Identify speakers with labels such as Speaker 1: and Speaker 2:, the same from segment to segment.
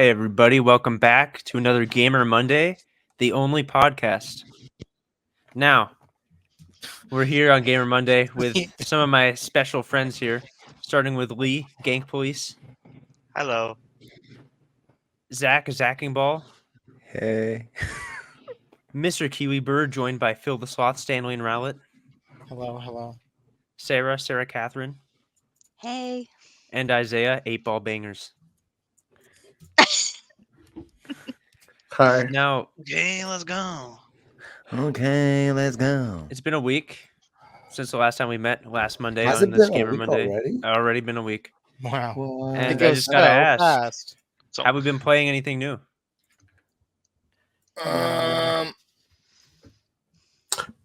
Speaker 1: Hey, everybody. Welcome back to another Gamer Monday, the only podcast. Now, we're here on Gamer Monday with some of my special friends here, starting with Lee, Gank Police,
Speaker 2: Hello.
Speaker 1: Zach, Zacking Ball,
Speaker 3: Hey.
Speaker 1: Mr. Kiwi Bird, joined by Phil the Sloth, Stanley and Rowlett,
Speaker 4: Hello.
Speaker 1: Sarah Catherine,
Speaker 5: Hey.
Speaker 1: and Isaiah, 8-Ball Bangers.
Speaker 3: Hi.
Speaker 1: Now,
Speaker 2: Okay, let's go.
Speaker 3: Okay, let's go.
Speaker 1: it's been a week since the last time we met, last Monday
Speaker 3: Has
Speaker 1: on
Speaker 3: it
Speaker 1: this
Speaker 3: been a
Speaker 1: Gamer
Speaker 3: week
Speaker 1: Monday.
Speaker 3: already?
Speaker 1: Already been a week.
Speaker 4: Wow.
Speaker 3: What?
Speaker 1: And
Speaker 4: It
Speaker 1: I
Speaker 4: goes
Speaker 1: just gotta
Speaker 4: so
Speaker 1: ask,
Speaker 4: fast.
Speaker 2: So,
Speaker 1: have we been playing anything new?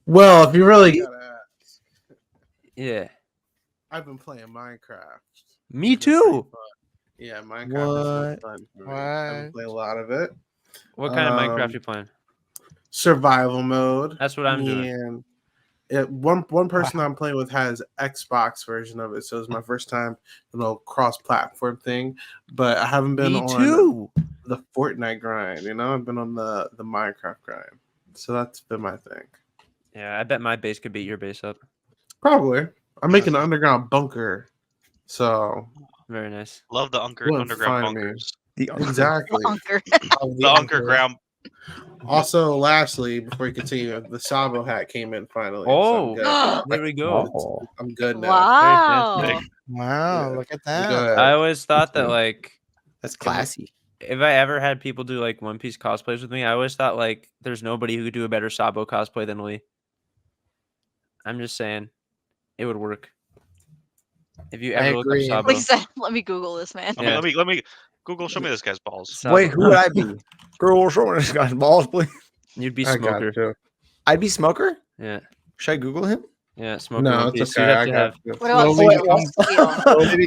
Speaker 6: Well, if you really gotta ask,
Speaker 1: Yeah.
Speaker 6: I've been playing Minecraft.
Speaker 1: Me
Speaker 6: It's been pretty
Speaker 1: too.
Speaker 6: fun. Yeah, Minecraft has been fun for me. I've been
Speaker 4: What?
Speaker 6: playing a lot of it.
Speaker 1: What kind of Minecraft
Speaker 6: Um,
Speaker 1: you playing?
Speaker 6: Survival mode.
Speaker 1: That's what I'm doing.
Speaker 6: And one person I'm playing with has Xbox version of it, so it's my first time, cross-platform thing. But I haven't been
Speaker 1: Me
Speaker 6: on
Speaker 1: too.
Speaker 6: the Fortnite grind. I've been on the Minecraft grind, so that's been my thing.
Speaker 1: Yeah, I bet my base could beat your base up.
Speaker 6: Probably. I'm making an underground bunker, so
Speaker 1: Very nice.
Speaker 2: love the
Speaker 6: Wouldn't
Speaker 2: underground
Speaker 6: find me.
Speaker 2: bunkers.
Speaker 3: The
Speaker 6: exactly.
Speaker 5: Bunker.
Speaker 2: The underground.
Speaker 6: Also, lastly, before we continue, the Sabo hat came in finally.
Speaker 1: Oh,
Speaker 6: so I'm good.
Speaker 1: there we go.
Speaker 3: Oh.
Speaker 6: I'm good now.
Speaker 5: Wow.
Speaker 1: fantastic.
Speaker 4: Wow,
Speaker 6: Yeah.
Speaker 4: look at
Speaker 6: Go
Speaker 4: that.
Speaker 6: ahead.
Speaker 1: I always thought that
Speaker 3: Yeah.
Speaker 1: like
Speaker 3: That's classy.
Speaker 1: if I ever had people do like One Piece cosplays with me, I always thought like there's nobody who could do a better Sabo cosplay than Lee. I'm just saying, it would work. If you
Speaker 4: I
Speaker 1: ever look up
Speaker 4: agree.
Speaker 1: Sabo,
Speaker 5: Lisa, let me Google this, man.
Speaker 1: Yeah.
Speaker 2: Let me Google. Show me this guy's balls.
Speaker 1: Sabo.
Speaker 3: Wait, who would I be? Girl, show me this guy's balls, please.
Speaker 1: You'd be
Speaker 6: I got
Speaker 1: Smoker.
Speaker 6: you.
Speaker 3: I'd be Smoker?
Speaker 1: Yeah,
Speaker 3: Should I Google him?
Speaker 1: yeah, Smoker.
Speaker 6: No,
Speaker 1: One
Speaker 6: it's
Speaker 1: Piece.
Speaker 6: okay.
Speaker 1: You'd have
Speaker 6: I
Speaker 1: to
Speaker 6: got
Speaker 1: have.
Speaker 6: you.
Speaker 5: What about
Speaker 4: Slowly
Speaker 5: Steel? Steel?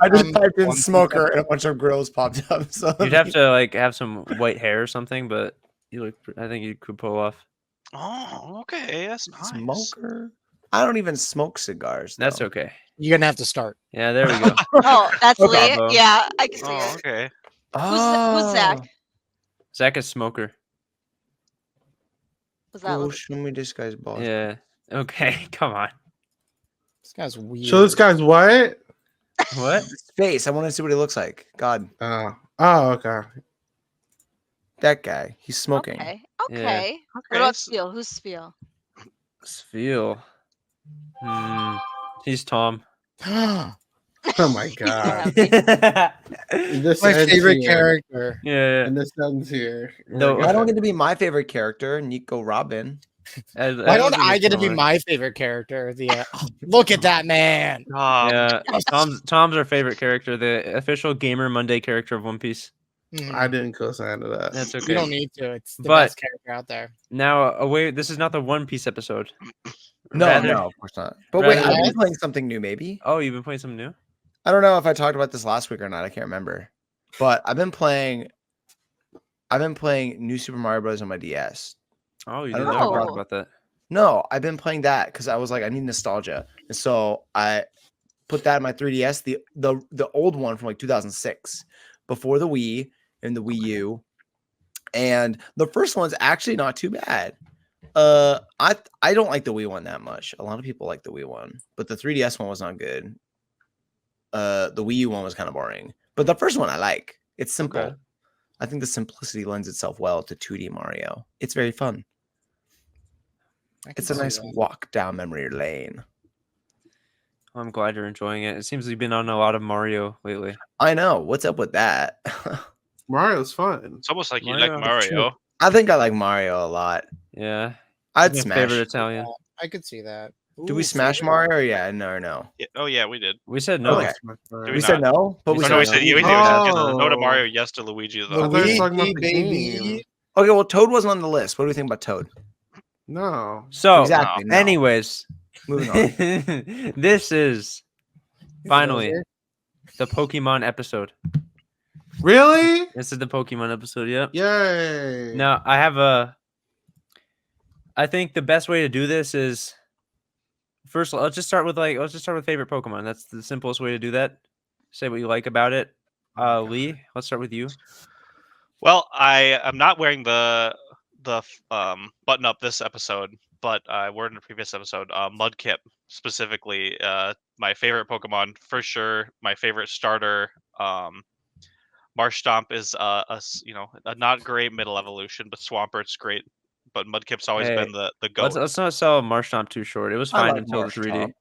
Speaker 3: I just
Speaker 4: become
Speaker 3: typed in
Speaker 4: one piece
Speaker 3: Smoker and a bunch of girls popped up. So
Speaker 1: You'd have to like have some white hair or something, but you look. I think you could pull off.
Speaker 2: Oh, okay, that's nice.
Speaker 3: Smoker? I don't even smoke cigars.
Speaker 1: That's
Speaker 3: though.
Speaker 1: okay.
Speaker 4: You're gonna have to start.
Speaker 1: Yeah, there we go.
Speaker 5: Oh, that's
Speaker 1: Okay.
Speaker 5: Lee. Yeah, I can see
Speaker 2: Oh,
Speaker 5: it.
Speaker 2: okay.
Speaker 5: Who's Zach?
Speaker 1: Zach is Smoker.
Speaker 5: Was that
Speaker 3: Girl,
Speaker 5: little...
Speaker 3: show me this guy's balls.
Speaker 1: Yeah. Okay. Come on.
Speaker 4: This guy's weird.
Speaker 6: So this guy's what?
Speaker 1: What?
Speaker 3: His face. I want to see what he looks like. God,
Speaker 6: Oh, okay.
Speaker 3: that guy. He's smoking.
Speaker 5: Okay.
Speaker 1: Yeah.
Speaker 5: Okay. What
Speaker 2: Okay.
Speaker 5: about Spiel? Who's Spiel?
Speaker 1: Sfeel. He's Tom.
Speaker 4: my
Speaker 6: Oh my god.
Speaker 5: Yeah.
Speaker 6: This
Speaker 4: favorite
Speaker 6: ends here.
Speaker 4: character.
Speaker 1: Yeah.
Speaker 6: And this ends here.
Speaker 1: No,
Speaker 3: Why don't get to be my favorite character, Nico Robin?
Speaker 4: Why don't I get to be my favorite character? The look at that man.
Speaker 1: Yeah. Tom's our favorite character, the official Gamer Monday character of One Piece.
Speaker 6: I didn't co-sign to that.
Speaker 1: That's okay.
Speaker 4: You don't need to. It's the
Speaker 1: But-
Speaker 4: best character out there.
Speaker 1: Now, away. This is not the One Piece episode.
Speaker 3: No,
Speaker 1: Rather-
Speaker 3: no, of course not. But wait,
Speaker 1: rather-
Speaker 3: I've been playing something new, maybe.
Speaker 1: Oh, you've been playing something new?
Speaker 3: I don't know if I talked about this last week or not. I can't remember. But I've been playing New Super Mario Bros. On my DS.
Speaker 1: Oh, you
Speaker 3: I
Speaker 1: didn't
Speaker 3: don't
Speaker 5: know.
Speaker 1: talk about that.
Speaker 3: No, I've been playing that because I was like, I need nostalgia, and so I put that in my 3DS, the old one from like 2006, before the Wii and the Wii U, and the first one's actually not too bad. I don't like the Wii one that much. A lot of people like the Wii one, but the 3DS one was not good. The Wii U one was kind of boring, but the first one I like. It's simple.
Speaker 1: Okay.
Speaker 3: I think the simplicity lends itself well to 2D Mario. It's very fun.
Speaker 4: I can
Speaker 3: It's a
Speaker 4: see
Speaker 3: nice
Speaker 4: that.
Speaker 3: walk down memory lane.
Speaker 1: I'm glad you're enjoying it. It seems you've been on a lot of Mario lately.
Speaker 3: I know. What's up with that?
Speaker 6: Mario's fun.
Speaker 2: It's almost like you
Speaker 1: Mario.
Speaker 2: like Mario.
Speaker 3: I think I like Mario a lot.
Speaker 1: Yeah.
Speaker 3: I'd
Speaker 1: My
Speaker 3: smash.
Speaker 1: favorite Italian.
Speaker 4: I could see that.
Speaker 3: Do we
Speaker 4: Ooh,
Speaker 3: smash
Speaker 4: favorite-
Speaker 3: Mario? Or yeah, no.
Speaker 2: Yeah, oh yeah, we did.
Speaker 1: We said no.
Speaker 3: Okay.
Speaker 2: Do
Speaker 3: We said no, but we
Speaker 2: Oh,
Speaker 3: said
Speaker 2: no, we
Speaker 3: no.
Speaker 2: said yeah, we did.
Speaker 6: Oh.
Speaker 2: No to Mario, yes to Luigi.
Speaker 4: The
Speaker 6: I thought you were
Speaker 4: Luigi,
Speaker 6: talking about the
Speaker 4: baby.
Speaker 6: game.
Speaker 3: Okay, well, Toad wasn't on the list. What do we think about Toad?
Speaker 6: No.
Speaker 1: So,
Speaker 3: Exactly. no.
Speaker 1: anyways,
Speaker 3: Moving on.
Speaker 1: this is finally
Speaker 4: over.
Speaker 1: the Pokemon episode.
Speaker 6: Really?
Speaker 1: This is the Pokemon episode. Yep.
Speaker 6: Yay.
Speaker 1: Now I think the best way to do this is first. Let's just start with favorite Pokemon. That's the simplest way to do that. Say what you like about it. Lee, let's start with you.
Speaker 2: Well, I am not wearing the button up this episode, but I wore it in a previous episode. Mudkip specifically, my favorite Pokemon for sure. My favorite starter. Marshtomp is a not great middle evolution, but Swampert's great. But Mudkip's always
Speaker 1: Hey,
Speaker 2: been the
Speaker 1: Let's
Speaker 2: goat.
Speaker 1: let's not sell Marshtomp too short. It was
Speaker 3: I
Speaker 1: fine
Speaker 3: like
Speaker 1: until the 3D.
Speaker 3: Marshtomp.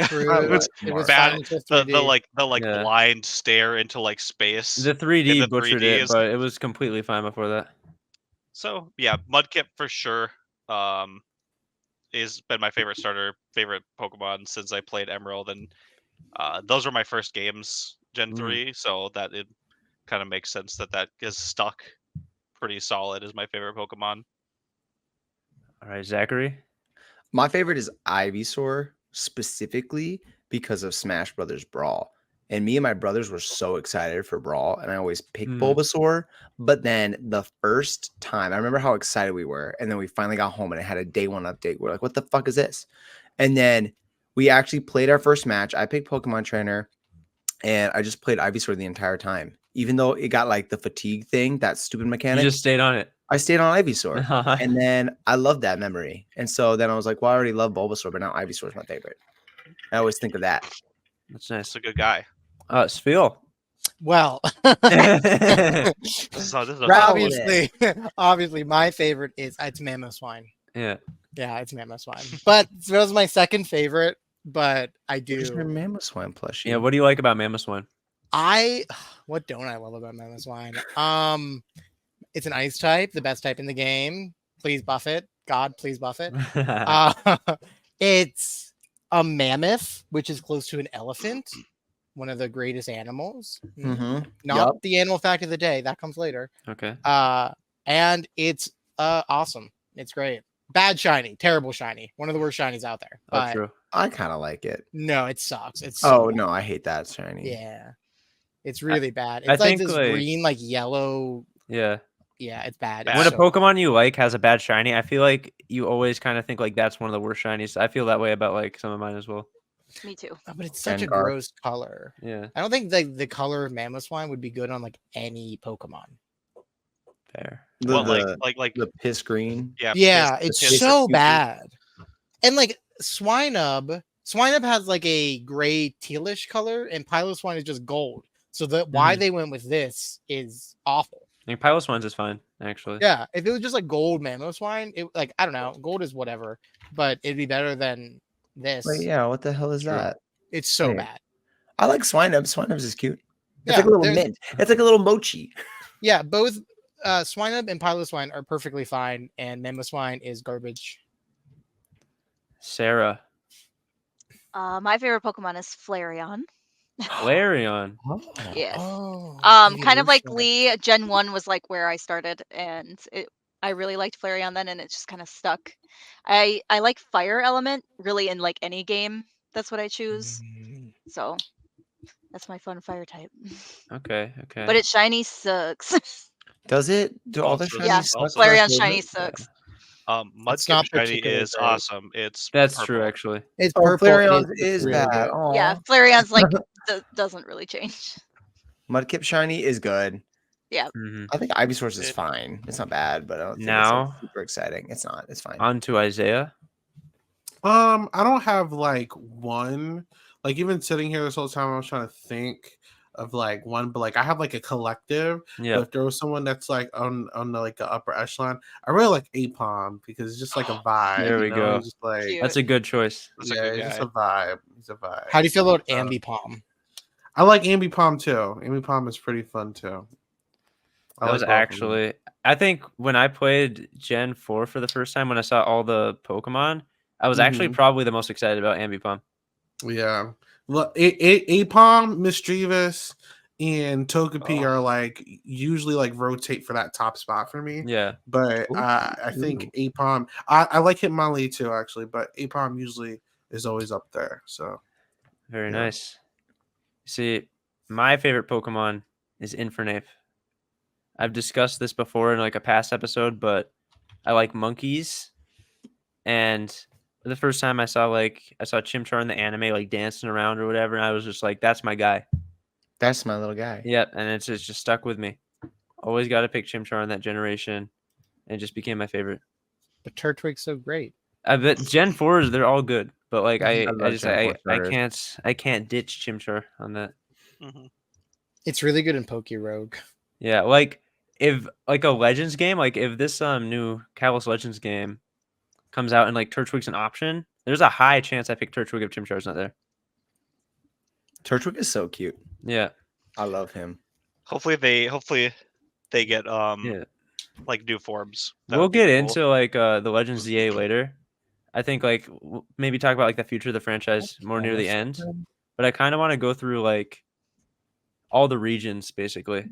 Speaker 4: True.
Speaker 2: It's
Speaker 4: It was
Speaker 2: bad.
Speaker 4: fine until
Speaker 2: The
Speaker 4: 3D.
Speaker 2: the
Speaker 1: Yeah.
Speaker 2: blind stare into like space.
Speaker 1: The
Speaker 2: in
Speaker 1: 3D
Speaker 2: the
Speaker 1: butchered
Speaker 2: 3D
Speaker 1: it,
Speaker 2: is
Speaker 1: but it was completely fine before that.
Speaker 2: so yeah. Mudkip for sure. Is been my favorite starter, favorite Pokemon since I played Emerald, and those were my first games, Gen
Speaker 1: Mm.
Speaker 2: 3, so that it kind of makes sense that is stuck pretty solid as my favorite Pokemon.
Speaker 1: All right, Zachary.
Speaker 3: My favorite is Ivysaur specifically because of Smash Brothers Brawl. And me and my brothers were so excited for Brawl, and I always picked Bulbasaur. But then the first time, I remember how excited we were, and then we finally got home and it had a day 1 update. We're like, "What the fuck is this?" And then we actually played our first match. I picked Pokemon Trainer, and I just played Ivysaur the entire time, even though it got like the fatigue thing, that stupid
Speaker 1: You
Speaker 3: mechanic.
Speaker 1: just stayed on it.
Speaker 3: I stayed on Ivysaur. And then I love that memory. And so then I was like, well, I already love Bulbasaur, but now Ivysaur is my favorite. I always think of that.
Speaker 1: That's
Speaker 2: That's
Speaker 1: nice.
Speaker 2: a good guy.
Speaker 1: Sphil.
Speaker 4: Well,
Speaker 2: So this is a
Speaker 3: Right.
Speaker 4: obviously, my favorite is it's Mamoswine.
Speaker 1: Yeah.
Speaker 4: Yeah, it's Mamoswine. But it was my second favorite. But I
Speaker 3: Where's your
Speaker 4: do.
Speaker 3: Mamoswine plushie?
Speaker 1: Yeah. What do you like about Mamoswine?
Speaker 4: What don't I love about Mamoswine? It's an ice type, the best type in the game. Please buff it. God, please buff it. It's a mammoth, which is close to an elephant, one of the greatest animals.
Speaker 3: Mhm.
Speaker 4: Not the animal fact of the day. That comes later.
Speaker 1: Okay.
Speaker 4: And it's awesome. It's great. Bad shiny, terrible shiny. One of the worst shinies out there.
Speaker 1: Oh,
Speaker 4: But
Speaker 1: true.
Speaker 3: I kind of like it.
Speaker 4: no, it sucks. It's
Speaker 3: Oh,
Speaker 4: so
Speaker 3: no, I hate that shiny.
Speaker 4: yeah. It's really bad.
Speaker 1: I
Speaker 4: It's like
Speaker 1: think,
Speaker 4: this
Speaker 1: like-
Speaker 4: green, like yellow.
Speaker 1: Yeah.
Speaker 4: Yeah, it's bad.
Speaker 2: Bad.
Speaker 1: When a
Speaker 4: It's so
Speaker 1: Pokemon you like has a bad shiny, I feel like you always kind of think like that's one of the worst shinies. I feel that way about like some of mine as well.
Speaker 5: Me too.
Speaker 4: but it's such a
Speaker 3: Gengar.
Speaker 4: gross color.
Speaker 1: Yeah.
Speaker 4: I don't think the color of Mamoswine would be good on like any Pokemon.
Speaker 1: Fair.
Speaker 3: The,
Speaker 2: well,
Speaker 3: the,
Speaker 2: like
Speaker 3: the piss green.
Speaker 2: yeah.
Speaker 4: Yeah,
Speaker 2: piss-
Speaker 4: it's
Speaker 2: piss-
Speaker 4: so
Speaker 3: cute.
Speaker 4: bad. And like Swinub has like a gray tealish color, and Piloswine is just gold. So why they went with this is awful.
Speaker 1: I think Piloswine's is fine, actually.
Speaker 4: Yeah, if it was just like gold Mamoswine, it like I don't know, gold is whatever, but it'd be better than this.
Speaker 3: Wait, yeah, what the hell is
Speaker 1: True.
Speaker 3: that?
Speaker 4: It's so
Speaker 3: Wait.
Speaker 4: bad.
Speaker 3: I like Swinubs. Swinubs is cute. It's
Speaker 4: Yeah,
Speaker 3: like a little
Speaker 4: there's-
Speaker 3: mint. It's like a little mochi.
Speaker 4: Yeah, both Swinub and Piloswine are perfectly fine, and Mamoswine is garbage.
Speaker 1: Sarah.
Speaker 5: My favorite Pokemon is Flareon.
Speaker 1: Flareon.
Speaker 5: Yes.
Speaker 4: Oh,
Speaker 5: Kind of like Lee, Gen 1 was like where I started, and I really liked Flareon then, and it just kind of stuck. I like Fire Element really in like any game. That's what I choose. So that's my fun fire type.
Speaker 1: Okay. Okay.
Speaker 5: But its shiny sucks.
Speaker 3: Does it? Do all the
Speaker 2: Also-
Speaker 3: shinies
Speaker 5: Yeah,
Speaker 3: suck?
Speaker 2: also-
Speaker 5: Flareon
Speaker 3: Does
Speaker 5: shiny
Speaker 3: it?
Speaker 5: sucks.
Speaker 4: not
Speaker 2: Mudkip shiny
Speaker 4: particularly
Speaker 2: is
Speaker 4: great.
Speaker 2: awesome. It's
Speaker 1: That's
Speaker 2: purple.
Speaker 1: true, actually.
Speaker 4: It's
Speaker 3: Oh,
Speaker 4: purple.
Speaker 3: Flareon
Speaker 4: It's
Speaker 3: is
Speaker 4: really
Speaker 3: bad.
Speaker 4: good.
Speaker 5: Yeah,
Speaker 3: Aw.
Speaker 5: Flareon's like doesn't really change.
Speaker 3: Mudkip shiny is good.
Speaker 1: Mhm.
Speaker 3: I think Ivysaur's is
Speaker 2: It-
Speaker 3: fine. It's not bad, but I don't think it's
Speaker 1: Now-
Speaker 3: like super exciting. It's not. It's fine.
Speaker 1: On to Isaiah.
Speaker 6: I don't have like one. Like even sitting here this whole time, I was trying to think of like one, but like I have like a collective.
Speaker 1: Yeah.
Speaker 6: But if there was someone that's like on the like the upper echelon, I really like Apom because it's just like a vibe.
Speaker 1: There we
Speaker 6: you know?
Speaker 1: go.
Speaker 6: It's just like
Speaker 5: Cute.
Speaker 1: That's a good choice.
Speaker 2: That's a
Speaker 6: yeah,
Speaker 2: good
Speaker 6: it's just
Speaker 2: guy.
Speaker 6: a vibe. It's a vibe.
Speaker 4: How do you feel about
Speaker 6: Uh,
Speaker 4: Ambipom?
Speaker 6: I like Ambipom too. Ambipom is pretty fun too. I
Speaker 1: That
Speaker 6: like
Speaker 1: was
Speaker 6: both of them.
Speaker 1: actually, I think when I played Gen 4 for the first time, when I saw all the Pokemon, I was actually probably the most excited about Ambipom.
Speaker 6: Yeah. Look, Apom, Mischievous, and Togepi
Speaker 1: Oh.
Speaker 6: are like usually like rotate for that top spot for me.
Speaker 1: Yeah.
Speaker 6: But I think Apom, I like Hitmonlee too actually, but Apom usually is always up there. So
Speaker 1: Very
Speaker 6: Yeah.
Speaker 1: nice. See, my favorite Pokemon is Infernape. I've discussed this before in like a past episode, but I like monkeys. And the first time I saw Chimchar in the anime like dancing around or whatever, and I was just like, that's my guy.
Speaker 3: That's my little guy.
Speaker 1: Yep, and it's just stuck with me. Always got to pick Chimchar in that generation, and it just became my favorite.
Speaker 4: But Turtwig's so great.
Speaker 1: I bet Gen 4s, they're all good, but like I
Speaker 3: love
Speaker 1: just
Speaker 3: Gen 4
Speaker 1: I can't ditch Chimchar on that.
Speaker 2: Mhm.
Speaker 4: It's really good in Poke Rogue.
Speaker 1: Yeah, like if like a Legends game, like if this new Kalos Legends game comes out and like Turtwig's an option, there's a high chance I pick Turtwig if Chimchar's not there.
Speaker 3: Turtwig is so cute.
Speaker 1: Yeah,
Speaker 3: I love him.
Speaker 2: Hopefully they get
Speaker 1: yeah.
Speaker 2: like new forms. That
Speaker 1: We'll
Speaker 2: would be
Speaker 1: get
Speaker 2: cool.
Speaker 1: into like the Legends ZA later. I think like maybe talk about like the future of the franchise more near the end. But I kind of want to go through like all the regions basically.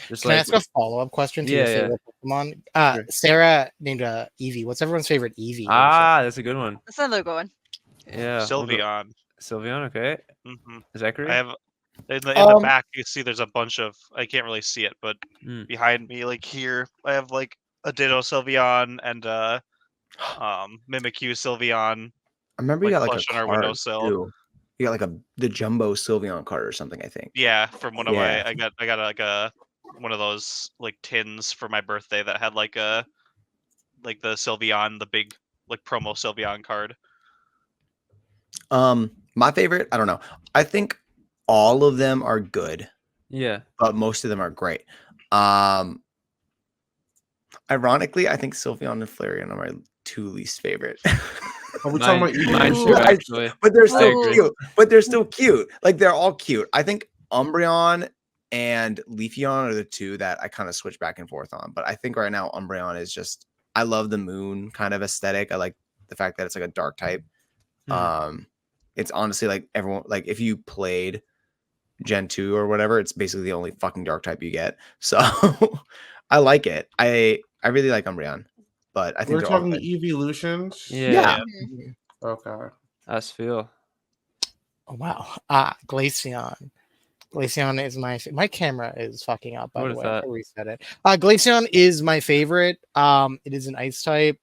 Speaker 1: Just
Speaker 4: Can I
Speaker 1: like
Speaker 4: ask a follow-up question to your
Speaker 1: Yeah, yeah.
Speaker 4: favorite Pokemon?
Speaker 1: Sure.
Speaker 4: Sarah named Eevee. What's everyone's favorite Eevee?
Speaker 1: that's a good one.
Speaker 5: That's another good one.
Speaker 1: Yeah, we'll go-
Speaker 2: Sylveon.
Speaker 1: Sylveon, okay.
Speaker 2: Hmm
Speaker 1: Zachary.
Speaker 2: I have in the
Speaker 4: Um,
Speaker 2: back. You see, there's a bunch of. I can't really see it, but
Speaker 1: Mm.
Speaker 2: behind me, like here, I have like a Ditto Sylveon and Mimikyu Sylveon.
Speaker 3: I remember you
Speaker 2: Like,
Speaker 3: got like a
Speaker 2: flushed on our
Speaker 3: card
Speaker 2: windowsill.
Speaker 3: too. You got like the jumbo Sylveon card or something, I think.
Speaker 2: Yeah, from one of
Speaker 3: Yeah.
Speaker 2: my. I got like a one of those like tins for my birthday that had like the Sylveon, the big like promo Sylveon card.
Speaker 3: My favorite, I don't know. I think all of them are good,
Speaker 1: Yeah.
Speaker 3: but most of them are great. Ironically, I think Sylveon and Flareon are my two least favorite.
Speaker 6: Are we talking about
Speaker 1: Mine
Speaker 6: Eevee?
Speaker 1: too,
Speaker 3: I-
Speaker 1: actually.
Speaker 3: but they're
Speaker 1: I
Speaker 3: still
Speaker 1: agree.
Speaker 3: cute. But they're still cute. Like they're all cute. I think Umbreon and Leafeon are the two that I kind of switch back and forth on. But I think right now Umbreon is just I love the moon kind of aesthetic. I like the fact that it's like a dark type. It's honestly like everyone like if you played Gen 2 or whatever, it's basically the only fucking dark type you get. So I like it. I really like Umbreon. But I think
Speaker 6: We're
Speaker 3: they're all
Speaker 6: talking
Speaker 3: good.
Speaker 6: evolutions.
Speaker 1: Yeah.
Speaker 3: Yeah.
Speaker 6: Okay.
Speaker 1: Us feel.
Speaker 4: Oh wow. Glaceon. Glaceon is my camera is fucking up, by
Speaker 1: What
Speaker 4: the
Speaker 1: is
Speaker 4: way.
Speaker 1: that?
Speaker 4: I reset it. Glaceon is my favorite. It is an ice type.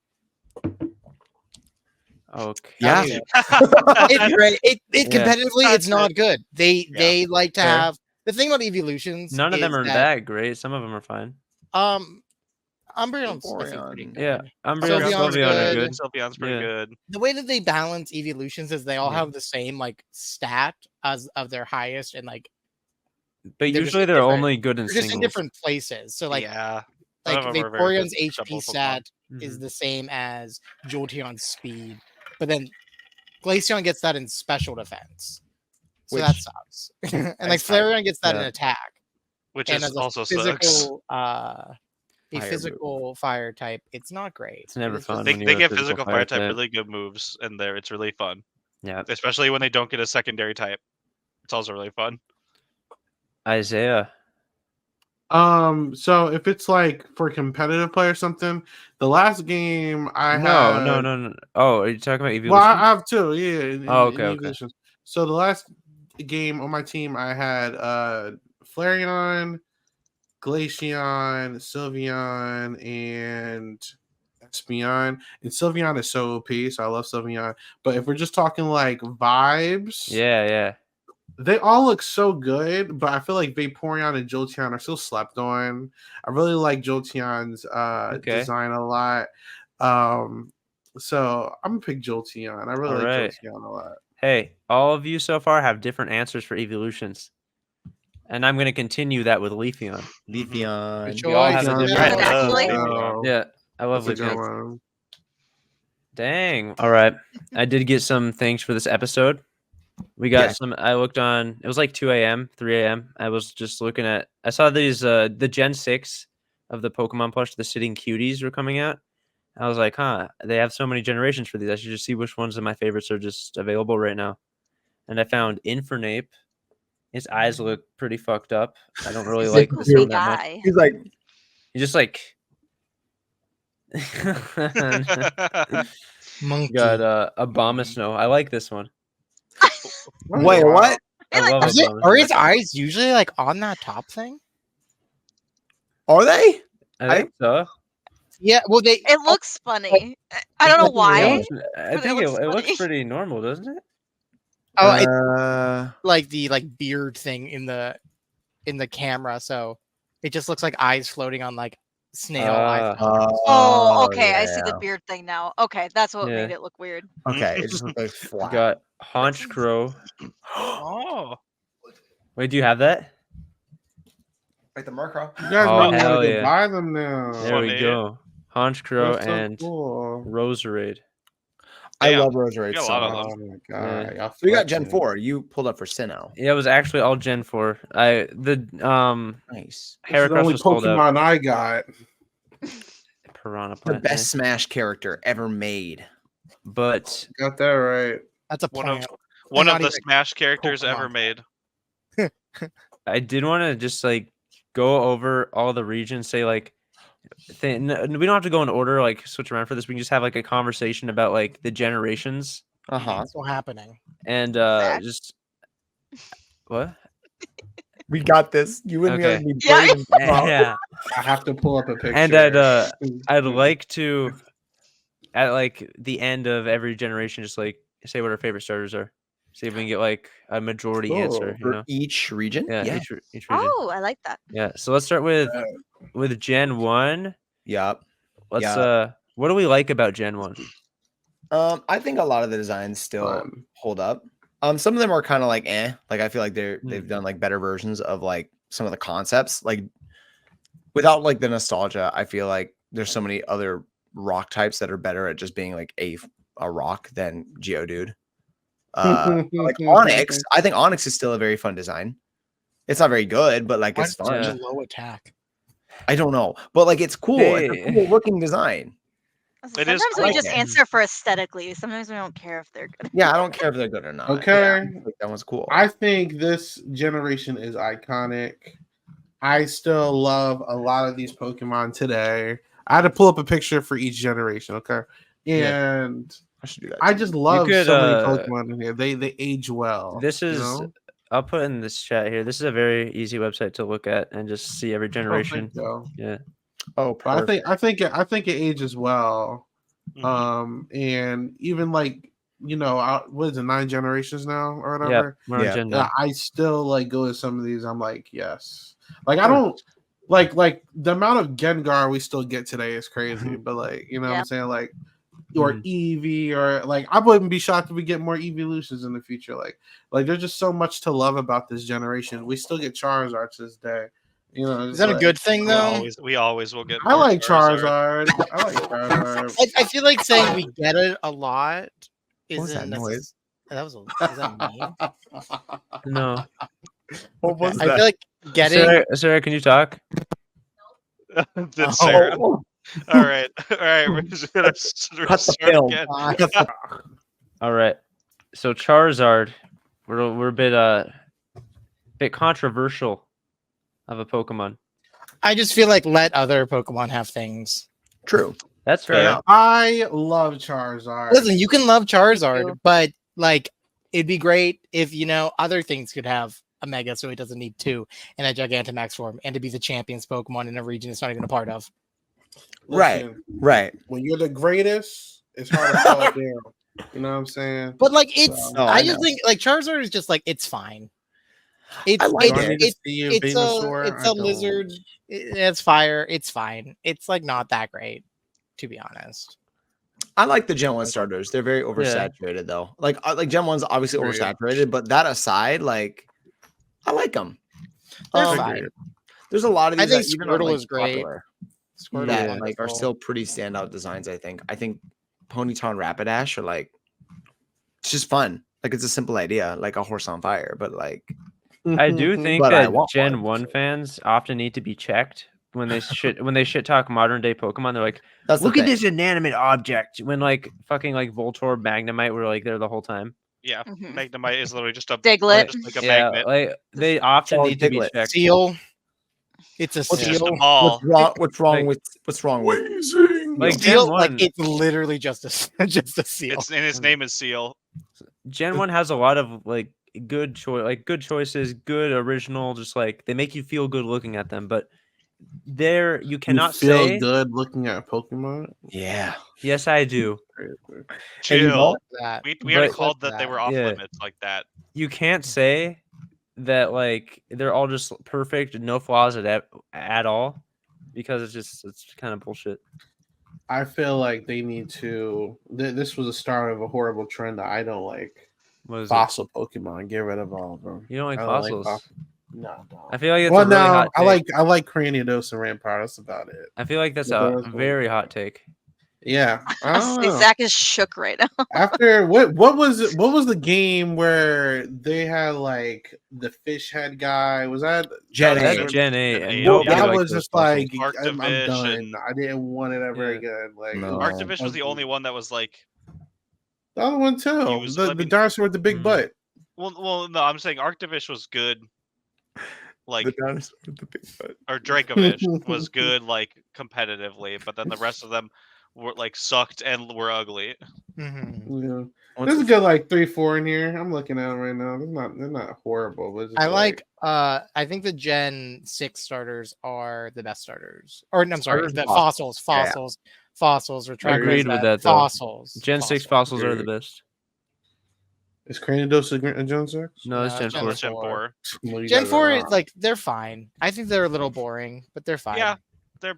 Speaker 1: Okay.
Speaker 3: Yeah.
Speaker 4: It's great. It
Speaker 1: Yeah.
Speaker 4: competitively, it's not good. They like to
Speaker 1: Fair.
Speaker 4: have the thing about evolutions.
Speaker 1: None of them
Speaker 4: is
Speaker 1: are that great. Some of them are fine.
Speaker 4: Umbreon's I think, pretty
Speaker 3: Vaporeon.
Speaker 4: good.
Speaker 1: Yeah. Umbreon,
Speaker 4: Sylveon's
Speaker 1: Sylveon are
Speaker 4: good.
Speaker 1: good.
Speaker 2: Sylveon's pretty
Speaker 1: Yeah.
Speaker 2: good.
Speaker 4: The way that they balance evolutions is they all
Speaker 1: Yeah.
Speaker 4: have the same like stat as of their highest, and like
Speaker 1: But
Speaker 4: They're just
Speaker 1: usually
Speaker 4: in
Speaker 1: they're
Speaker 4: different-
Speaker 1: only good in
Speaker 4: they're just in
Speaker 1: singles.
Speaker 4: different places. So like
Speaker 2: yeah.
Speaker 4: like
Speaker 2: None of them are very
Speaker 4: Vaporeon's
Speaker 2: good
Speaker 4: HP
Speaker 2: double Pokemon.
Speaker 4: stat is
Speaker 1: Mhm.
Speaker 4: the same as Jolteon's speed, but then Glaceon gets that in special defense. So that
Speaker 3: Which-
Speaker 4: sucks. And like
Speaker 3: Ice type.
Speaker 4: Flareon gets that in
Speaker 1: Yeah.
Speaker 4: attack.
Speaker 2: Which
Speaker 4: And
Speaker 2: is
Speaker 4: as a
Speaker 2: also sucks.
Speaker 4: physical
Speaker 3: Fire
Speaker 4: physical fire type, it's not great.
Speaker 1: It's never
Speaker 4: It's
Speaker 1: fun
Speaker 4: just-
Speaker 2: They,
Speaker 1: when
Speaker 2: they
Speaker 1: you're a
Speaker 2: get
Speaker 1: physical
Speaker 2: physical
Speaker 1: fire
Speaker 2: fire type
Speaker 1: type.
Speaker 2: really good moves in there. It's really fun,
Speaker 1: Yeah.
Speaker 2: especially when they don't get a secondary type. It's also really fun.
Speaker 1: Isaiah.
Speaker 6: So if it's like for competitive play or something, the last game I
Speaker 1: No,
Speaker 6: had.
Speaker 1: no. Oh, are you talking about evolution?
Speaker 6: Well, I have two, yeah.
Speaker 1: Oh, okay, okay.
Speaker 6: Evolutions. So the last game on my team, I had Flareon, Glaceon, Sylveon, and Espeon. And Sylveon is so OP, so I love Sylveon. But if we're just talking like vibes,
Speaker 1: Yeah.
Speaker 6: they all look so good, but I feel like Vaporeon and Jolteon are still slept on. I really like Jolteon's
Speaker 1: Okay.
Speaker 6: design a lot. So I'm gonna pick Jolteon. I really like
Speaker 1: Alright.
Speaker 6: Jolteon a lot.
Speaker 1: Hey, all of you so far have different answers for evolutions. And I'm going to continue that with Leafeon.
Speaker 3: Leafeon.
Speaker 4: Good
Speaker 1: We all have
Speaker 4: choice.
Speaker 1: a
Speaker 6: Leafeon.
Speaker 1: different
Speaker 5: Good, actually.
Speaker 1: Yeah, I love
Speaker 6: That's a good
Speaker 1: Leafeon.
Speaker 6: one.
Speaker 1: Dang. All right. I did get some things for this episode. We got
Speaker 3: Yeah.
Speaker 1: some. I looked on. It was like 2 a.m., 3 a.m. I was just looking at. I saw these. The Gen 6 of the Pokemon plush, the Sitting Cuties, were coming out. I was like, huh. They have so many generations for these. I should just see which ones of my favorites are just available right now. And I found Infernape. His eyes look pretty fucked up. I don't really
Speaker 5: He's
Speaker 1: like
Speaker 5: a
Speaker 1: this
Speaker 5: big
Speaker 1: one that much.
Speaker 5: guy.
Speaker 3: He's like,
Speaker 1: He's just like.
Speaker 4: Monkey.
Speaker 1: Got Abomasnow. I like this one.
Speaker 3: wait, what?
Speaker 1: I
Speaker 5: Like,
Speaker 1: love
Speaker 4: Are
Speaker 1: Abomasnow.
Speaker 4: his eyes usually like on that top thing?
Speaker 3: Are they?
Speaker 1: I think so.
Speaker 4: Yeah, well they
Speaker 5: It looks funny. I don't know why.
Speaker 1: I
Speaker 5: But
Speaker 1: think
Speaker 5: it
Speaker 1: it,
Speaker 5: looks
Speaker 1: it looks
Speaker 5: funny.
Speaker 1: pretty normal, doesn't it?
Speaker 4: oh it's
Speaker 3: Uh,
Speaker 4: like the beard thing in the camera, so It just looks like eyes floating on like snail eyes.
Speaker 5: Oh, okay. I see the
Speaker 3: yeah.
Speaker 5: beard thing now. Okay, that's what
Speaker 1: Yeah.
Speaker 5: made it look weird.
Speaker 3: Okay, it just looks like
Speaker 1: We
Speaker 3: flat.
Speaker 1: got Haunch Crow.
Speaker 2: Oh,
Speaker 1: Wait, do you have that?
Speaker 3: Like the Murkrow.
Speaker 6: You guys
Speaker 1: Oh,
Speaker 6: made me want
Speaker 1: hell
Speaker 6: to go
Speaker 1: yeah.
Speaker 6: buy them now.
Speaker 1: There we
Speaker 2: Funny.
Speaker 1: go. Haunch Crow
Speaker 6: That's so
Speaker 1: and
Speaker 6: cool.
Speaker 1: Roserade.
Speaker 3: I
Speaker 2: Damn,
Speaker 3: love Roserade
Speaker 2: got a
Speaker 3: so
Speaker 2: lot of
Speaker 3: much.
Speaker 2: them.
Speaker 6: Oh my god. Y'all
Speaker 3: So you got Gen
Speaker 6: flexing.
Speaker 3: 4. You pulled up for Sinnoh.
Speaker 1: Yeah, it was actually all Gen 4.
Speaker 3: Nice.
Speaker 6: This is the
Speaker 1: Heracross
Speaker 6: only
Speaker 1: was sold out.
Speaker 6: Pokemon I got.
Speaker 1: Piranha
Speaker 3: The
Speaker 1: Plant.
Speaker 3: best Smash character ever made.
Speaker 1: But
Speaker 6: Got that right.
Speaker 4: That's a
Speaker 2: One
Speaker 4: plant.
Speaker 2: of one
Speaker 4: Not
Speaker 2: of the
Speaker 4: even
Speaker 2: Smash characters
Speaker 4: Pokemon.
Speaker 2: ever made.
Speaker 1: I did want to just like go over all the regions, say like we don't have to go in order, like switch around for this. We can just have like a conversation about like the generations
Speaker 3: Uh-huh.
Speaker 4: What's still happening?
Speaker 1: and
Speaker 5: Zach?
Speaker 1: just what?
Speaker 3: We got this. You and me
Speaker 1: Okay.
Speaker 3: are gonna be
Speaker 5: Yeah.
Speaker 3: brave and tough.
Speaker 1: Yeah.
Speaker 6: I have to pull up a picture.
Speaker 1: And I'd like to at like the end of every generation just like say what our favorite starters are. See if we can get like a majority answer, you
Speaker 3: For
Speaker 1: know.
Speaker 3: each region?
Speaker 1: Yeah, each region.
Speaker 5: Oh, I like that.
Speaker 1: Yeah. So let's start with Gen 1.
Speaker 3: Yep.
Speaker 1: Let's
Speaker 3: Yeah.
Speaker 1: what do we like about Gen 1?
Speaker 3: I think a lot of the designs still
Speaker 6: Fun.
Speaker 3: hold up. Some of them are kind of like like I feel like they've
Speaker 1: Hmm.
Speaker 3: done like better versions of like some of the concepts. Like without like the nostalgia, I feel like there's so many other rock types that are better at just being like a rock than Geodude. Like Onyx, I think Onyx is still a very fun design. It's not very good, but like
Speaker 4: Why
Speaker 3: it's
Speaker 4: is
Speaker 3: fun.
Speaker 4: it
Speaker 1: Yeah.
Speaker 4: such a low attack?
Speaker 3: I don't know, but like it's cool. It's a
Speaker 1: They-
Speaker 3: cool looking design.
Speaker 2: It is
Speaker 5: Sometimes we
Speaker 3: cool.
Speaker 5: just
Speaker 3: Yeah.
Speaker 5: answer for aesthetically. Sometimes we don't care if they're good.
Speaker 3: Yeah, I don't care if they're good or not.
Speaker 6: Okay.
Speaker 3: Yeah, like, that one's cool.
Speaker 6: I think this generation is iconic. I still love a lot of these Pokemon today. I had to pull up a picture for each generation, okay?
Speaker 1: Yeah.
Speaker 6: And
Speaker 3: I should do that.
Speaker 6: I
Speaker 3: too.
Speaker 6: just love
Speaker 1: could,
Speaker 6: so many Pokemon in here. They age well.
Speaker 1: This
Speaker 6: you
Speaker 1: is
Speaker 6: know?
Speaker 1: I'll put in this chat here. This is a very easy website to look at and just see every
Speaker 6: I don't
Speaker 1: generation.
Speaker 6: think so.
Speaker 1: Yeah.
Speaker 3: Oh,
Speaker 6: But
Speaker 3: perfect.
Speaker 6: I think it ages well.
Speaker 2: Mhm.
Speaker 6: And even like what is it, 9 generations now or
Speaker 1: Yeah.
Speaker 6: whatever?
Speaker 1: We're on
Speaker 3: Yeah.
Speaker 1: Gen
Speaker 6: Yeah,
Speaker 1: 9.
Speaker 6: I still like go to some of these. I'm like, yes. Like I
Speaker 3: Sure.
Speaker 6: don't like the amount of Gengar we still get today is crazy. But like, you know what
Speaker 5: Yeah.
Speaker 6: I'm saying? Like or Eevee, or like I wouldn't be shocked if we get more evolutions in the future. Like there's just so much to love about this generation. We still get Charizard to this day. You know,
Speaker 4: Is
Speaker 6: it's
Speaker 4: that a
Speaker 6: like-
Speaker 4: good thing
Speaker 2: We
Speaker 4: though?
Speaker 2: always will get.
Speaker 6: I
Speaker 2: more
Speaker 6: like Charizard. I like Charizard.
Speaker 4: I feel like saying we get it a lot
Speaker 3: What was that
Speaker 4: isn't
Speaker 3: noise?
Speaker 4: That was is that me?
Speaker 1: No.
Speaker 3: What was
Speaker 4: I feel like getting
Speaker 1: Sarah, can you talk?
Speaker 2: That's Sarah.
Speaker 3: Oh,
Speaker 2: All right. We're just gonna
Speaker 3: Cut the
Speaker 2: start
Speaker 3: film.
Speaker 2: again.
Speaker 1: All right. So Charizard, we're a bit controversial of a Pokemon.
Speaker 4: I just feel like let other Pokemon have things.
Speaker 3: True.
Speaker 1: That's
Speaker 3: Fair
Speaker 1: fair.
Speaker 3: enough.
Speaker 6: I love Charizard.
Speaker 4: Listen, you can love Charizard, but like it'd be great if other things could have a Mega, so it doesn't need 2 in a Gigantamax form, and to be the champions Pokemon in a region it's not even a part of.
Speaker 3: Right.
Speaker 6: Listen,
Speaker 3: Right.
Speaker 6: when you're the greatest, it's hard to fall down. You know what I'm saying?
Speaker 4: But like it's,
Speaker 3: Oh,
Speaker 4: I
Speaker 3: I
Speaker 4: just
Speaker 3: know.
Speaker 4: think like Charizard is just like it's fine. It's
Speaker 3: like
Speaker 6: Do I
Speaker 3: it.
Speaker 6: need to see you,
Speaker 4: it's
Speaker 6: Venusaur?
Speaker 4: it's
Speaker 6: I
Speaker 4: a
Speaker 6: don't.
Speaker 4: lizard. It's fire. It's fine. It's like not that great, to be honest.
Speaker 3: I like the Gen 1 starters. They're very oversaturated though. Like Gen 1's obviously
Speaker 6: Agreed.
Speaker 3: oversaturated, but that aside, like
Speaker 4: Um,
Speaker 3: I like them.
Speaker 4: They're fine.
Speaker 3: There's a lot of
Speaker 4: I
Speaker 3: these
Speaker 4: think
Speaker 3: that even are,
Speaker 4: Squirtle
Speaker 3: like,
Speaker 4: is great.
Speaker 3: popular
Speaker 4: Squirtle
Speaker 3: that
Speaker 4: is
Speaker 3: like are
Speaker 4: wonderful.
Speaker 3: still pretty standout designs. I think Ponyta and Rapidash are like it's just fun. Like it's a simple idea, like a horse on fire, but like
Speaker 1: I do think
Speaker 3: But I
Speaker 1: that
Speaker 3: want
Speaker 1: Gen
Speaker 3: one,
Speaker 1: 1
Speaker 3: so.
Speaker 1: fans often need to be checked when they shit talk modern day Pokemon. They're like,
Speaker 3: that's the
Speaker 1: look at
Speaker 3: thing.
Speaker 1: this inanimate object. When like fucking like Voltorb, Magnemite were like there the whole time.
Speaker 2: Yeah,
Speaker 5: Mhm.
Speaker 2: Magnemite is literally just a
Speaker 5: Diglett.
Speaker 2: just like a
Speaker 1: Yeah,
Speaker 2: magnet.
Speaker 1: like they often
Speaker 3: Solid
Speaker 1: need to be
Speaker 3: Diglett.
Speaker 1: checked.
Speaker 4: Seal. It's a
Speaker 2: It's just a
Speaker 4: seal.
Speaker 2: ball.
Speaker 3: What's wrong
Speaker 1: Like-
Speaker 3: with
Speaker 1: Like Gen
Speaker 4: Seal,
Speaker 1: 1,
Speaker 4: like it's literally just a just a seal.
Speaker 2: It's and his name is Seal.
Speaker 1: Gen 1 has a lot of like good choices, good original, just like they make you feel good looking at them, but there you cannot
Speaker 6: feel
Speaker 1: say
Speaker 6: good looking at Pokemon.
Speaker 3: Yeah.
Speaker 1: yes I do.
Speaker 3: And you
Speaker 2: Chill.
Speaker 3: know-
Speaker 4: That.
Speaker 2: We already
Speaker 1: But-
Speaker 2: called that they were off
Speaker 1: Yeah.
Speaker 2: limits like that.
Speaker 1: You can't say that like they're all just perfect, no flaws at all, because it's kind of bullshit.
Speaker 6: I feel like they need to. This was the start of a horrible trend that I don't like.
Speaker 1: What is it?
Speaker 6: Fossil Pokemon. Get rid of all of them.
Speaker 1: You don't like
Speaker 6: I
Speaker 1: fossils?
Speaker 6: fossil- No, no.
Speaker 1: I feel like it's
Speaker 6: Well,
Speaker 1: a really
Speaker 6: no,
Speaker 1: hot
Speaker 6: I
Speaker 1: take.
Speaker 6: like Cranidos and Rampart. That's about it.
Speaker 1: I feel like that's
Speaker 6: The
Speaker 1: a
Speaker 6: doors were-
Speaker 1: very hot take.
Speaker 6: Yeah, I don't
Speaker 5: Honestly,
Speaker 6: know.
Speaker 5: Zach is shook right now.
Speaker 6: After what was the game where they had like the fish head guy? Was that
Speaker 3: Gen
Speaker 1: That's
Speaker 3: eight.
Speaker 1: Gen 8, and
Speaker 2: Yeah.
Speaker 1: nobody
Speaker 6: that
Speaker 1: likes
Speaker 6: was
Speaker 1: those
Speaker 6: just
Speaker 1: fossils.
Speaker 6: like I'm
Speaker 2: Arctivish
Speaker 6: done.
Speaker 2: and-
Speaker 6: I didn't want it ever
Speaker 1: Yeah.
Speaker 6: again. Like
Speaker 3: No.
Speaker 2: Arctivish was the only one that was like,
Speaker 6: the other one too.
Speaker 2: was
Speaker 6: The
Speaker 2: living-
Speaker 6: dinosaur with the big
Speaker 1: Mm.
Speaker 6: butt.
Speaker 2: well, no, I'm saying Arctivish was good. Like,
Speaker 3: The dinosaur with the big butt.
Speaker 2: or Dracovish was good, like competitively, but then the rest of them were like sucked and were ugly.
Speaker 4: Mhm.
Speaker 6: Yeah.
Speaker 3: What's
Speaker 6: There's a
Speaker 3: the-
Speaker 6: good like 3-4 in here. I'm looking at them right now. They're not horrible, but it's just
Speaker 4: I like I think the Gen 6 starters are the best starters. Or no, I'm sorry,
Speaker 3: Starters
Speaker 4: the
Speaker 3: and
Speaker 4: fossils.
Speaker 3: Yeah.
Speaker 4: Fossils. We're trying to
Speaker 1: Agreed with that, though.
Speaker 4: Fossils.
Speaker 1: Gen 6 fossils are the best.
Speaker 6: Is Cranidos a Gen 6?
Speaker 1: No, it's
Speaker 4: No,
Speaker 1: Gen
Speaker 4: Gen
Speaker 1: 4.
Speaker 2: Gen 4.
Speaker 6: Well, you
Speaker 4: Gen
Speaker 6: guys are
Speaker 4: 4 is
Speaker 6: wrong.
Speaker 4: like they're fine. I think they're a little boring, but they're fine.
Speaker 2: Yeah, they're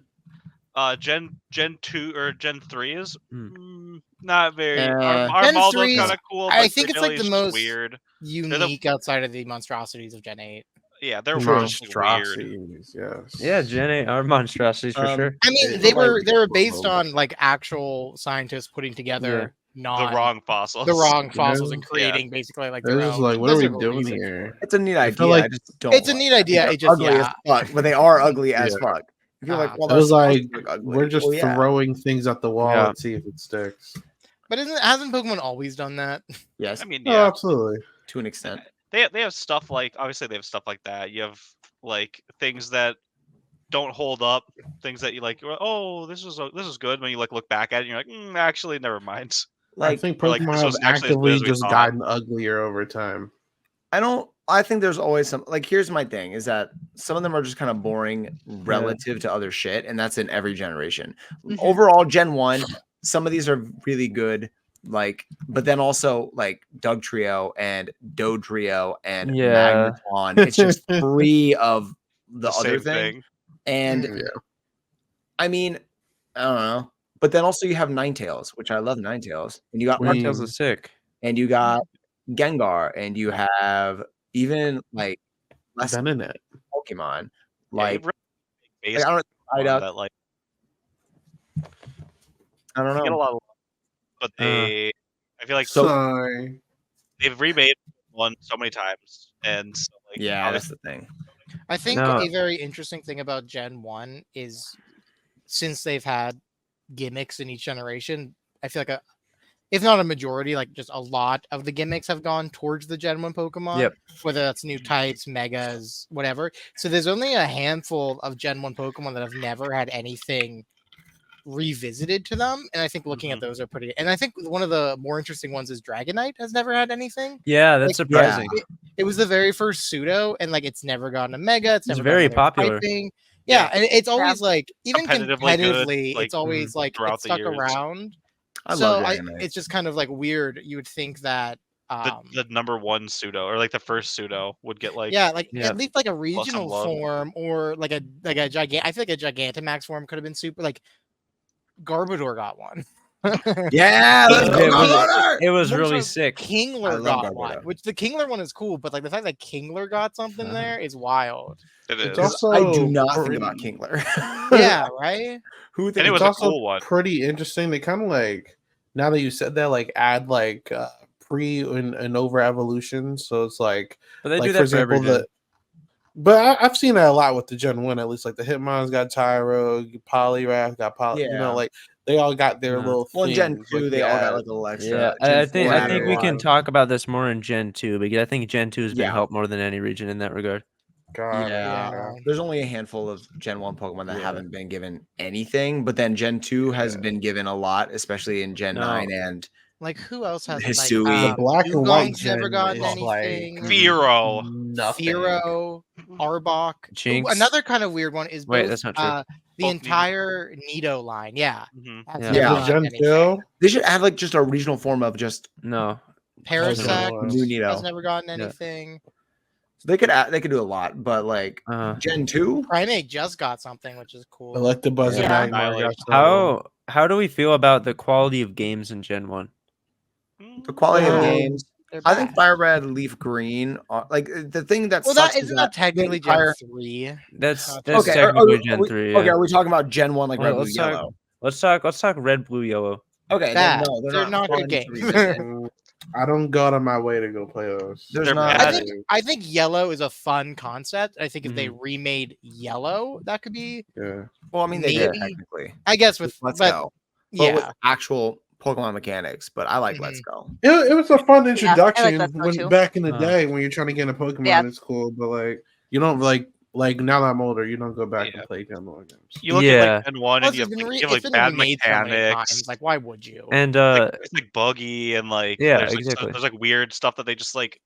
Speaker 2: Gen 2 or Gen 3 is
Speaker 1: Hmm.
Speaker 2: not very.
Speaker 3: Gen
Speaker 2: Armaldo's
Speaker 4: 3 is-
Speaker 2: kind of cool.
Speaker 4: I
Speaker 2: but
Speaker 4: think it's like the
Speaker 2: Cornelius is
Speaker 4: most-
Speaker 2: weird.
Speaker 4: Unique outside of the monstrosities of Gen 8.
Speaker 2: Yeah, they're really weird.
Speaker 6: Monstrosities, yes.
Speaker 1: Yeah, Gen 8 are monstrosities for sure.
Speaker 4: I mean,
Speaker 6: It's
Speaker 4: they
Speaker 6: like-
Speaker 4: were based on like actual scientists putting together
Speaker 2: The
Speaker 4: non
Speaker 2: wrong fossils.
Speaker 4: the wrong fossils and
Speaker 6: Yeah.
Speaker 4: creating basically like
Speaker 6: They're
Speaker 4: their
Speaker 6: just
Speaker 4: own.
Speaker 6: like, what are we
Speaker 4: There's a
Speaker 6: doing
Speaker 4: reason
Speaker 6: here?
Speaker 4: for it.
Speaker 3: It's a neat
Speaker 6: I
Speaker 3: idea.
Speaker 6: feel like
Speaker 3: I just don't.
Speaker 4: It's a
Speaker 3: like
Speaker 4: neat
Speaker 3: it.
Speaker 4: idea.
Speaker 3: They're
Speaker 4: It just
Speaker 3: ugly as fuck, but they are ugly as
Speaker 6: Yeah.
Speaker 3: fuck. If you're like, well,
Speaker 6: It was
Speaker 3: they're
Speaker 6: like
Speaker 3: supposed to look ugly.
Speaker 6: we're just
Speaker 3: Well, yeah.
Speaker 6: throwing things at the wall
Speaker 1: Yeah.
Speaker 6: and see if it sticks.
Speaker 4: But hasn't Pokemon always done that?
Speaker 3: Yes,
Speaker 2: I mean,
Speaker 6: Oh,
Speaker 2: yeah,
Speaker 6: absolutely.
Speaker 3: to an extent.
Speaker 2: they have stuff like, obviously they have stuff like that. You have like things that don't hold up, things that you like. Oh, this is good. When you like look back at it, you're like, actually, never mind.
Speaker 6: I
Speaker 3: Like,
Speaker 6: think
Speaker 2: or, like,
Speaker 6: Pokemon
Speaker 2: this
Speaker 6: have
Speaker 2: was actually as good
Speaker 6: actively
Speaker 2: as we
Speaker 6: just
Speaker 2: thought.
Speaker 6: gotten uglier over time.
Speaker 3: I think there's always some, like, here's my thing is that some of them are just kind of boring relative to other shit, and that's in every generation.
Speaker 5: Mhm.
Speaker 3: Overall, Gen 1, some of these are really good, like, but then also like Doug Trio and Do Trio and
Speaker 1: Yeah.
Speaker 3: Magneton. It's just free of the other
Speaker 2: same
Speaker 3: thing. And
Speaker 6: Yeah.
Speaker 3: I mean, I don't know. But then also you have Ninetales, which I love Ninetales. And you got
Speaker 6: What do you-
Speaker 1: Martels is sick.
Speaker 3: and you got Gengar, and you have even like less
Speaker 6: Venonat.
Speaker 3: Pokemon.
Speaker 2: Yeah,
Speaker 3: Like,
Speaker 2: you really
Speaker 3: I
Speaker 2: base
Speaker 3: don't
Speaker 2: on
Speaker 3: Psyduck,
Speaker 2: that, like,
Speaker 3: I don't
Speaker 2: they get a
Speaker 3: know.
Speaker 2: lot of love, but I feel like
Speaker 3: So-
Speaker 6: Sorry.
Speaker 2: they've remade one so many times, and so, like,
Speaker 3: Yeah, that's
Speaker 2: obviously-
Speaker 3: the thing.
Speaker 4: I think
Speaker 1: No.
Speaker 4: a very interesting thing about Gen 1 is since they've had gimmicks in each generation, I feel like if not a majority, like just a lot of the gimmicks have gone towards the Gen 1 Pokemon.
Speaker 1: Yep.
Speaker 4: Whether that's new types, megas, whatever. So there's only a handful of Gen 1 Pokemon that have never had anything revisited to them. And I think looking at those are pretty. And I think one of the more interesting ones is Dragonite has never had anything.
Speaker 1: Yeah, that's
Speaker 4: Like,
Speaker 1: surprising.
Speaker 4: It was the very first pseudo, and like it's never gotten a mega. It's never
Speaker 1: very
Speaker 4: gotten a
Speaker 1: popular.
Speaker 4: typing. Yeah, and it's always like even
Speaker 2: Competitively
Speaker 4: competitively,
Speaker 2: good, like,
Speaker 4: it's always like
Speaker 2: throughout
Speaker 4: it's
Speaker 2: the
Speaker 4: stuck
Speaker 2: years.
Speaker 4: around.
Speaker 3: I
Speaker 4: so
Speaker 3: love Dragonite.
Speaker 4: it's just kind of like weird. You would think that
Speaker 2: the number one pseudo or like the first pseudo would get like
Speaker 4: yeah, like
Speaker 1: Yeah.
Speaker 4: at least like a
Speaker 2: some
Speaker 4: regional
Speaker 2: love.
Speaker 4: form or like a gigant. I feel like a Gigantamax form could have been super. Like Garbodor got one.
Speaker 3: Yeah, let's go,
Speaker 1: It was-
Speaker 3: Garbodor!
Speaker 1: It was
Speaker 4: What
Speaker 1: really
Speaker 4: was-
Speaker 1: sick.
Speaker 3: I
Speaker 4: Kingler
Speaker 3: love
Speaker 4: got one,
Speaker 3: Garbodor.
Speaker 4: which the Kingler one is cool, but like the fact that Kingler got something there is wild.
Speaker 2: it
Speaker 6: It's
Speaker 2: is.
Speaker 6: also
Speaker 3: I do not think
Speaker 6: pretty-
Speaker 3: about Kingler.
Speaker 4: Yeah, right.
Speaker 3: Who
Speaker 2: And
Speaker 3: thinks
Speaker 2: it was
Speaker 6: It's
Speaker 2: a
Speaker 6: also
Speaker 2: cool one.
Speaker 6: pretty interesting. They kind of like now that you said that, like add like pre and over evolution. So it's like,
Speaker 1: But they
Speaker 6: like
Speaker 1: do that for every gen.
Speaker 6: But I've seen that a lot with the Gen 1, at least. Like the Hitmon's got Tyro, Poliwrath got Poly. You
Speaker 3: Yeah.
Speaker 6: know, like they all got their
Speaker 1: Yeah.
Speaker 6: little.
Speaker 3: Well, in Gen
Speaker 6: things,
Speaker 3: 2,
Speaker 6: like,
Speaker 3: they all got
Speaker 6: add.
Speaker 3: like a little extra.
Speaker 1: Yeah,
Speaker 3: Gen
Speaker 1: I think
Speaker 3: 4
Speaker 1: I
Speaker 3: had
Speaker 1: think
Speaker 3: a
Speaker 1: we
Speaker 3: lot
Speaker 1: can
Speaker 3: of-
Speaker 1: talk about this more in Gen 2 because I think Gen 2 has been
Speaker 3: Yeah.
Speaker 1: helped more than any region in that regard.
Speaker 6: God,
Speaker 3: Yeah. There's only a handful of Gen 1 Pokemon that
Speaker 6: Yeah.
Speaker 3: haven't been given anything, but then Gen 2 has
Speaker 6: Yeah.
Speaker 3: been given a lot, especially in Gen
Speaker 1: No.
Speaker 3: 9 and
Speaker 4: Like who else has
Speaker 3: Hisui.
Speaker 6: The black and white
Speaker 4: Dugong's never
Speaker 6: gen
Speaker 4: gotten
Speaker 6: is like
Speaker 4: anything.
Speaker 2: Firo.
Speaker 6: nothing.
Speaker 4: Firo, Arbok. Ooh,
Speaker 1: Jinx.
Speaker 4: another kind of weird one is
Speaker 1: Wait,
Speaker 4: both,
Speaker 1: that's not true.
Speaker 4: the
Speaker 2: Both
Speaker 4: entire Nido line. Yeah.
Speaker 2: Mhm.
Speaker 4: Has
Speaker 1: Yeah.
Speaker 4: never
Speaker 3: Yeah.
Speaker 4: gotten
Speaker 6: Gen
Speaker 4: anything.
Speaker 6: 2.
Speaker 3: they should add like just a regional form of just
Speaker 1: No.
Speaker 4: Parasect
Speaker 6: Those
Speaker 3: new Nido.
Speaker 4: has never gotten
Speaker 1: Yeah.
Speaker 4: anything.
Speaker 3: So they could do a lot, but like Gen 2,
Speaker 4: Primate just got something, which is cool.
Speaker 6: Electabuzz
Speaker 5: Yeah.
Speaker 6: and Magmar got
Speaker 1: How do we feel about the quality of games in Gen 1?
Speaker 3: the quality of
Speaker 4: Yeah.
Speaker 3: games.
Speaker 4: They're
Speaker 3: I think
Speaker 4: bad.
Speaker 3: Fire Red, Leaf Green, like the thing that
Speaker 4: Well,
Speaker 3: sucks
Speaker 4: that
Speaker 3: is
Speaker 4: isn't that
Speaker 3: the
Speaker 4: technically
Speaker 3: entire-
Speaker 4: Gen 3.
Speaker 1: That's
Speaker 3: Okay,
Speaker 1: technically Gen 3. Yeah.
Speaker 3: okay, are we talking about Gen 1 like
Speaker 1: Well,
Speaker 3: Red, Blue,
Speaker 1: let's talk-
Speaker 3: Yellow?
Speaker 1: Let's talk red, blue, yellow.
Speaker 3: Okay, then
Speaker 4: Bad.
Speaker 3: no,
Speaker 4: They're not good
Speaker 3: fun to
Speaker 4: games.
Speaker 3: revisit.
Speaker 6: I don't go out of my way to go play those.
Speaker 3: There's
Speaker 2: They're
Speaker 3: not.
Speaker 2: bad.
Speaker 4: I think Yellow is a fun concept. I think if they
Speaker 1: Mhm.
Speaker 4: remade Yellow, that could be.
Speaker 6: Yeah.
Speaker 3: Well, I mean, they did
Speaker 4: maybe-
Speaker 3: technically.
Speaker 4: I guess with
Speaker 3: Let's
Speaker 4: but,
Speaker 3: Go, but
Speaker 4: Yeah.
Speaker 3: with actual Pokemon mechanics. But I like
Speaker 4: Mhm.
Speaker 3: Let's Go.
Speaker 6: It was a fun
Speaker 5: I
Speaker 6: introduction
Speaker 5: like that
Speaker 6: when
Speaker 5: too.
Speaker 6: back in the
Speaker 1: Uh.
Speaker 6: day when you're trying to get into Pokemon.
Speaker 5: Yeah.
Speaker 6: It's cool, but like you don't like now that I'm older, you don't go back
Speaker 2: Yeah.
Speaker 6: and play Gen 1 games.
Speaker 2: You look
Speaker 1: Yeah.
Speaker 2: at like Gen 1
Speaker 4: Plus,
Speaker 2: and you
Speaker 4: it's
Speaker 2: have,
Speaker 4: been,
Speaker 2: like,
Speaker 4: re-
Speaker 2: you have
Speaker 4: it's
Speaker 2: like
Speaker 4: been
Speaker 2: bad
Speaker 4: remade so many
Speaker 2: mechanics.
Speaker 4: times. Like, why would you?
Speaker 1: And
Speaker 2: It's like buggy and like
Speaker 1: Yeah,
Speaker 2: there's like,
Speaker 1: exactly.
Speaker 2: there's like weird stuff that they just like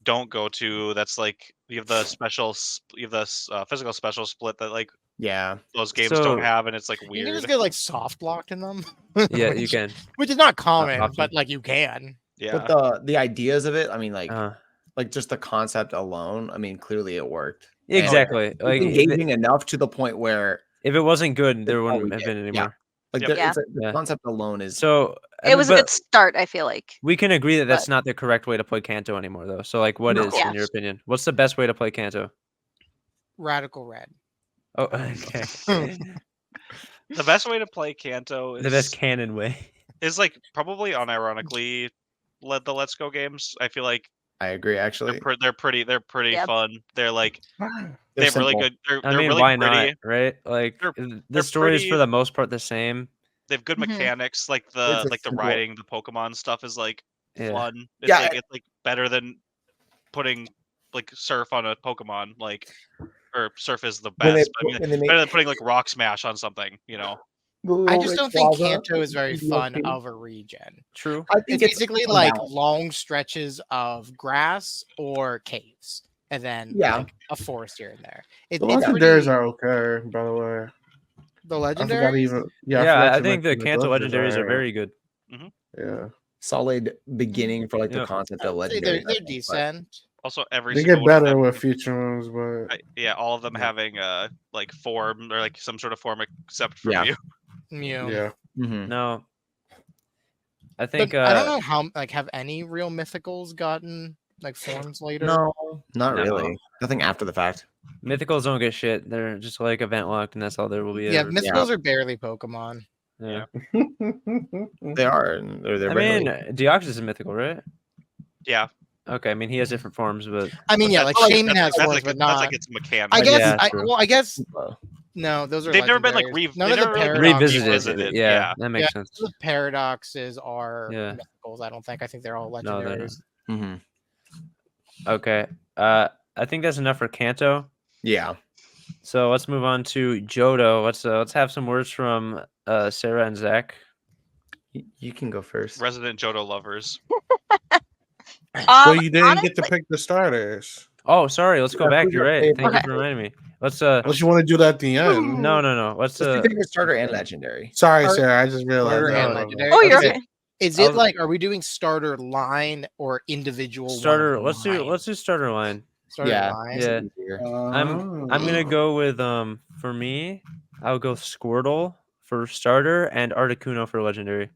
Speaker 2: don't go to. That's like you have the physical special split that like
Speaker 3: Yeah,
Speaker 2: those games
Speaker 1: So-
Speaker 2: don't have, and it's like
Speaker 4: you can
Speaker 2: weird.
Speaker 4: just get like soft locked in them.
Speaker 1: yeah, you can.
Speaker 4: Which is not common,
Speaker 1: option.
Speaker 4: but like you can.
Speaker 2: Yeah,
Speaker 3: but the ideas of it, I mean, like
Speaker 1: Uh,
Speaker 3: just the concept alone, I mean, clearly it worked.
Speaker 1: exactly.
Speaker 3: It's
Speaker 1: Like
Speaker 3: engaging enough to the point where
Speaker 1: if it wasn't good, there
Speaker 3: all
Speaker 1: wouldn't
Speaker 3: we
Speaker 1: have
Speaker 3: did.
Speaker 1: been anymore.
Speaker 3: like
Speaker 2: Yep.
Speaker 3: the, it's the
Speaker 1: Yeah.
Speaker 3: concept alone is
Speaker 1: So
Speaker 5: It was a
Speaker 1: but
Speaker 5: good start, I feel like.
Speaker 1: we can agree that that's
Speaker 5: but-
Speaker 1: not the correct way to play Kanto anymore, though. So like, what
Speaker 3: No.
Speaker 1: is
Speaker 5: Yeah.
Speaker 1: in your opinion? What's the best way to play Kanto?
Speaker 4: Radical Red.
Speaker 1: Oh, okay.
Speaker 2: the best way to play Kanto is
Speaker 1: The best canon way.
Speaker 2: is like probably unironically led the Let's Go games. I feel like
Speaker 3: I agree actually.
Speaker 2: they're pretty
Speaker 5: Yeah.
Speaker 2: fun. They're like
Speaker 3: They're
Speaker 2: they have really
Speaker 3: simple.
Speaker 2: good. They're
Speaker 1: I mean,
Speaker 2: really
Speaker 1: why
Speaker 2: pretty.
Speaker 1: not? Right? Like
Speaker 2: They're-
Speaker 1: the
Speaker 2: they're
Speaker 1: story is for
Speaker 2: pretty-
Speaker 1: the most part the same.
Speaker 2: They have good
Speaker 5: Mhm.
Speaker 2: mechanics. Like
Speaker 3: It's
Speaker 2: the
Speaker 3: a simple-
Speaker 2: riding the Pokemon stuff is like
Speaker 1: Yeah.
Speaker 2: fun. It's
Speaker 3: Yeah,
Speaker 2: like it's like better than putting like Surf on a Pokemon. Like or Surf is the
Speaker 3: When they-
Speaker 2: best. But I mean,
Speaker 3: when they make-
Speaker 2: better than putting like Rock Smash on something. You know.
Speaker 4: I just don't think Kanto is very fun of a region.
Speaker 1: True.
Speaker 3: I think
Speaker 4: It's basically
Speaker 3: fun
Speaker 4: like
Speaker 3: balance.
Speaker 4: long stretches of grass or caves, and then
Speaker 3: Yeah.
Speaker 4: like a forest here and there.
Speaker 6: The
Speaker 4: It's
Speaker 6: legendaries
Speaker 4: pretty-
Speaker 6: are okay, by the way.
Speaker 4: the
Speaker 6: I forgot
Speaker 4: legendaries.
Speaker 6: even.
Speaker 1: Yeah,
Speaker 6: forgot
Speaker 1: I
Speaker 6: to
Speaker 1: think the
Speaker 6: mention
Speaker 1: Kanto
Speaker 6: legendaries
Speaker 1: legendaries are very good.
Speaker 6: Yeah,
Speaker 3: solid beginning for like the
Speaker 1: Yep.
Speaker 3: concept
Speaker 4: I
Speaker 3: of
Speaker 4: would say
Speaker 3: legendary.
Speaker 4: they're decent.
Speaker 2: Also, every
Speaker 6: they
Speaker 2: single
Speaker 6: get
Speaker 2: one of
Speaker 6: better
Speaker 2: them-
Speaker 6: with future ones, but
Speaker 2: yeah, all of them
Speaker 3: Yeah.
Speaker 2: having like form or like some sort of form except for
Speaker 3: Yeah.
Speaker 2: you.
Speaker 4: Mew.
Speaker 6: yeah.
Speaker 3: Mhm.
Speaker 1: No. I
Speaker 4: But
Speaker 1: think
Speaker 4: I don't know how like have any real mythicals gotten like forms later.
Speaker 3: No, not
Speaker 1: No.
Speaker 3: really. Nothing after the fact.
Speaker 1: mythicals don't get shit. They're just like event locked, and that's all there will be.
Speaker 4: Yeah,
Speaker 1: ever.
Speaker 4: mythicals are barely Pokemon.
Speaker 1: Yeah.
Speaker 3: They are. And they're
Speaker 1: I mean,
Speaker 3: regularly-
Speaker 1: Deoxys is a mythical, right?
Speaker 2: Yeah,
Speaker 1: Okay. I mean, he has different forms, but
Speaker 4: I mean,
Speaker 2: but
Speaker 4: yeah,
Speaker 2: that's
Speaker 4: like
Speaker 2: like-
Speaker 4: Shaman has
Speaker 2: that's
Speaker 4: forms,
Speaker 2: like
Speaker 4: but
Speaker 2: that's
Speaker 4: not.
Speaker 2: like its mechanic.
Speaker 4: I guess.
Speaker 1: Yeah, true.
Speaker 4: Well, I guess
Speaker 3: Uh,
Speaker 4: no. Those are.
Speaker 2: They've never been like
Speaker 4: legendaries. None of
Speaker 2: they've
Speaker 4: the
Speaker 2: never really been
Speaker 4: paradoxes.
Speaker 1: revisited.
Speaker 2: revisited,
Speaker 1: Yeah,
Speaker 2: yeah.
Speaker 1: that makes
Speaker 4: Yeah.
Speaker 1: sense.
Speaker 4: The paradoxes are
Speaker 1: Yeah.
Speaker 4: mythicals. I don't think. I think they're all
Speaker 1: No, they're
Speaker 4: legendaries.
Speaker 3: mhm.
Speaker 1: Okay. I think that's enough for Kanto.
Speaker 3: Yeah.
Speaker 1: So let's move on to Johto. Let's have some words from Sarah and Zach.
Speaker 3: You can go first.
Speaker 2: Resident Johto lovers.
Speaker 6: Well, you didn't get to
Speaker 5: honestly-
Speaker 6: pick the starters.
Speaker 1: Oh, sorry. Let's go
Speaker 3: Yeah,
Speaker 1: back.
Speaker 3: who's
Speaker 1: You're
Speaker 3: your
Speaker 1: right.
Speaker 3: favorite?
Speaker 1: Thank you
Speaker 5: Okay.
Speaker 1: for reminding me. Let's
Speaker 6: Unless you want to do that at the end.
Speaker 1: no. Let's
Speaker 3: Let's do favorite starter and legendary.
Speaker 6: Sorry,
Speaker 4: Are-
Speaker 6: Sarah. I just realized.
Speaker 4: Starter and
Speaker 1: no.
Speaker 4: legendary.
Speaker 5: Oh, you're
Speaker 1: Okay.
Speaker 5: okay.
Speaker 4: Is
Speaker 1: I
Speaker 4: it
Speaker 1: was-
Speaker 4: like are we doing starter line or individual one of
Speaker 1: starter.
Speaker 4: the
Speaker 1: Let's do
Speaker 4: lines?
Speaker 1: starter line.
Speaker 4: Starter
Speaker 3: Yeah.
Speaker 4: line.
Speaker 1: Yeah.
Speaker 3: Easier.
Speaker 1: I'm gonna go with for me, I'll go Squirtle for starter and Articuno for legendary.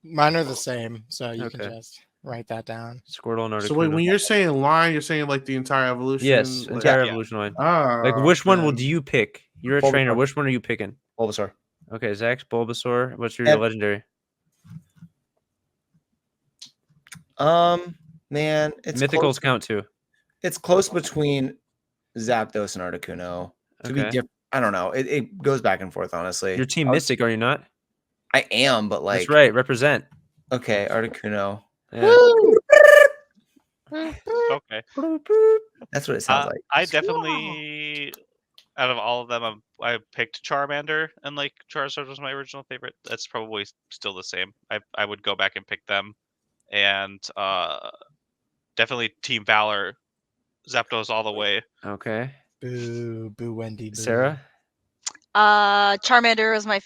Speaker 4: Mine are the same, so you can
Speaker 1: Okay.
Speaker 4: just write that down.
Speaker 1: Squirtle and Articuno.
Speaker 6: So wait, when you're saying line, you're saying like the entire evolution.
Speaker 1: yes,
Speaker 6: like-
Speaker 1: entire
Speaker 2: Yeah.
Speaker 1: evolution line.
Speaker 6: Ah,
Speaker 1: Like which one
Speaker 6: okay.
Speaker 1: do you pick? You're a
Speaker 3: Bulbasaur.
Speaker 1: trainer. Which one are you picking?
Speaker 3: Bulbasaur.
Speaker 1: Okay, Zach's Bulbasaur. What's your
Speaker 3: And-
Speaker 1: legendary?
Speaker 3: Man, it's
Speaker 1: Mythicals
Speaker 3: close,
Speaker 1: count too.
Speaker 3: it's close between Zapdos and Articuno. To be
Speaker 1: Okay.
Speaker 3: different, I don't know. It goes back and forth, honestly.
Speaker 1: You're Team
Speaker 3: Art-
Speaker 1: Mystic, are you not?
Speaker 3: I am, but like,
Speaker 1: That's right. Represent.
Speaker 3: okay, Articuno.
Speaker 1: Yeah.
Speaker 2: Okay.
Speaker 3: That's what it sounds like.
Speaker 2: I definitely, out of all of them, I picked Charmander, and like Charizard was my original favorite. That's probably still the same. I would go back and pick them, and definitely Team Valor, Zapdos all the way.
Speaker 1: Okay.
Speaker 4: Boo, boo, Wendy. Boo.
Speaker 1: Sarah.
Speaker 5: Charmander was my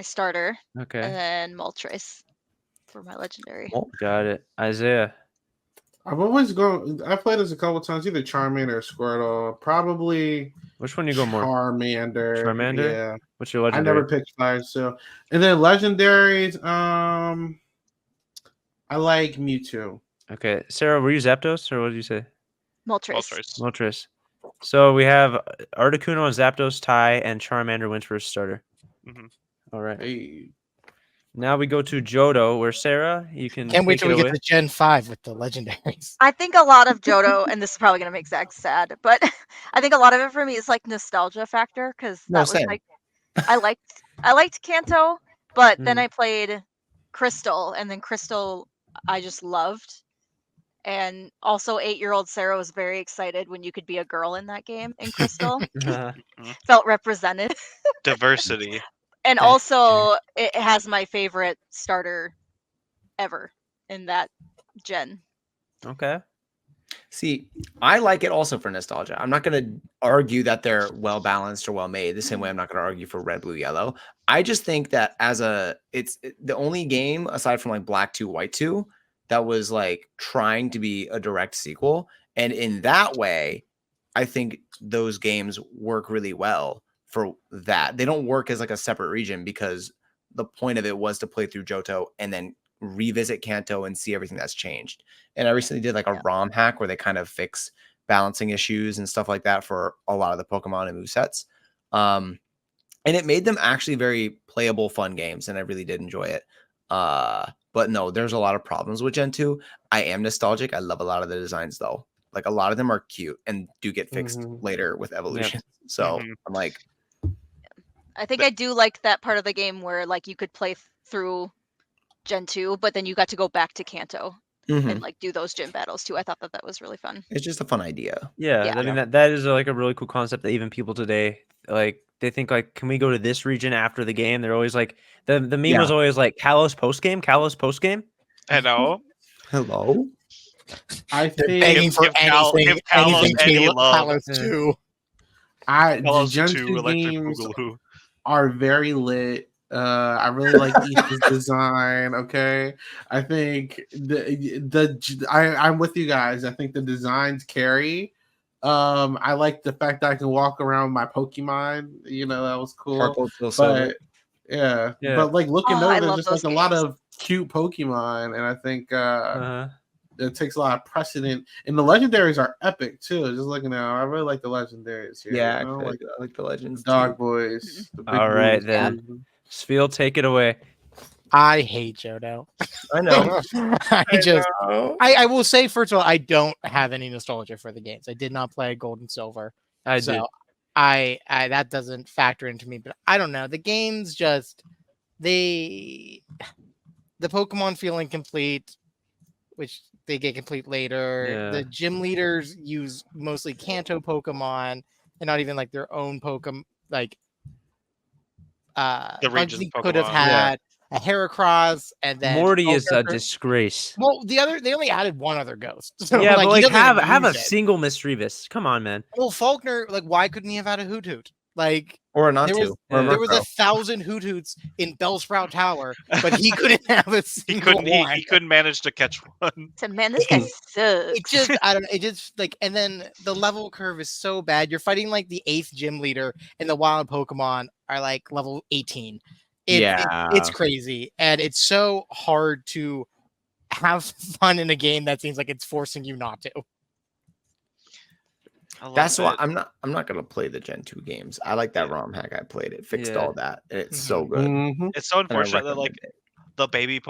Speaker 5: starter,
Speaker 1: Okay.
Speaker 5: and then Moltres for my legendary.
Speaker 3: Well,
Speaker 1: Got it. Isaiah.
Speaker 6: I've always gone. I played this a couple times, either Charmander or Squirtle. Probably
Speaker 1: Which one you go more?
Speaker 6: Charmander.
Speaker 1: Charmander?
Speaker 6: Yeah,
Speaker 1: What's your
Speaker 6: I
Speaker 1: legendary?
Speaker 6: never picked fire. So, and then legendaries. I like Mewtwo.
Speaker 1: Okay, Sarah, were you Zapdos or what did you say?
Speaker 5: Moltres.
Speaker 2: Moltres.
Speaker 1: Moltres. So we have Articuno and Zapdos tie, and Charmander wins first starter.
Speaker 2: Mhm.
Speaker 1: All right.
Speaker 6: Hey.
Speaker 1: Now we go to Johto, where Sarah, you can
Speaker 4: Can't wait
Speaker 1: take
Speaker 4: till
Speaker 1: it
Speaker 4: we
Speaker 1: away.
Speaker 4: get to Gen 5 with the legendaries.
Speaker 5: I think a lot of Johto, and this is probably gonna make Zach sad, but I think a lot of it for me is like nostalgia factor because
Speaker 3: No,
Speaker 5: that was
Speaker 3: same.
Speaker 5: like I liked Kanto, but then
Speaker 1: Mm.
Speaker 5: I played Crystal, and then Crystal I just loved. And also 8-year-old Sarah was very excited when you could be a girl in that game in Crystal. Felt represented.
Speaker 2: Diversity.
Speaker 5: And
Speaker 4: That's
Speaker 5: also it has my favorite starter ever in that gen.
Speaker 1: Okay.
Speaker 3: See, I like it also for nostalgia. I'm not going to argue that they're well balanced or well made. The same way I'm not going to argue for red, blue, yellow. I just think that it's the only game aside from like Black 2, White 2 that was like trying to be a direct sequel. And in that way, I think those games work really well for that. They don't work as like a separate region because the point of it was to play through Johto and then revisit Kanto and see everything that's changed. And I recently did like a ROM hack where they kind of fix balancing issues and stuff like that for a lot of the Pokemon and movesets. And it made them actually very playable, fun games, and I really did enjoy it. But no, there's a lot of problems with Gen 2. I am nostalgic. I love a lot of the designs though. Like a lot of them are cute and do get fixed later with evolution. So I'm like,
Speaker 5: I think I do like that part of the game where like you could play through Gen 2, but then you got to go back to Kanto and like do those gym battles too. I thought that was really fun.
Speaker 3: it's just a fun idea.
Speaker 1: Yeah,
Speaker 5: Yeah.
Speaker 1: I mean that is like a really cool concept that even people today like they think like, can we go to this region after the game? They're always like the meme was always like Kalos post game.
Speaker 2: I know.
Speaker 3: Hello.
Speaker 6: I
Speaker 4: They're
Speaker 6: think
Speaker 4: begging for
Speaker 2: give Cal-
Speaker 4: anything,
Speaker 2: give Kalos
Speaker 4: anything
Speaker 2: any love.
Speaker 4: Kalos 2.
Speaker 6: the
Speaker 2: Kalos
Speaker 6: Gen
Speaker 2: 2
Speaker 6: 2
Speaker 2: Electric
Speaker 6: games
Speaker 2: Boogaloo.
Speaker 6: are very lit. I really like Ethan's design. Okay, I think I'm with you guys. I think the designs carry. I like the fact that I can walk around my Pokemon. You know, that was cool.
Speaker 3: Purple till silver.
Speaker 6: But yeah,
Speaker 1: Yeah.
Speaker 6: but like looking
Speaker 5: Oh, I
Speaker 6: over,
Speaker 5: love
Speaker 6: there's just like
Speaker 5: those
Speaker 6: a lot
Speaker 5: games.
Speaker 6: of cute Pokemon, and I think
Speaker 1: Uh-huh.
Speaker 6: it takes a lot of precedent. And the legendaries are epic too. Just looking at, I really like the legendaries here.
Speaker 3: Yeah,
Speaker 6: you know?
Speaker 3: I like the legends.
Speaker 6: Dog
Speaker 3: too.
Speaker 6: boys. The big
Speaker 1: All right,
Speaker 6: boys.
Speaker 1: then. Spheel, take it away.
Speaker 4: I hate Johto.
Speaker 3: I know.
Speaker 4: I will say, first of all, I don't have any nostalgia for the games. I did not play Gold and Silver.
Speaker 1: I
Speaker 4: so
Speaker 1: did.
Speaker 4: I that doesn't factor into me, but I don't know. The games just the Pokemon feel incomplete, which they get complete later.
Speaker 1: Yeah.
Speaker 4: The gym leaders use mostly Kanto Pokemon and not even like their own Pokemon. Like
Speaker 2: The region
Speaker 4: Bugsy could have
Speaker 2: Pokemon.
Speaker 4: had a Heracross, and then
Speaker 1: Morty is a
Speaker 4: Character-
Speaker 1: disgrace.
Speaker 4: Well, they only added one other ghost. So,
Speaker 1: Yeah, but
Speaker 4: he
Speaker 1: like
Speaker 4: doesn't even
Speaker 1: have a
Speaker 4: use it.
Speaker 1: single Misdreavus. Come on, man.
Speaker 4: Well, Faulkner, like, why couldn't he have had a Hoot Hoot? Like,
Speaker 3: Or not
Speaker 4: there
Speaker 3: to.
Speaker 4: was,
Speaker 3: Or a
Speaker 4: there was
Speaker 3: Murkrow.
Speaker 4: 1,000 Hoot Hoots in Bellsprout Tower, but he couldn't have a
Speaker 2: He
Speaker 4: single
Speaker 2: couldn't.
Speaker 4: one.
Speaker 2: He couldn't manage to catch one.
Speaker 5: So man, this guy sucks.
Speaker 4: It just, I don't know. It just like, and then the level curve is so bad. You're fighting like the 8th gym leader, and the wild Pokemon are like level 18. It's crazy, and it's so hard to have fun in a game that seems like it's forcing you not to.
Speaker 3: That's why I'm not gonna play the Gen 2 games. I like that ROM hack I played. It fixed
Speaker 1: Yeah.
Speaker 3: all that. And it's so good.
Speaker 6: Mhm.
Speaker 2: It's so
Speaker 3: And I
Speaker 2: unfortunate that like
Speaker 3: recommend it.
Speaker 2: the baby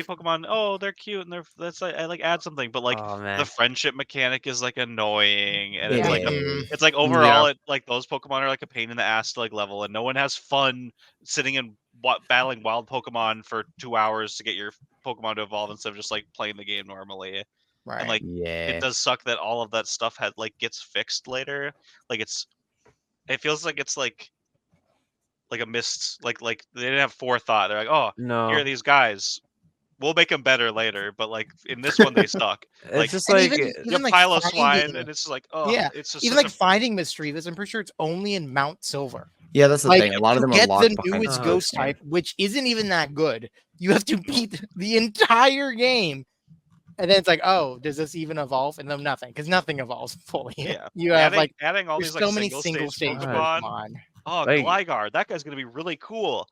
Speaker 2: Pokemon, oh, they're cute and that's like I like add something, but like
Speaker 1: Oh man.
Speaker 2: the friendship mechanic is like annoying, and
Speaker 3: It
Speaker 2: it's like
Speaker 3: is.
Speaker 2: it's like overall it like those Pokemon are like a pain in the ass to like level, and no one has fun sitting and battling wild Pokemon for 2 hours to get your Pokemon to evolve instead of just like playing the game normally.
Speaker 4: Right.
Speaker 2: And like
Speaker 3: Yeah.
Speaker 2: it does suck that all of that stuff had like gets fixed later. Like it feels like it's like a missed like they didn't have forethought. They're like, oh,
Speaker 1: No.
Speaker 2: here are these guys. We'll make them better later, but like in this one they suck.
Speaker 1: It's
Speaker 2: like-
Speaker 1: just
Speaker 4: And
Speaker 1: like
Speaker 4: even-
Speaker 2: You have
Speaker 4: like,
Speaker 2: Pilo
Speaker 4: finding-
Speaker 2: Swine, and it's just like, oh,
Speaker 4: Yeah,
Speaker 2: it's just
Speaker 4: even
Speaker 2: such
Speaker 4: like finding Misdreavus, I'm pretty sure it's only in Mount Silver.
Speaker 3: Yeah, that's the
Speaker 4: Like,
Speaker 3: thing. A lot of
Speaker 4: to
Speaker 3: them are
Speaker 4: get
Speaker 3: locked
Speaker 4: the
Speaker 3: behind
Speaker 4: newest
Speaker 1: Oh,
Speaker 4: ghost
Speaker 3: okay.
Speaker 4: type, which isn't even that good. You have to beat the entire game And then it's like, oh, does this even evolve? And then nothing, because nothing evolves fully.
Speaker 2: Yeah.
Speaker 4: You have
Speaker 2: adding all
Speaker 4: there's
Speaker 2: these like
Speaker 4: so many
Speaker 2: single stage
Speaker 1: God.
Speaker 2: Pokemon. Oh,
Speaker 1: Like-
Speaker 2: Gligar, that guy's gonna be really cool.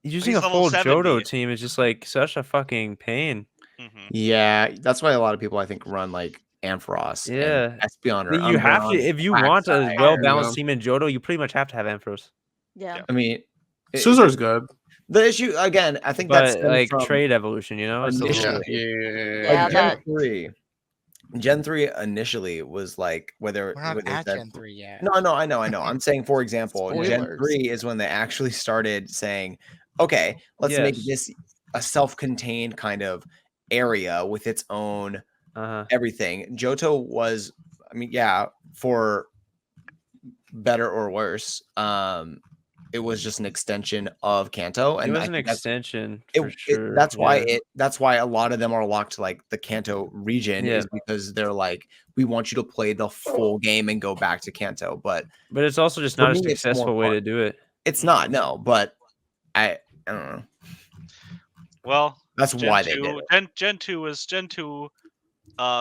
Speaker 1: Using
Speaker 2: He's
Speaker 1: a
Speaker 2: level
Speaker 1: full
Speaker 2: 70.
Speaker 1: Johto team is just like such a fucking pain.
Speaker 2: Hmm.
Speaker 3: Yeah, that's why a lot of people I think run like Ampharos
Speaker 1: Yeah.
Speaker 3: and Espeon or
Speaker 1: But you have to,
Speaker 3: Umbreon,
Speaker 1: if you want a
Speaker 3: Quagsire.
Speaker 1: well balanced
Speaker 6: Yeah.
Speaker 1: team in Johto, you pretty much have to have Ampharos.
Speaker 5: Yeah.
Speaker 3: I mean,
Speaker 6: Scissor's good.
Speaker 3: the issue again. I think that's
Speaker 1: But like
Speaker 3: from
Speaker 1: trade evolution, you know, it's a little
Speaker 3: initially.
Speaker 1: bit.
Speaker 5: Yeah,
Speaker 3: Like
Speaker 5: that-
Speaker 3: Gen 3 initially was like whether
Speaker 4: We're not
Speaker 3: whether
Speaker 4: at
Speaker 3: that-
Speaker 4: Gen 3 yet.
Speaker 3: No, I know. I'm saying, for example, Gen
Speaker 4: Spoilers.
Speaker 3: 3 is when they actually started saying, okay, let's make
Speaker 1: Yes.
Speaker 3: this a self-contained kind of area with its own
Speaker 1: Uh-huh.
Speaker 3: everything. Johto was, I mean, yeah, for better or worse, it was just an extension of Kanto,
Speaker 1: It
Speaker 3: and
Speaker 1: was
Speaker 3: I
Speaker 1: an
Speaker 3: think that's
Speaker 1: extension
Speaker 3: it,
Speaker 1: for sure.
Speaker 3: that's why
Speaker 1: yeah.
Speaker 3: that's why a lot of them are locked to like the Kanto region
Speaker 1: Yeah.
Speaker 3: is because they're like, we want you to play the full game and go back to Kanto, but
Speaker 1: But it's also just
Speaker 3: For
Speaker 1: not a
Speaker 3: me, it's more
Speaker 1: successful way
Speaker 3: fun.
Speaker 1: to do it.
Speaker 3: it's not, no, but I don't know.
Speaker 2: Well,
Speaker 3: That's
Speaker 2: Gen
Speaker 3: why
Speaker 2: 2,
Speaker 3: they did it.
Speaker 2: Gen 2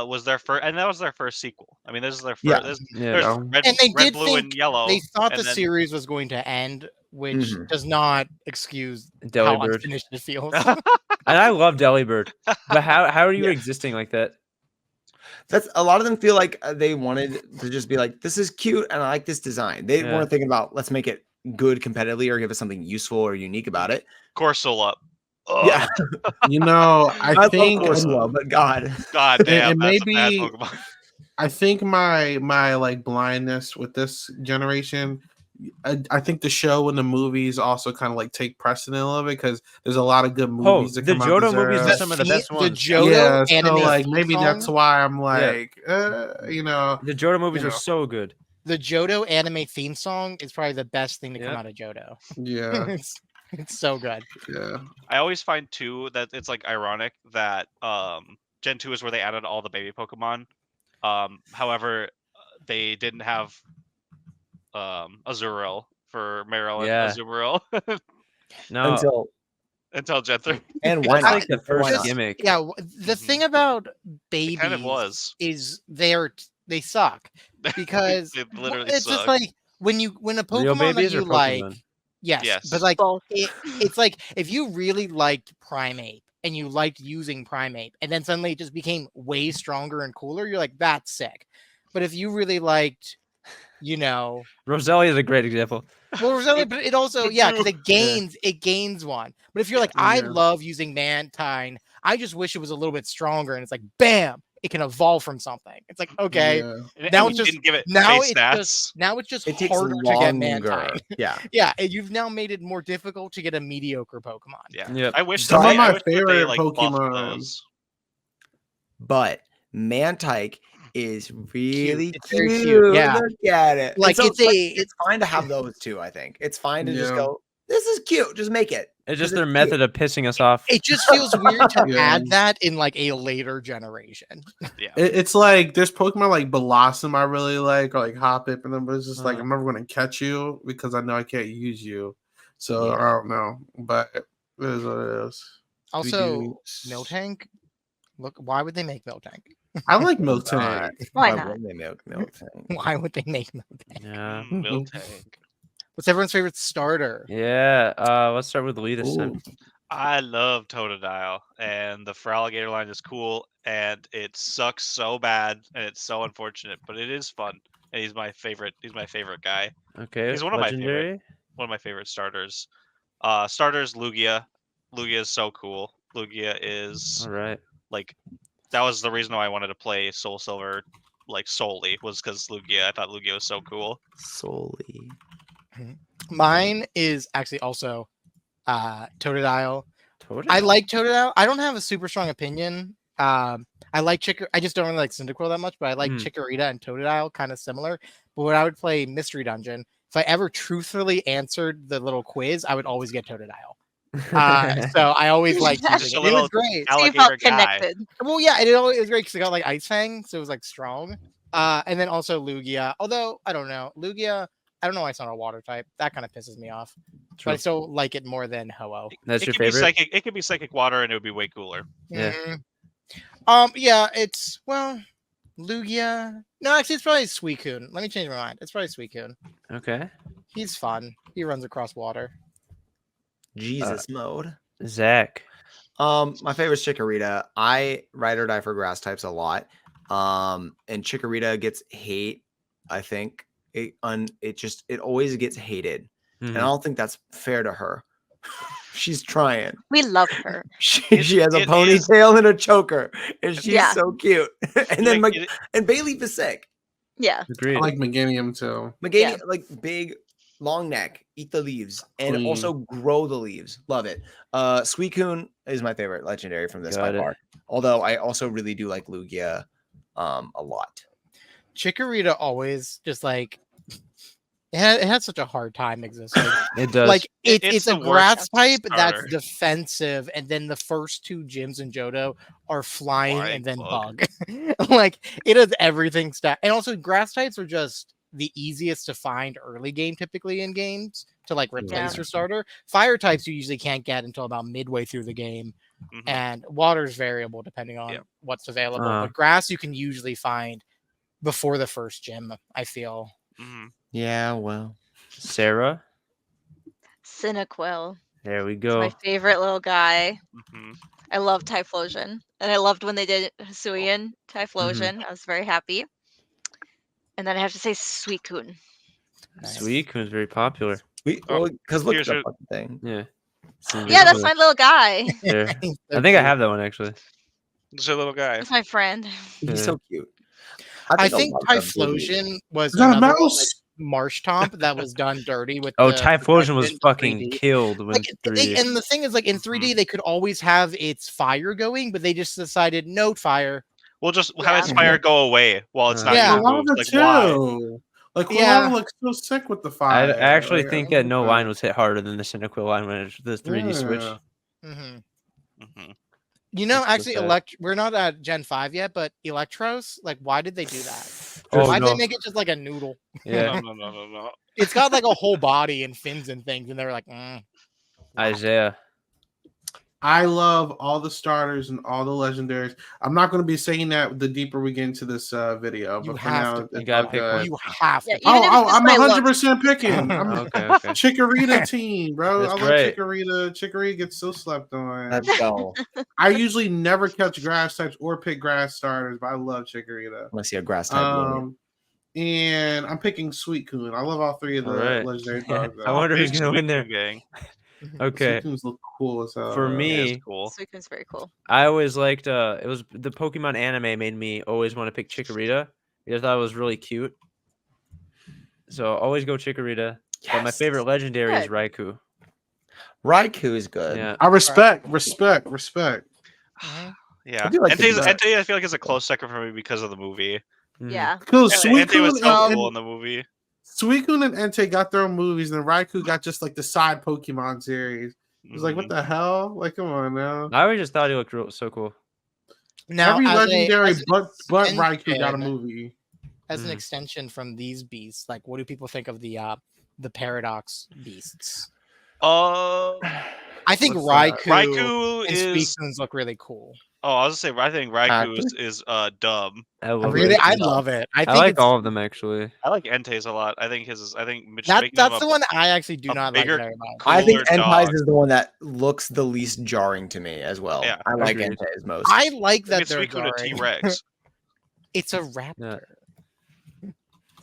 Speaker 2: was their first, and that was their first sequel. I mean, this is their first.
Speaker 3: Yeah.
Speaker 1: Yeah.
Speaker 2: There's
Speaker 6: No.
Speaker 2: red,
Speaker 4: And they
Speaker 2: red,
Speaker 4: did
Speaker 2: blue,
Speaker 4: think
Speaker 2: and yellow.
Speaker 4: they thought
Speaker 2: and
Speaker 4: the
Speaker 2: then-
Speaker 4: series was going to end, which
Speaker 3: Mhm.
Speaker 4: does not excuse how
Speaker 1: Delibird.
Speaker 4: unfinished it feels.
Speaker 1: And I love Delibird. But how are you
Speaker 3: Yeah.
Speaker 1: existing like that?
Speaker 3: That's a lot of them feel like they wanted to just be like, this is cute and I like this design. They
Speaker 1: Yeah.
Speaker 3: weren't thinking about let's make it good competitively or give us something useful or unique about it.
Speaker 2: Corsola up. Ugh,
Speaker 3: Yeah,
Speaker 6: You know, I
Speaker 3: love
Speaker 6: think
Speaker 3: Corsola, but God,
Speaker 2: God damn,
Speaker 6: it
Speaker 2: that's
Speaker 6: may
Speaker 2: a bad
Speaker 6: be-
Speaker 2: Pokemon.
Speaker 6: I think my like blindness with this generation. I think the show and the movies also kind of like take precedent a little bit because there's a lot of good movies that
Speaker 1: the
Speaker 6: come out.
Speaker 1: Johto
Speaker 6: this
Speaker 1: movies
Speaker 6: era.
Speaker 1: are some of the best
Speaker 4: The
Speaker 1: ones.
Speaker 4: Johto
Speaker 6: Yeah, so
Speaker 4: anime
Speaker 6: like
Speaker 4: theme
Speaker 6: maybe that's
Speaker 4: song-
Speaker 6: why I'm like, you know,
Speaker 1: The Johto movies
Speaker 6: You
Speaker 1: are
Speaker 6: know.
Speaker 1: so good.
Speaker 4: The Johto anime theme song is probably the best thing to come
Speaker 1: Yep.
Speaker 4: out of Johto.
Speaker 6: yeah,
Speaker 4: It's so good.
Speaker 6: yeah.
Speaker 2: I always find too that it's like ironic that Gen 2 is where they added all the baby Pokemon. However, they didn't have Azurill for Marill
Speaker 1: Yeah.
Speaker 2: and Azurill
Speaker 1: No,
Speaker 3: until
Speaker 2: until Gen 3.
Speaker 3: and why
Speaker 1: that's
Speaker 3: not?
Speaker 1: like the
Speaker 3: And why
Speaker 1: first
Speaker 3: not?
Speaker 1: gimmick.
Speaker 4: Yeah, the
Speaker 2: Mhm.
Speaker 4: thing about
Speaker 2: It
Speaker 4: babies
Speaker 2: kind of was.
Speaker 4: is they suck because
Speaker 2: They literally
Speaker 4: it's just
Speaker 2: suck.
Speaker 4: like when a
Speaker 1: Real
Speaker 4: Pokemon that
Speaker 1: babies or
Speaker 4: you like,
Speaker 1: Pokemon?
Speaker 4: yes,
Speaker 2: Yes.
Speaker 4: but like
Speaker 5: Both.
Speaker 4: it's like if you really liked Primeape and you liked using Primeape, and then suddenly it just became way stronger and cooler, you're like, that's sick. But if you really liked, you know,
Speaker 1: Roselia is a great example.
Speaker 4: well, Roselia, but it also,
Speaker 2: But
Speaker 4: yeah,
Speaker 2: you-
Speaker 4: because it gains one. But if you're like, I
Speaker 6: Yeah.
Speaker 4: love using Mantine, I just wish it was a little bit stronger, and it's like, bam, it can evolve from something. It's like, okay,
Speaker 6: Yeah.
Speaker 2: And
Speaker 4: now
Speaker 2: we
Speaker 4: it's just-
Speaker 2: didn't give it
Speaker 4: now
Speaker 2: base
Speaker 4: it's
Speaker 2: stats.
Speaker 4: just
Speaker 3: It takes
Speaker 4: harder to get
Speaker 3: longer.
Speaker 4: Mantine.
Speaker 3: Yeah,
Speaker 4: Yeah, and you've now made it more difficult to get a mediocre Pokemon.
Speaker 2: Yeah.
Speaker 1: Yep.
Speaker 2: I wish
Speaker 3: Some
Speaker 2: that
Speaker 3: of
Speaker 2: they,
Speaker 6: my
Speaker 2: I wish that they,
Speaker 6: favorite
Speaker 2: like, buffed
Speaker 6: Pokemon-
Speaker 2: those.
Speaker 3: but Mantike is really
Speaker 4: It's
Speaker 3: cute.
Speaker 4: very cute, yeah.
Speaker 3: Look at it.
Speaker 4: Like,
Speaker 3: And so,
Speaker 4: it's
Speaker 3: it's fine to have those too. I think it's fine to just
Speaker 6: Yeah.
Speaker 3: go, this is cute. Just make it.
Speaker 1: It's just
Speaker 3: 'Cause
Speaker 1: their
Speaker 3: it's
Speaker 1: method of pissing us off.
Speaker 4: It just feels weird to
Speaker 6: Yeah.
Speaker 4: add that in like a later generation.
Speaker 2: Yeah.
Speaker 6: It's like there's Pokemon like Blossom I really like, or like Hoppip, and then but it's just like
Speaker 1: Uh-huh.
Speaker 6: I'm never gonna catch you because I know I can't use you. So
Speaker 3: Yeah.
Speaker 6: I don't know, but it is what it is.
Speaker 4: Also, Miltank. Look, why would they make Miltank?
Speaker 6: I like Miltank.
Speaker 5: Why not?
Speaker 3: wouldn't they milk Tank?
Speaker 4: Why would they make Miltank?
Speaker 1: Yeah.
Speaker 2: Miltank.
Speaker 4: What's everyone's favorite starter?
Speaker 1: Yeah. Let's start with Lee this time.
Speaker 2: I love Totodile, and the Feraligatr line is cool, and it sucks so bad, and it's so unfortunate, but it is fun. And he's my favorite. He's my favorite guy.
Speaker 1: Okay.
Speaker 2: He's one of my
Speaker 1: Legendary.
Speaker 2: One of my favorite starters. Starters Lugia. Lugia is so cool. Lugia is
Speaker 1: All right.
Speaker 2: like that was the reason why I wanted to play Soul Silver like solely was because Lugia. I thought Lugia was so cool.
Speaker 3: Solely.
Speaker 4: Mine is actually also Totodile.
Speaker 1: Totodile.
Speaker 4: I like Totodile. I don't have a super strong opinion. I like I just don't really like Cyndaquil that much, but I like
Speaker 1: Hmm.
Speaker 4: Chikorita and Totodile kind of similar. But when I would play Mystery Dungeon, if I ever truthfully answered the little quiz, I would always get Totodile. So I always liked
Speaker 5: Just
Speaker 4: using
Speaker 2: a
Speaker 4: it. It was
Speaker 2: little
Speaker 4: great.
Speaker 5: So you
Speaker 2: Alligator
Speaker 5: felt
Speaker 2: guy.
Speaker 5: connected.
Speaker 4: Well, yeah, and it was great because it got like Ice Fang, so it was like strong. And then also Lugia. Although I don't know, Lugia, I don't know why it's not a water type. That kind of pisses me off. But I
Speaker 1: True.
Speaker 4: still like it more than Ho-Oh.
Speaker 1: That's
Speaker 2: it
Speaker 1: your
Speaker 2: could be
Speaker 1: favorite.
Speaker 2: psychic. It could be psychic water, and it would be way cooler.
Speaker 1: Yeah.
Speaker 4: Mhm. Yeah, it's Lugia. No, actually, it's probably Suicune. Let me change my mind. It's probably Suicune.
Speaker 1: Okay.
Speaker 4: He's fun. He runs across water.
Speaker 3: Jesus mode.
Speaker 1: Zach.
Speaker 3: My favorite is Chikorita. I ride or die for grass types a lot. And Chikorita gets hate. I think it always gets hated, and I
Speaker 1: Mhm.
Speaker 3: don't think that's fair to her. She's trying.
Speaker 5: We love her.
Speaker 3: She has a
Speaker 2: it is-
Speaker 3: ponytail and a choker, and she's
Speaker 5: Yeah.
Speaker 3: so cute. And then
Speaker 2: Like,
Speaker 3: and Bailey is sick.
Speaker 5: Yeah.
Speaker 1: Agreed.
Speaker 6: I like Meganium too.
Speaker 3: Meganium, like big, long neck, eat the leaves, and
Speaker 6: Queen.
Speaker 3: also grow the leaves. Love it. Suicune is my favorite legendary from this by
Speaker 1: Got it.
Speaker 3: far. Although I also really do like Lugia a lot.
Speaker 4: Chikorita always just like it had such a hard time existing.
Speaker 1: It does.
Speaker 4: Like
Speaker 2: It's
Speaker 4: it's
Speaker 2: the
Speaker 4: a
Speaker 2: worst
Speaker 4: grass type that's
Speaker 2: starter.
Speaker 4: defensive, and then the first two gyms in Johto are flying
Speaker 2: Flying
Speaker 4: and then
Speaker 2: bug.
Speaker 4: bug. Like it has everything stacked. And also grass types are just the easiest to find early game typically in games to like replace
Speaker 5: Yeah.
Speaker 4: your starter. Fire types you usually can't get until about midway through the game.
Speaker 2: Mhm.
Speaker 4: And water's variable depending on
Speaker 2: Yep.
Speaker 4: what's available.
Speaker 1: Uh.
Speaker 4: But grass you can usually find before the first gym, I feel.
Speaker 2: Mhm.
Speaker 3: Yeah, well,
Speaker 1: Sarah.
Speaker 5: Cinequil.
Speaker 1: There we
Speaker 5: He's
Speaker 1: go.
Speaker 5: my favorite little guy.
Speaker 2: Mhm.
Speaker 5: I love Typhlosion. And I loved when they did Hisuian Typhlosion. I was very happy. And then I have to say Suicune.
Speaker 4: Nice.
Speaker 1: Suicune's very popular.
Speaker 2: Oh,
Speaker 3: because look at
Speaker 2: here's
Speaker 3: the
Speaker 2: your-
Speaker 3: fucking thing.
Speaker 1: Yeah. Seems
Speaker 5: Yeah, that's
Speaker 1: cool.
Speaker 5: my little guy.
Speaker 1: There.
Speaker 4: He's
Speaker 1: I
Speaker 4: so
Speaker 1: think I
Speaker 4: cute.
Speaker 1: have that one actually.
Speaker 2: It's a little guy.
Speaker 5: That's my friend.
Speaker 3: He's so cute.
Speaker 4: I
Speaker 3: a
Speaker 4: think
Speaker 3: lot of them do.
Speaker 4: Typhlosion was
Speaker 6: Is that a
Speaker 4: another one,
Speaker 6: mouse?
Speaker 4: like, Marsh Tomp that was done dirty with
Speaker 1: Oh,
Speaker 4: the
Speaker 1: Typhlosion was
Speaker 4: protection
Speaker 1: fucking
Speaker 4: 3D.
Speaker 1: killed when
Speaker 4: Like,
Speaker 1: 3D.
Speaker 4: and the thing is, like in 3D, they could always have its fire going, but they just decided no fire.
Speaker 2: We'll just
Speaker 5: Yeah.
Speaker 2: have its fire go away while it's not
Speaker 4: Yeah.
Speaker 2: being moved.
Speaker 6: Lava
Speaker 2: Like why?
Speaker 6: too. Like
Speaker 4: Yeah.
Speaker 6: Lava looks so sick with the
Speaker 1: I
Speaker 6: fire.
Speaker 1: actually
Speaker 6: Like,
Speaker 1: think
Speaker 6: I
Speaker 1: that
Speaker 6: like
Speaker 1: no
Speaker 6: that.
Speaker 1: line was hit harder than the Cinequil line when the 3D switch.
Speaker 6: Yeah.
Speaker 4: hmm
Speaker 2: Mhm.
Speaker 4: You know,
Speaker 1: That's so
Speaker 4: actually,
Speaker 1: sad.
Speaker 4: we're not at Gen 5 yet, but Electros, like, why did they do that?
Speaker 1: Oh,
Speaker 4: Why'd
Speaker 1: no.
Speaker 4: they make it just like a noodle?
Speaker 1: Yeah.
Speaker 2: No.
Speaker 4: It's got like a whole body and fins and things, and they were like,
Speaker 1: Isaiah.
Speaker 6: I love all the starters and all the legendaries. I'm not going to be saying that the deeper we get into this video,
Speaker 4: You
Speaker 6: but for
Speaker 4: have
Speaker 6: now,
Speaker 4: to.
Speaker 6: it's
Speaker 1: gotta
Speaker 6: all
Speaker 1: pick
Speaker 6: good.
Speaker 1: one.
Speaker 4: you have
Speaker 5: Yeah,
Speaker 4: to.
Speaker 5: even if it's just
Speaker 6: I'm
Speaker 5: by looks.
Speaker 6: 100% picking. I'm
Speaker 1: Okay, okay.
Speaker 6: Chikorita team, bro.
Speaker 1: That's
Speaker 6: I like
Speaker 1: right.
Speaker 6: Chikorita. Chikorita gets so slept on.
Speaker 3: Let's go.
Speaker 6: I usually never catch grass types or pick grass starters, but I love Chikorita.
Speaker 3: I want to see a grass type. win.
Speaker 6: And I'm picking Suicune. I love all three of the
Speaker 1: All right.
Speaker 6: legendary dogs.
Speaker 1: I wonder who's
Speaker 2: Big
Speaker 1: gonna win
Speaker 2: Suicune
Speaker 1: there.
Speaker 2: gang.
Speaker 1: Okay.
Speaker 6: Suicunes look cool as hell.
Speaker 1: For
Speaker 6: bro.
Speaker 1: me-
Speaker 2: Yeah, it's cool.
Speaker 5: Suicune's very cool.
Speaker 1: I always liked it was the Pokemon anime made me always want to pick Chikorita because I thought it was really cute. So always go Chikorita. But my
Speaker 3: Yes.
Speaker 1: favorite legendary is
Speaker 5: Good.
Speaker 1: Raikou.
Speaker 3: Raikou is good.
Speaker 1: Yeah.
Speaker 6: I respect.
Speaker 2: Yeah.
Speaker 3: do like the
Speaker 2: Entei's,
Speaker 3: design.
Speaker 2: Entei, I feel like is a close second for me because of the movie.
Speaker 1: Mhm.
Speaker 5: Yeah.
Speaker 6: Because
Speaker 2: Entei was so
Speaker 5: Well-
Speaker 2: cool in the movie.
Speaker 6: Suicune and Entei got their own movies, and then Raikou got just like the side Pokemon series. It was like, what
Speaker 2: Mhm.
Speaker 6: the hell? Like, come on now.
Speaker 1: I always just thought he looked so cool.
Speaker 4: Now,
Speaker 6: Every
Speaker 4: as
Speaker 6: legendary
Speaker 4: as an
Speaker 6: but Raikou got a
Speaker 4: extension-
Speaker 6: movie.
Speaker 4: As an
Speaker 1: Mhm.
Speaker 4: extension from these beasts, like, what do people think of the Paradox beasts? I think
Speaker 6: What's
Speaker 4: Raikou,
Speaker 6: that?
Speaker 2: Raikou
Speaker 4: and
Speaker 2: is.
Speaker 4: Suicunes look really cool.
Speaker 2: Oh, I was gonna say, I think Raikou
Speaker 3: Actor?
Speaker 2: is dumb.
Speaker 1: I love
Speaker 4: Really, I
Speaker 1: Raikou.
Speaker 4: love it. I
Speaker 1: I
Speaker 4: think
Speaker 1: like
Speaker 4: it's,
Speaker 1: all of them actually.
Speaker 2: I like Entei's a lot. I think his is. I think Mitch
Speaker 4: that's
Speaker 2: making him
Speaker 4: the
Speaker 2: a-
Speaker 4: one I actually do
Speaker 2: a
Speaker 4: not like
Speaker 2: bigger-
Speaker 4: very much.
Speaker 3: I think
Speaker 2: cooler
Speaker 3: Entei's
Speaker 2: dog.
Speaker 3: is the one that looks the least jarring to me as well.
Speaker 2: Yeah,
Speaker 3: I like
Speaker 1: agreed.
Speaker 3: Entei's most.
Speaker 4: I like that
Speaker 2: It's
Speaker 4: they're
Speaker 2: Suicune a
Speaker 4: jarring.
Speaker 2: T-Rex.
Speaker 4: It's a raptor.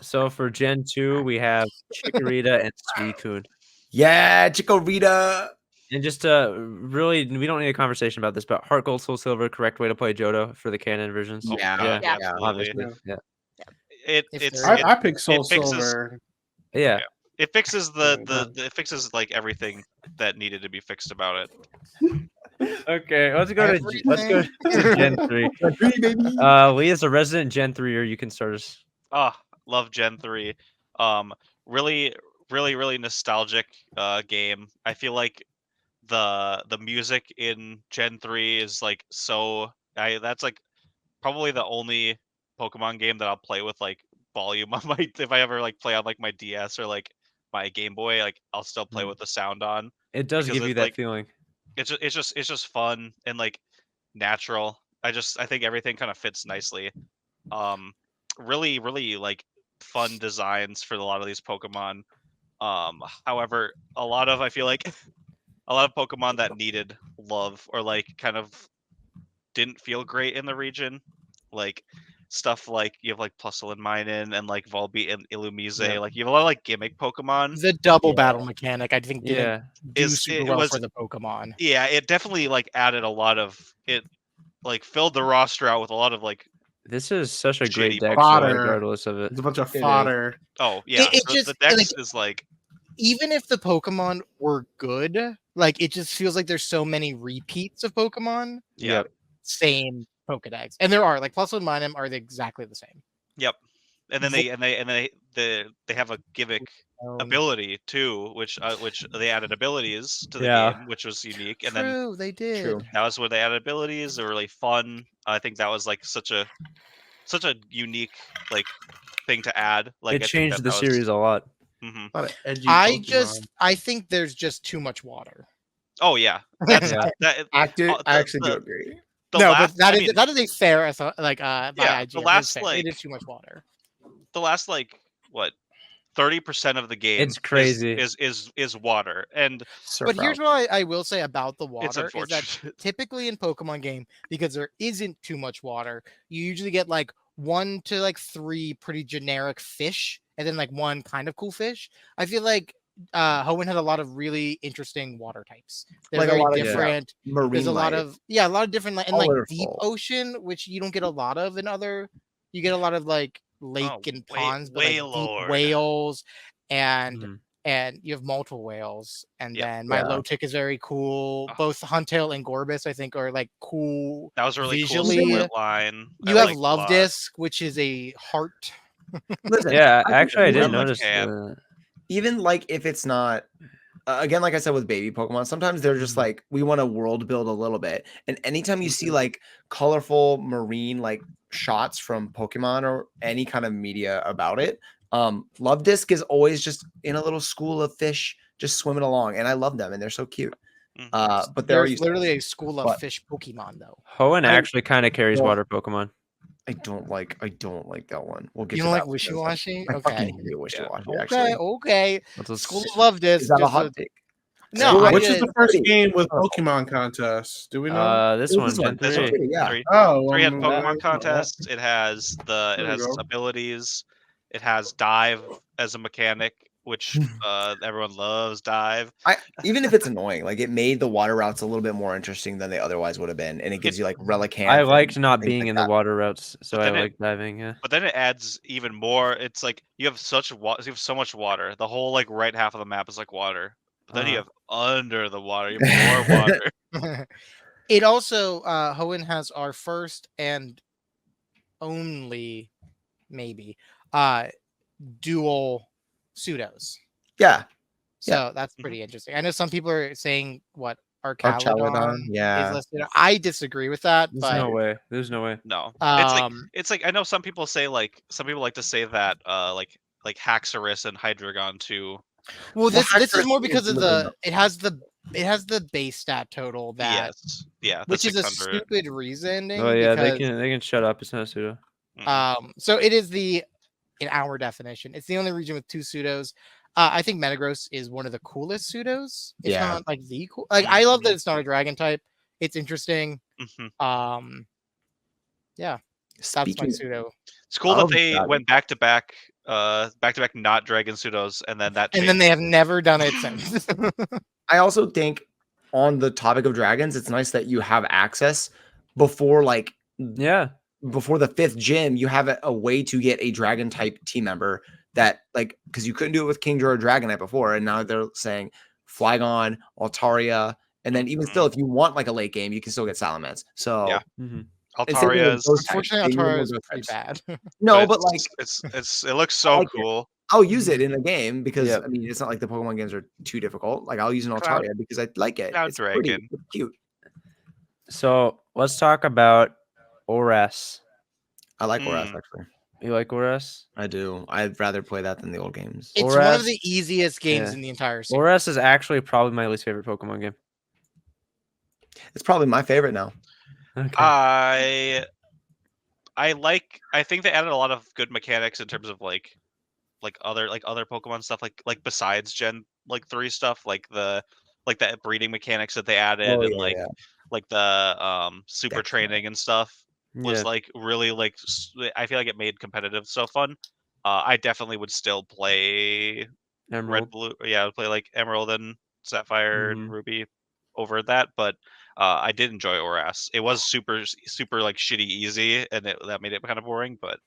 Speaker 1: So for Gen 2, we have Chikorita and Suicune.
Speaker 3: Yeah, Chikorita.
Speaker 1: And just really, we don't need a conversation about this, but Heart Gold, Soul Silver, correct way to play Johto for the canon versions.
Speaker 2: Oh,
Speaker 3: Yeah,
Speaker 5: yeah,
Speaker 2: absolutely.
Speaker 1: obviously. Yeah.
Speaker 2: It
Speaker 4: If
Speaker 2: it's
Speaker 4: there-
Speaker 2: it,
Speaker 6: I picked Soul
Speaker 2: it fixes-
Speaker 6: Silver.
Speaker 1: Yeah.
Speaker 2: it fixes
Speaker 6: Yeah.
Speaker 2: it fixes like everything that needed to be fixed about it.
Speaker 1: Okay, let's go to Gen 3.
Speaker 3: baby.
Speaker 1: Leah's a resident Gen 3, or you can start us.
Speaker 2: Love Gen 3. Really really nostalgic game. I feel like the music in Gen 3 is like that's like probably the only Pokemon game that I'll play with like volume on my if I ever like play on like my DS or like my Game Boy, like I'll still play
Speaker 1: Mm.
Speaker 2: with the sound on.
Speaker 1: It does
Speaker 2: Because
Speaker 1: give you
Speaker 2: it's
Speaker 1: that
Speaker 2: like-
Speaker 1: feeling.
Speaker 2: It's just fun and like natural. I think everything kind of fits nicely. Really, really like fun designs for a lot of these Pokemon. However, I feel like a lot of Pokemon that needed love or like kind of didn't feel great in the region, like stuff like you have like Plusle and Minun and like Volbeat and Illumise.
Speaker 1: Yep.
Speaker 2: Like you have a lot of like gimmick Pokemon.
Speaker 4: The double
Speaker 3: Yeah.
Speaker 4: battle mechanic, I think, didn't
Speaker 1: Yeah.
Speaker 4: do super
Speaker 2: It
Speaker 4: well
Speaker 2: was
Speaker 4: for the Pokemon.
Speaker 2: yeah, it definitely like added a lot of it, like filled the roster out with a lot of like
Speaker 1: This is such a great
Speaker 2: Shitty
Speaker 1: deck,
Speaker 6: Pokemon.
Speaker 1: though, regardless of it.
Speaker 6: It's a bunch of
Speaker 3: It is.
Speaker 6: fodder.
Speaker 2: oh yeah,
Speaker 4: It
Speaker 2: the
Speaker 4: just,
Speaker 2: dex
Speaker 4: like,
Speaker 2: is like
Speaker 4: even if the Pokemon were good, like it just feels like there's so many repeats of Pokemon,
Speaker 2: yeah.
Speaker 1: Yep.
Speaker 4: same Pokedex, and there are like Plusle and Minun are exactly the same.
Speaker 2: Yep. And then they have a gimmick ability too, which they added abilities to the
Speaker 1: Yeah.
Speaker 2: game, which was unique. And
Speaker 4: True,
Speaker 2: then
Speaker 4: they did.
Speaker 3: True.
Speaker 2: that was where they added abilities. They were really fun. I think that was like such a unique like thing to add. Like
Speaker 1: It changed the series a lot.
Speaker 2: Hmm.
Speaker 6: A lot of edgy
Speaker 4: I think there's just too much water.
Speaker 2: Oh yeah, that's
Speaker 1: Yeah.
Speaker 2: that.
Speaker 3: I
Speaker 2: the-
Speaker 3: actually do
Speaker 2: the-
Speaker 3: agree.
Speaker 2: The
Speaker 4: No,
Speaker 2: last,
Speaker 4: but
Speaker 2: I mean,
Speaker 4: that is a fair by
Speaker 2: Yeah,
Speaker 4: IGN.
Speaker 2: the
Speaker 4: It is
Speaker 2: last,
Speaker 4: fair.
Speaker 2: like-
Speaker 4: it is too much water.
Speaker 2: the last like what 30% of the game
Speaker 1: It's crazy.
Speaker 2: is water, and
Speaker 4: But here's what I will say about the
Speaker 2: it's
Speaker 4: water is that
Speaker 2: unfortunate.
Speaker 4: typically in Pokemon game, because there isn't too much water, you usually get like 1 to like 3 pretty generic fish, and then like 1 kind of cool fish. I feel like Hoenn had a lot of really interesting water types. They're
Speaker 3: Like a
Speaker 4: very
Speaker 3: lot of, yeah,
Speaker 4: different.
Speaker 3: Marine
Speaker 4: There's a lot
Speaker 3: life.
Speaker 4: of a lot of different and like deep
Speaker 3: Colorful.
Speaker 4: ocean, which you don't get a lot of in other. You get a lot of like lake
Speaker 2: Oh,
Speaker 4: and ponds, but like deep
Speaker 2: Wailord.
Speaker 4: whales and
Speaker 1: Mhm.
Speaker 4: and you have multiple whales, and
Speaker 2: Yep.
Speaker 4: then
Speaker 3: Yeah.
Speaker 4: Milotic is very cool.
Speaker 2: Oh.
Speaker 4: Both Huntail and Gorbis, I think, are like cool.
Speaker 2: That was a really
Speaker 4: Visually,
Speaker 2: cool split line.
Speaker 4: You have Love Disc, which is a heart.
Speaker 3: Listen,
Speaker 1: Yeah,
Speaker 3: I think
Speaker 1: actually, I didn't
Speaker 3: even,
Speaker 1: notice.
Speaker 2: Replicant.
Speaker 3: even like if it's not again, like I said with baby Pokemon, sometimes they're just
Speaker 1: Mhm.
Speaker 3: like we want to world build a little bit. And anytime you see like colorful marine like shots from Pokemon or any kind of media about it, Love Disc is always just in a little school of fish just swimming along, and I love them and they're so cute.
Speaker 2: Mhm.
Speaker 3: But they're
Speaker 4: There's literally a school of
Speaker 3: but-
Speaker 4: fish Pokemon, though.
Speaker 1: Hoenn
Speaker 3: I-
Speaker 1: actually kind of carries
Speaker 3: well,
Speaker 1: water Pokemon.
Speaker 3: I don't like that one. We'll get
Speaker 4: You
Speaker 3: to
Speaker 4: don't
Speaker 3: that
Speaker 4: like
Speaker 3: because
Speaker 4: Wishy-Washy?
Speaker 3: I
Speaker 4: Okay.
Speaker 3: fucking hate Wishy-Washy,
Speaker 4: Okay,
Speaker 3: actually.
Speaker 4: okay.
Speaker 1: That's a
Speaker 4: School
Speaker 1: s-
Speaker 4: of Love Disc.
Speaker 3: Is that a
Speaker 4: just
Speaker 3: hot take?
Speaker 4: No,
Speaker 3: Well,
Speaker 4: I
Speaker 6: Which
Speaker 4: did-
Speaker 6: is the first
Speaker 3: Pretty.
Speaker 6: game with
Speaker 3: Oh.
Speaker 6: Pokemon contests? Do we know?
Speaker 1: This
Speaker 3: It
Speaker 1: one,
Speaker 3: was this
Speaker 1: Gen
Speaker 3: one.
Speaker 2: This
Speaker 1: 3.
Speaker 2: one.
Speaker 3: Yeah.
Speaker 2: Three.
Speaker 6: Oh,
Speaker 2: Three had
Speaker 6: well,
Speaker 2: Pokemon contests. It has
Speaker 6: There we go.
Speaker 2: abilities. It has dive as a mechanic, which everyone loves dive.
Speaker 3: Even if it's annoying, like it made the water routes a little bit more interesting than they otherwise would have been, and it gives you like Relicanth.
Speaker 1: I liked
Speaker 3: and
Speaker 1: not
Speaker 3: things
Speaker 1: being
Speaker 3: like
Speaker 1: in the
Speaker 3: that.
Speaker 1: water routes, so
Speaker 2: But
Speaker 1: I
Speaker 2: then it-
Speaker 1: like diving. Yeah.
Speaker 2: But then it adds even more. It's like you have so much water. The whole like right half of the map is like water. But then you
Speaker 1: Uh-huh.
Speaker 2: have under the water, you have more water.
Speaker 4: It also Hoenn has our first and only maybe dual pseudos.
Speaker 3: Yeah,
Speaker 4: So that's pretty interesting. I know some people are saying what
Speaker 3: Archaladon,
Speaker 4: Archaladon
Speaker 3: yeah.
Speaker 4: is listed. I disagree with that,
Speaker 1: There's
Speaker 4: but
Speaker 1: no way. There's no way.
Speaker 2: No,
Speaker 4: um,
Speaker 2: it's like I know some people like to say that like Haxorus and Hydreigon too.
Speaker 4: well, this is
Speaker 3: Haxorus
Speaker 4: more
Speaker 3: is
Speaker 4: because of
Speaker 3: literally
Speaker 4: it has the base stat total that
Speaker 2: Yes, yeah, the
Speaker 4: which is a
Speaker 2: 600.
Speaker 4: stupid reasoning.
Speaker 1: Oh yeah,
Speaker 4: because,
Speaker 1: they can shut up. It's not a pseudo.
Speaker 4: so it is in our definition, it's the only region with 2 pseudos. I think Metagross is one of the coolest pseudos. It's
Speaker 3: Yeah.
Speaker 4: not like the cool. Like I love that it's not a dragon type. It's interesting.
Speaker 2: Mhm.
Speaker 4: Yeah, that's my
Speaker 3: Speaking
Speaker 4: pseudo.
Speaker 2: It's cool that
Speaker 3: of
Speaker 2: they
Speaker 3: dragon.
Speaker 2: went back to back not dragon pseudos, and then that
Speaker 4: And then
Speaker 2: changed.
Speaker 4: they have never done it since.
Speaker 3: I also think on the topic of dragons, it's nice that you have access before
Speaker 1: Yeah.
Speaker 3: before the 5th gym, you have a way to get a dragon type team member that because you couldn't do it with Kingdra or Dragonite before, and now they're saying Flygon, Altaria, and then even still, if you want like a late game, you can still get Salamence. So
Speaker 2: Yeah.
Speaker 1: Mm-hmm.
Speaker 3: instead of doing
Speaker 2: Altaria's
Speaker 3: those types,
Speaker 4: Unfortunately,
Speaker 3: they need
Speaker 4: Altaria
Speaker 3: more
Speaker 4: is
Speaker 3: those
Speaker 4: pretty
Speaker 3: types.
Speaker 4: bad.
Speaker 3: No, but like
Speaker 2: it looks so
Speaker 3: like it.
Speaker 2: cool.
Speaker 3: I'll use it in a game because
Speaker 1: Yep.
Speaker 3: I mean it's not like the Pokemon games are too difficult. Like I'll use an
Speaker 2: Cloud-
Speaker 3: Altaria because I like it.
Speaker 2: Cloud
Speaker 3: It's pretty,
Speaker 2: Dragon.
Speaker 3: it's cute.
Speaker 1: So let's talk about ORAS.
Speaker 3: I like Oras
Speaker 2: Mm.
Speaker 3: actually.
Speaker 1: You like ORAS?
Speaker 3: I do. I'd rather play that than the old games.
Speaker 4: It's one of
Speaker 1: Oras-
Speaker 4: the easiest games
Speaker 1: yeah.
Speaker 4: in the entire series.
Speaker 1: ORAS is actually probably my least favorite Pokemon game.
Speaker 3: It's probably my favorite now.
Speaker 1: Okay.
Speaker 2: I think they added a lot of good mechanics in terms of like other Pokemon stuff like besides Gen 3 stuff like the breeding mechanics that they added
Speaker 3: Oh
Speaker 2: and
Speaker 3: yeah, yeah.
Speaker 2: like the super
Speaker 3: Definitely.
Speaker 2: training and stuff was
Speaker 1: Yeah.
Speaker 2: like really like I feel like it made competitive so fun. I definitely would still play Red
Speaker 1: Emerald.
Speaker 2: Blue. Yeah, I would play like Emerald and Sapphire and
Speaker 1: Mhm.
Speaker 2: Ruby over that, but I did enjoy Oras. It was super like shitty easy, and that made it kind of boring. But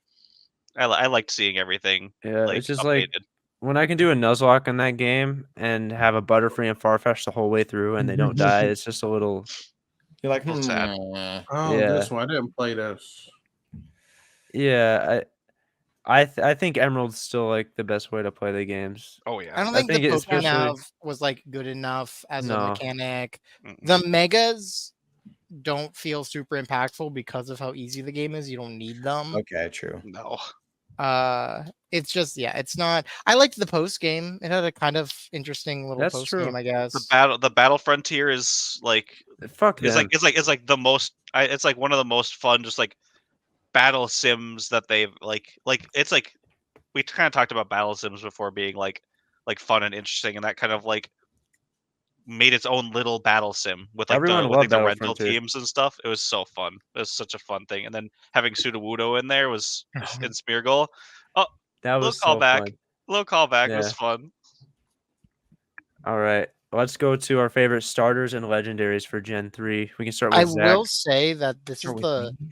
Speaker 2: I liked seeing everything
Speaker 1: Yeah,
Speaker 2: like
Speaker 1: it's just like
Speaker 2: updated.
Speaker 1: when I can do a Nuzlocke in that game and have a Butterfree and Farfetch the whole way through and they don't die, it's just a little
Speaker 3: You're like,
Speaker 2: Little sad.
Speaker 6: Oh,
Speaker 1: Yeah.
Speaker 6: this one I didn't play this.
Speaker 1: yeah. I think Emerald's still like the best way to play the games.
Speaker 2: Oh yeah.
Speaker 4: I don't
Speaker 1: I
Speaker 4: think the
Speaker 1: think
Speaker 4: Pokemon
Speaker 1: especially
Speaker 4: Nav was like good enough as a
Speaker 1: No.
Speaker 4: mechanic.
Speaker 2: Mm-mm.
Speaker 4: The Megas don't feel super impactful because of how easy the game is. You don't need them.
Speaker 3: okay, true.
Speaker 2: No.
Speaker 4: It's just it's not. I liked the post game. It had a kind of interesting little
Speaker 1: That's
Speaker 4: post
Speaker 1: true.
Speaker 4: game, I guess.
Speaker 2: The battle frontier is like
Speaker 1: fuck
Speaker 2: it's
Speaker 1: them.
Speaker 2: like the most it's like one of the most fun just like battle sims that they've like it's like we kind of talked about battle sims before being like fun and interesting, and that kind of like made its own little battle sim with like
Speaker 1: Everyone
Speaker 2: the
Speaker 1: loved
Speaker 2: the
Speaker 1: Battle
Speaker 2: rental
Speaker 1: Frontier.
Speaker 2: teams and stuff. It was so fun. It was such a fun thing, and then having Sudowoodo in there was in Smeargle. Oh,
Speaker 1: That
Speaker 2: little
Speaker 1: was so
Speaker 2: callback.
Speaker 1: fun.
Speaker 2: Little callback. It was
Speaker 1: Yeah.
Speaker 2: fun.
Speaker 1: All right. Let's go to our favorite starters and legendaries for Gen 3. We can start
Speaker 4: I
Speaker 1: with Zach.
Speaker 4: will say that this is
Speaker 3: Start with me.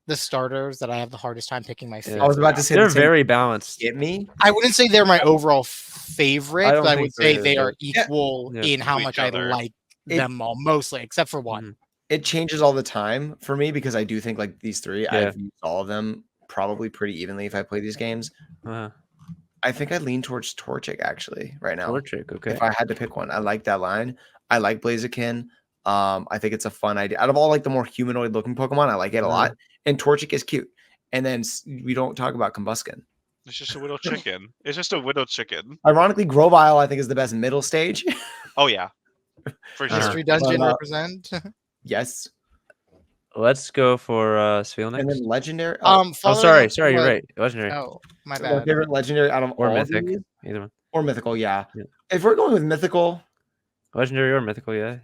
Speaker 4: the starters that I have the hardest time picking my
Speaker 1: Yeah.
Speaker 4: favorite.
Speaker 3: I was about to say
Speaker 1: They're
Speaker 3: the same.
Speaker 1: very balanced.
Speaker 3: Get me?
Speaker 4: I wouldn't say they're my overall favorite,
Speaker 1: I don't
Speaker 4: but I
Speaker 1: think
Speaker 4: would say
Speaker 1: they're
Speaker 4: they are
Speaker 1: good.
Speaker 4: equal
Speaker 1: Yeah.
Speaker 4: in how
Speaker 2: To
Speaker 4: much
Speaker 2: each
Speaker 4: I
Speaker 2: other.
Speaker 4: like
Speaker 3: It-
Speaker 4: them all, mostly except for one.
Speaker 1: Mhm.
Speaker 3: It changes all the time for me because I do think like these three,
Speaker 1: Yeah.
Speaker 3: I've used all of them probably pretty evenly if I play these games.
Speaker 1: Uh,
Speaker 3: I think I lean towards Torchic actually right now.
Speaker 1: Torchic, okay.
Speaker 3: If I had to pick one, I like that line. I like Blaziken. I think it's a fun idea. Out of all like the more humanoid looking Pokemon, I like it a lot. And Torchic is cute. And then we don't talk about Combuskin.
Speaker 2: It's just a widow chicken. It's just a widow chicken.
Speaker 3: Ironically, Grovyle I think is the best middle stage.
Speaker 2: Oh yeah, for sure.
Speaker 4: Mystery Dungeon
Speaker 3: But,
Speaker 4: represent.
Speaker 3: yes.
Speaker 1: Let's go for Sphil
Speaker 3: And
Speaker 1: next.
Speaker 3: then legendary.
Speaker 1: Oh,
Speaker 4: Following
Speaker 1: sorry,
Speaker 4: up
Speaker 1: you're
Speaker 4: what-
Speaker 1: right. Legendary.
Speaker 4: Oh, my
Speaker 3: my
Speaker 4: bad.
Speaker 3: favorite legendary out of
Speaker 1: Or
Speaker 3: all of
Speaker 1: mythic.
Speaker 3: these,
Speaker 1: Either one.
Speaker 3: or mythical, yeah.
Speaker 1: Yeah.
Speaker 3: If we're going with mythical,
Speaker 1: Legendary or mythical, yeah.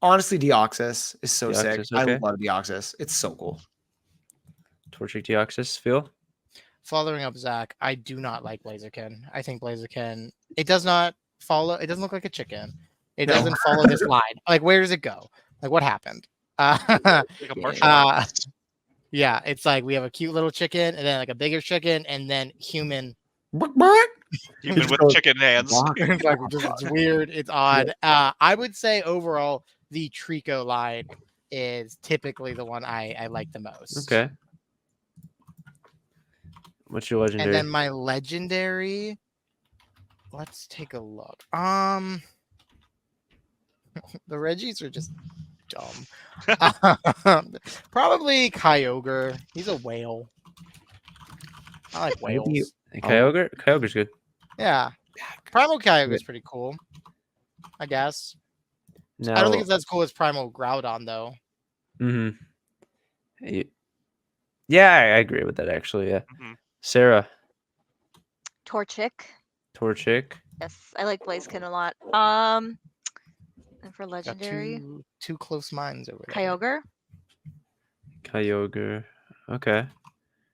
Speaker 3: honestly, Deoxys is so sick.
Speaker 1: Deoxys, okay.
Speaker 3: I love Deoxys. It's so cool.
Speaker 1: Torchic Deoxys. Phil?
Speaker 4: Following up Zach, I do not like Blaziken. I think Blaziken, it does not follow. It doesn't look like a chicken. It
Speaker 3: No.
Speaker 4: doesn't follow this line. Like, where does it go? Like, what happened?
Speaker 2: Like a martial
Speaker 4: Uh,
Speaker 2: artist.
Speaker 4: yeah, it's like we have a cute little chicken, and then like a bigger chicken, and then human.
Speaker 2: Even with
Speaker 3: goes,
Speaker 2: chicken hands.
Speaker 4: It's like it's weird. It's odd. I would say overall, the Trico line is typically the one I like the most.
Speaker 1: Okay. What's your legendary?
Speaker 4: And then my legendary. Let's take a look. The Reggies are just dumb. Probably Kyogre. He's a whale. I like
Speaker 3: Maybe-
Speaker 4: whales.
Speaker 1: And Kyogre? Kyogre's good.
Speaker 4: Yeah. Primal Kyogre is pretty cool. I guess.
Speaker 1: No.
Speaker 4: I don't think it's as cool as Primal Groudon though.
Speaker 1: Mm-hmm. Yeah, I agree with that actually. Yeah.
Speaker 2: Mhm.
Speaker 1: Sarah,
Speaker 5: Torchic.
Speaker 1: Torchic.
Speaker 5: Yes, I like Blaziken a lot. And for
Speaker 4: Got
Speaker 5: legendary,
Speaker 4: two close minds over there.
Speaker 5: Kyogre,
Speaker 1: Kyogre. Okay.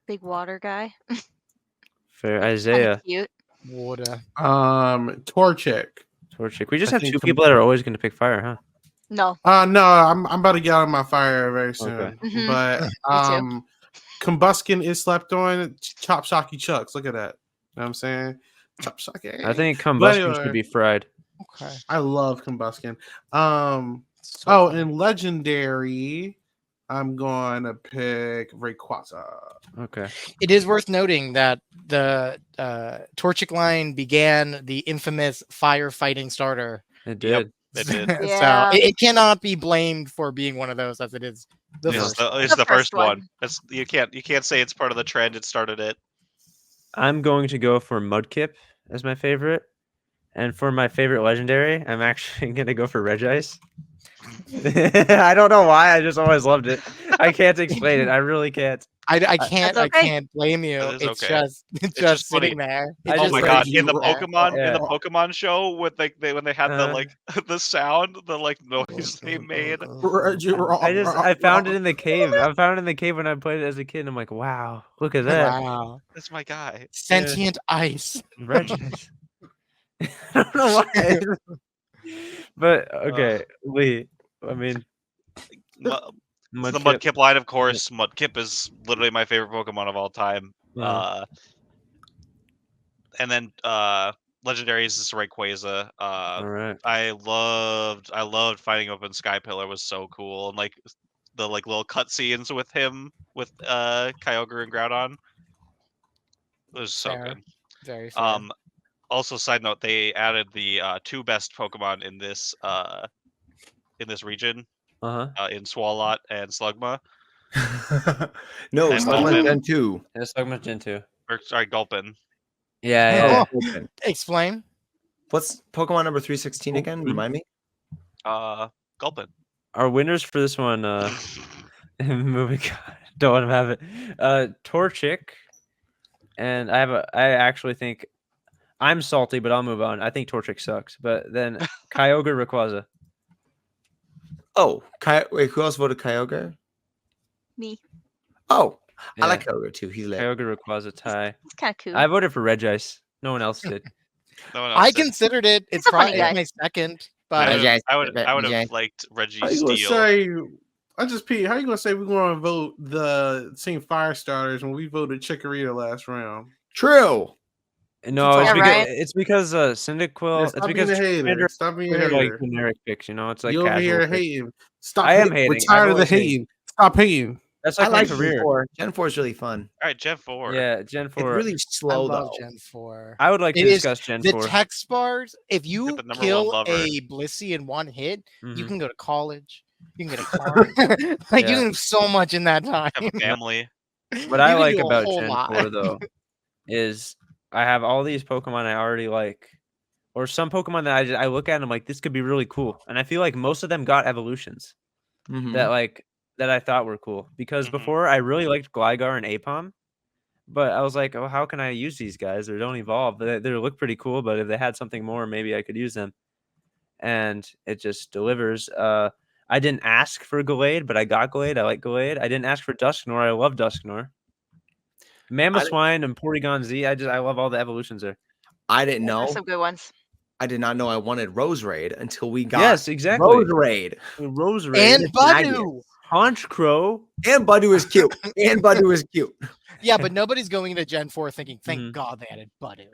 Speaker 5: big water guy.
Speaker 1: Fair.
Speaker 5: Kinda
Speaker 1: Isaiah.
Speaker 5: cute.
Speaker 4: Water.
Speaker 6: Torchic.
Speaker 1: Torchic. We just
Speaker 6: I
Speaker 1: have
Speaker 6: think
Speaker 1: two people that are always going to pick fire, huh?
Speaker 5: No.
Speaker 6: No, I'm about to get out of my fire very soon.
Speaker 1: Okay.
Speaker 5: Mhm.
Speaker 6: But
Speaker 5: too.
Speaker 6: Combuskin is slept on. Chop Shocky Chucks. Look at that. You know what I'm saying? Chop Shocky.
Speaker 1: I think Combustion
Speaker 6: anyway.
Speaker 1: should be fried.
Speaker 4: Okay.
Speaker 6: I love Combuskin.
Speaker 4: So
Speaker 6: Oh,
Speaker 4: fun.
Speaker 6: and legendary, I'm going to pick Rayquaza.
Speaker 1: Okay.
Speaker 4: It is worth noting that the Torchic line began the infamous firefighting starter.
Speaker 1: It
Speaker 2: Yep.
Speaker 1: did.
Speaker 2: It did.
Speaker 5: Yeah.
Speaker 4: So it cannot be blamed for being one of those, as it is the
Speaker 2: It's
Speaker 4: first.
Speaker 2: it's
Speaker 5: The
Speaker 2: the first
Speaker 5: first one.
Speaker 2: one. It's you can't say it's part of the trend. It started it.
Speaker 1: I'm going to go for Mudkip as my favorite. And for my favorite legendary, I'm actually going to go for Regice. I don't know why. I just always loved it. I can't explain it. I really can't.
Speaker 4: I can't
Speaker 5: That's okay.
Speaker 4: I can't blame you.
Speaker 2: That is
Speaker 4: It's
Speaker 2: okay.
Speaker 4: just
Speaker 2: just
Speaker 4: sitting
Speaker 2: funny.
Speaker 4: there.
Speaker 1: I
Speaker 4: It's
Speaker 2: Oh
Speaker 1: just
Speaker 2: my
Speaker 4: like
Speaker 2: god!
Speaker 4: you
Speaker 2: In the
Speaker 4: were-
Speaker 2: Pokemon show, with when they had the like the sound, the like noise they made.
Speaker 1: I found it in the cave. I found it in the cave when I played it as a kid. And I'm like, wow, look at that.
Speaker 4: Wow.
Speaker 2: That's my guy.
Speaker 4: Sentient ice.
Speaker 1: Regis. I don't know why. But okay, Lee. I mean,
Speaker 2: Mu-
Speaker 1: Mudkip.
Speaker 2: the Mudkip line, of course. Mudkip is literally my favorite Pokemon of all time. And then legendaries is Rayquaza.
Speaker 1: All right.
Speaker 2: I loved fighting up in Sky Pillar. Was so cool, and like the like little cutscenes with him with Kyogre and Groudon. It was so
Speaker 4: Fair.
Speaker 2: good.
Speaker 4: Very fair.
Speaker 2: Also, side note, they added the two best Pokemon in this region, in Swalot and Slugma.
Speaker 3: No,
Speaker 2: And
Speaker 3: Slugma
Speaker 2: Gulpin.
Speaker 3: Gen 2.
Speaker 1: It's Slugma Gen 2.
Speaker 2: Or sorry, Gulpin.
Speaker 1: Yeah.
Speaker 4: Explain.
Speaker 3: What's Pokemon number 316 again? Remind me.
Speaker 2: Gulpin.
Speaker 1: Our winners for this one, moving on. Don't want to have it. Torchic. And I actually think I'm salty, but I'll move on. I think Torchic sucks. But then Kyogre Rayquaza.
Speaker 3: Oh, wait, who else voted Kyogre?
Speaker 5: Me.
Speaker 3: Oh,
Speaker 1: Yeah.
Speaker 3: I like Kyogre too. He's lit.
Speaker 1: Kyogre Rayquaza tie.
Speaker 5: It's kind of cool.
Speaker 1: I voted for Regice. No one else did.
Speaker 2: No one else
Speaker 4: I
Speaker 2: did.
Speaker 4: considered it.
Speaker 5: He's
Speaker 4: It's
Speaker 5: a funny
Speaker 4: probably
Speaker 5: guy.
Speaker 4: my second,
Speaker 2: I
Speaker 4: but
Speaker 2: would have liked Reggie
Speaker 6: How you gonna
Speaker 2: Steele.
Speaker 6: say? I just Pete. How you gonna say we're going to vote the Team Fire Starters when we voted Chikorita last round?
Speaker 3: True.
Speaker 1: No,
Speaker 5: Yeah, right.
Speaker 1: it's because Cyndaquil.
Speaker 6: Yeah,
Speaker 1: It's
Speaker 6: stop
Speaker 1: because
Speaker 6: being a hater.
Speaker 1: Commander
Speaker 6: Stop being a
Speaker 1: are like
Speaker 6: hater.
Speaker 1: generic picks. You know, it's like
Speaker 6: You over
Speaker 1: casual
Speaker 6: here
Speaker 1: picks.
Speaker 6: hating. Stop.
Speaker 1: I am
Speaker 6: hating. We're
Speaker 1: hating.
Speaker 6: tired
Speaker 1: I've
Speaker 6: of the
Speaker 1: always hated.
Speaker 6: hating. Stop hating.
Speaker 1: That's
Speaker 3: I
Speaker 1: like my
Speaker 3: like Gen
Speaker 1: career.
Speaker 3: 4. Gen 4 is really fun.
Speaker 2: All right, Gen 4.
Speaker 1: Yeah, Gen
Speaker 3: It's
Speaker 1: 4.
Speaker 3: really
Speaker 4: I
Speaker 3: slow
Speaker 4: love
Speaker 3: though.
Speaker 4: Gen 4.
Speaker 1: I would like to
Speaker 4: It is
Speaker 1: discuss Gen
Speaker 4: The
Speaker 1: 4.
Speaker 4: text bars, if you
Speaker 2: the number one
Speaker 4: kill
Speaker 2: lover.
Speaker 4: a Blissey in one hit, you
Speaker 1: Mhm.
Speaker 4: can go to college. You can get a car. Like you
Speaker 1: Yeah.
Speaker 4: can do so much in that time.
Speaker 2: Have a family.
Speaker 1: What I
Speaker 4: You can
Speaker 1: like
Speaker 4: do a
Speaker 1: about
Speaker 4: whole
Speaker 1: Gen
Speaker 4: lot.
Speaker 1: 4 though is I have all these Pokemon I already like, or some Pokemon that I look at and I'm like, this could be really cool. And I feel like most of them got evolutions
Speaker 3: Mhm.
Speaker 1: that I thought were cool. Because
Speaker 2: Mhm.
Speaker 1: before I really liked Gligar and Apom, but I was like, oh, how can I use these guys? They don't evolve. They look pretty cool, but if they had something more, maybe I could use them. And it just delivers. I didn't ask for Gallade, but I got Gallade. I like Gallade. I didn't ask for Dusknoir. I love Dusknoir. Mamoswine and Porygon Z. I love all the evolutions there.
Speaker 3: I didn't
Speaker 5: Those
Speaker 3: know.
Speaker 5: are some good ones.
Speaker 3: I did not know I wanted Rose Raid until we got
Speaker 1: Yes, exactly.
Speaker 3: Rose Raid.
Speaker 1: Rose
Speaker 4: And
Speaker 1: Raid.
Speaker 4: Badu.
Speaker 1: Haunch Crow.
Speaker 3: And Badu is cute. And Badu is cute.
Speaker 4: Yeah, but nobody's going into Gen 4 thinking, thank
Speaker 1: Mhm.
Speaker 4: God they added Badu.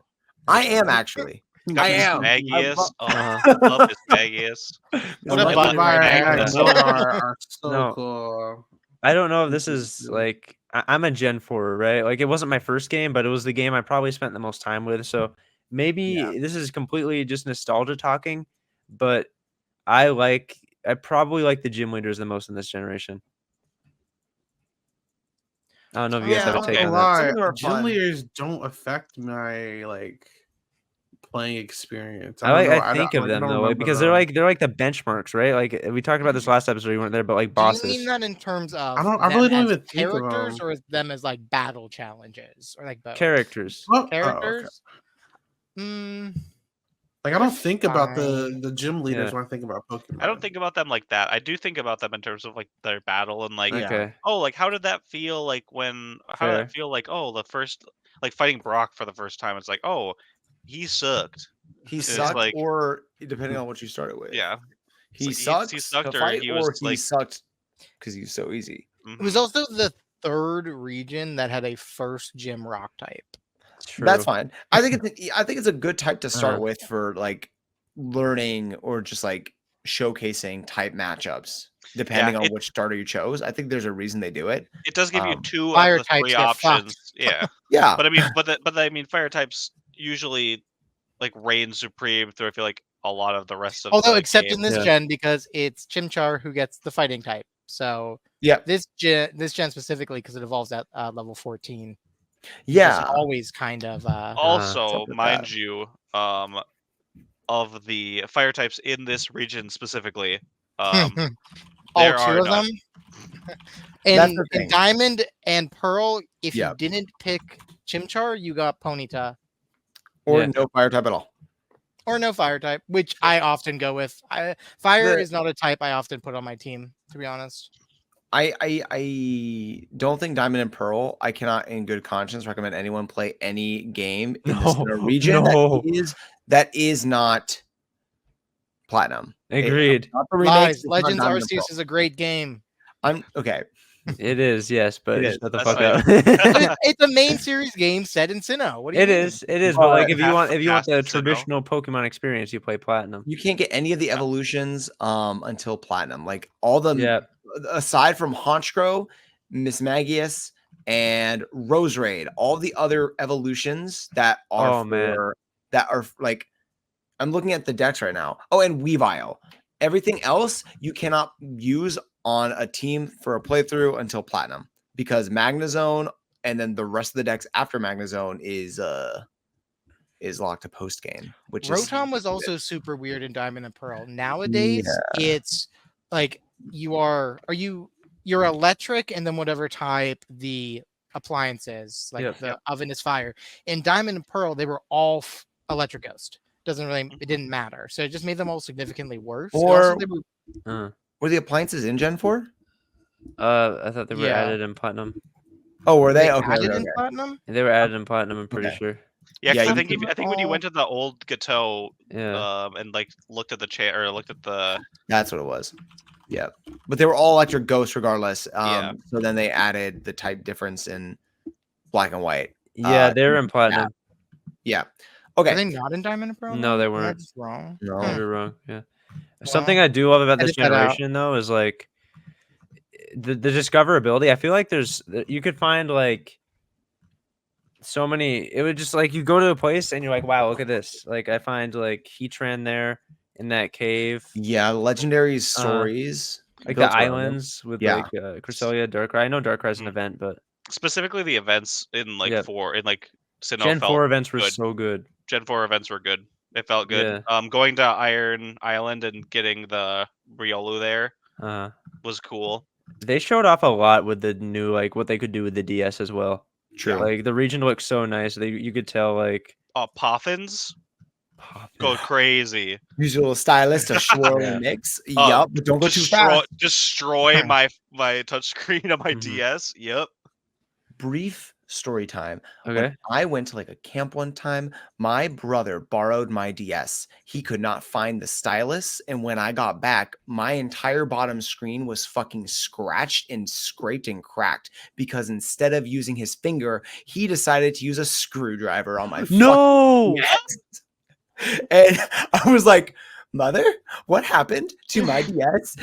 Speaker 3: I am actually. I am.
Speaker 2: Magius. Oh,
Speaker 1: Uh-huh.
Speaker 2: I love this Magius.
Speaker 4: What
Speaker 2: I
Speaker 4: about
Speaker 2: love
Speaker 6: Fire
Speaker 2: Magnus.
Speaker 6: and Axel are so
Speaker 1: No.
Speaker 6: cool.
Speaker 1: I don't know if this is like I'm a Gen 4, right? Like it wasn't my first game, but it was the game I probably spent the most time with. So maybe this is completely just nostalgia talking, but I probably like the gym leaders the most in this generation. I don't know if you guys have a
Speaker 2: okay.
Speaker 1: take on that.
Speaker 3: Some
Speaker 6: Lie.
Speaker 3: of them are
Speaker 6: Gym
Speaker 3: fun.
Speaker 6: leaders don't affect my like playing experience.
Speaker 1: I think of them though, like, because they're like the benchmarks, right? Like we talked about this last episode, you weren't there, but like
Speaker 4: Do you
Speaker 1: bosses.
Speaker 4: mean that in terms of
Speaker 6: I
Speaker 4: them
Speaker 6: really don't
Speaker 4: as
Speaker 6: even think of
Speaker 4: characters
Speaker 6: them.
Speaker 4: or them as like battle challenges or like both?
Speaker 1: Characters.
Speaker 6: Oh, okay.
Speaker 4: Characters?
Speaker 6: Like I don't think about
Speaker 4: fine.
Speaker 6: the gym leaders
Speaker 1: Yeah.
Speaker 6: when I think about Pokemon.
Speaker 2: I don't think about them like that. I do think about them in terms of like their battle and like,
Speaker 1: Okay.
Speaker 2: oh, like how did that feel? Like how did
Speaker 1: Fair.
Speaker 2: that feel? Like, oh, the first, like fighting Brock for the first time. It's like, oh, he sucked.
Speaker 3: He
Speaker 2: It's
Speaker 3: sucked,
Speaker 2: like-
Speaker 3: or depending on what you started with.
Speaker 2: Yeah.
Speaker 3: He
Speaker 2: like
Speaker 3: sucked,
Speaker 2: he sucked
Speaker 3: to
Speaker 2: or
Speaker 3: fight,
Speaker 2: he was,
Speaker 3: or he
Speaker 2: like-
Speaker 3: sucked because he's so easy.
Speaker 4: It was also the third region that had a first gym rock type.
Speaker 1: True.
Speaker 3: That's fine. I think it's a good type to start
Speaker 1: Uh-huh.
Speaker 3: with for like learning or just like showcasing type matchups, depending on which starter you chose. I think there's a reason they do it.
Speaker 2: It does give you two
Speaker 4: Fire
Speaker 2: of the
Speaker 4: types
Speaker 2: three
Speaker 4: get fucked.
Speaker 2: options. Yeah.
Speaker 3: Yeah.
Speaker 2: But I mean, but I mean, fire types usually like reign supreme through. I feel like a lot of the rest of.
Speaker 4: Although
Speaker 2: the
Speaker 4: except
Speaker 2: game.
Speaker 4: in this
Speaker 1: Yeah.
Speaker 4: gen because it's Chimchar who gets the fighting type. So
Speaker 3: Yeah.
Speaker 4: this gen specifically because it evolves at level 14.
Speaker 3: Yeah.
Speaker 4: It's always kind of
Speaker 2: Also,
Speaker 3: something like
Speaker 2: mind
Speaker 3: that.
Speaker 2: you, of the fire types in this region specifically,
Speaker 4: All
Speaker 2: there
Speaker 4: two
Speaker 2: are
Speaker 4: of
Speaker 2: none.
Speaker 4: them.
Speaker 3: That's
Speaker 4: In
Speaker 3: the thing.
Speaker 4: Diamond and Pearl, if
Speaker 3: Yeah.
Speaker 4: you didn't pick Chimchar, you got Ponyta
Speaker 3: Or
Speaker 1: Yeah.
Speaker 3: no fire type at all.
Speaker 4: or no fire type, which I often go with. Fire
Speaker 3: The-
Speaker 4: is not a type I often put on my team, to be honest.
Speaker 3: I don't think Diamond and Pearl. I cannot, in good conscience, recommend anyone play any game in the
Speaker 1: No,
Speaker 3: Sinnoh region
Speaker 1: no.
Speaker 3: that is not Platinum.
Speaker 1: Agreed.
Speaker 3: Not the remakes.
Speaker 4: Lies.
Speaker 3: it's not
Speaker 4: Legends
Speaker 3: Diamond and Pearl.
Speaker 4: Arceus is a great game.
Speaker 3: I'm okay.
Speaker 1: It is, yes, but
Speaker 3: It is.
Speaker 1: shut the
Speaker 2: That's
Speaker 1: fuck
Speaker 2: fine.
Speaker 1: up.
Speaker 4: It's a main series game set in Sinnoh. What do you
Speaker 1: It
Speaker 4: mean?
Speaker 1: is, but like
Speaker 3: But
Speaker 1: if you want
Speaker 2: half
Speaker 1: the
Speaker 2: Sinnoh.
Speaker 1: traditional Pokemon experience, you play Platinum.
Speaker 3: You can't get any of the evolutions until Platinum. Like all the
Speaker 1: Yeah.
Speaker 3: aside from Honchkrow, Miss Magius, and Roserade, all the other evolutions that are
Speaker 1: Oh, man.
Speaker 3: that are like I'm looking at the decks right now. Oh, and Weavile. Everything else you cannot use on a team for a playthrough until Platinum because Magnezone and then the rest of the decks after Magnezone is locked to post game, which is
Speaker 4: Rotom was also super weird in Diamond and Pearl. Nowadays, it's like you're electric and then whatever type the appliance is, like
Speaker 1: Yep.
Speaker 4: the oven is fire. In Diamond and Pearl, they were all electric ghost. It didn't matter. So it just made them all significantly worse. And also
Speaker 3: Or
Speaker 4: they were,
Speaker 3: were the appliances in Gen 4?
Speaker 1: I thought they were
Speaker 4: Yeah.
Speaker 1: added in Platinum.
Speaker 3: Oh, were they?
Speaker 4: they
Speaker 3: Okay,
Speaker 4: added
Speaker 3: okay,
Speaker 4: in
Speaker 3: okay.
Speaker 4: Platinum.
Speaker 1: They were added in Platinum. I'm pretty
Speaker 3: Okay.
Speaker 1: sure.
Speaker 2: Yeah, 'cause
Speaker 3: Yeah,
Speaker 2: I think
Speaker 4: you-
Speaker 2: I think when you went to the old Gateau,
Speaker 1: Yeah.
Speaker 2: and like looked at the chair or looked at the
Speaker 3: That's what it was. Yeah, but they were all electric ghosts regardless.
Speaker 2: Yeah.
Speaker 3: So then they added the type difference in black and white.
Speaker 1: Yeah, they were in Platinum.
Speaker 3: Yeah.
Speaker 4: Were
Speaker 3: Okay.
Speaker 4: they not in Diamond and Pearl?
Speaker 1: No,
Speaker 4: though?
Speaker 1: they
Speaker 4: Am I
Speaker 1: weren't.
Speaker 4: just wrong.
Speaker 3: No.
Speaker 1: You
Speaker 4: Hmm.
Speaker 1: were wrong. Yeah. Something I do love about this
Speaker 4: edit that out.
Speaker 1: generation though is like the discoverability. I feel like you could find like so many. It would just like you go to a place and you're like, wow, look at this. Like I find like Heatran there in that cave,
Speaker 3: Yeah, legendary stories.
Speaker 1: like
Speaker 3: built
Speaker 1: the
Speaker 3: around them.
Speaker 1: islands with
Speaker 3: Yeah.
Speaker 1: like Cresselia, Darkrai. I know Darkrai is an
Speaker 2: Mhm.
Speaker 1: event, but
Speaker 2: specifically the events in like
Speaker 1: Yep.
Speaker 2: Sinnoh
Speaker 1: Gen
Speaker 2: felt
Speaker 1: 4 events were
Speaker 2: good.
Speaker 1: so good.
Speaker 2: Gen 4 events were good. It felt good. Going to Iron Island and getting the Riolu there
Speaker 1: Uh,
Speaker 2: was cool.
Speaker 1: they showed off a lot with the new like what they could do with the DS as well.
Speaker 3: True.
Speaker 1: Like the region looks so nice. You could tell like
Speaker 2: Poffins go crazy.
Speaker 3: Use a little stylist to swirl
Speaker 1: Yeah.
Speaker 3: and mix. Yup, but don't go too fast.
Speaker 2: Destroy my touchscreen on my
Speaker 1: Mhm.
Speaker 2: DS. Yep.
Speaker 3: Brief story time.
Speaker 1: Okay.
Speaker 3: When I went to like a camp one time, my brother borrowed my DS. He could not find the stylus. And when I got back, my entire bottom screen was fucking scratched and scraped and cracked because instead of using his finger, he decided to use a screwdriver on my
Speaker 1: No.
Speaker 3: fucking DS. And I was like, Mother, what happened to my DS?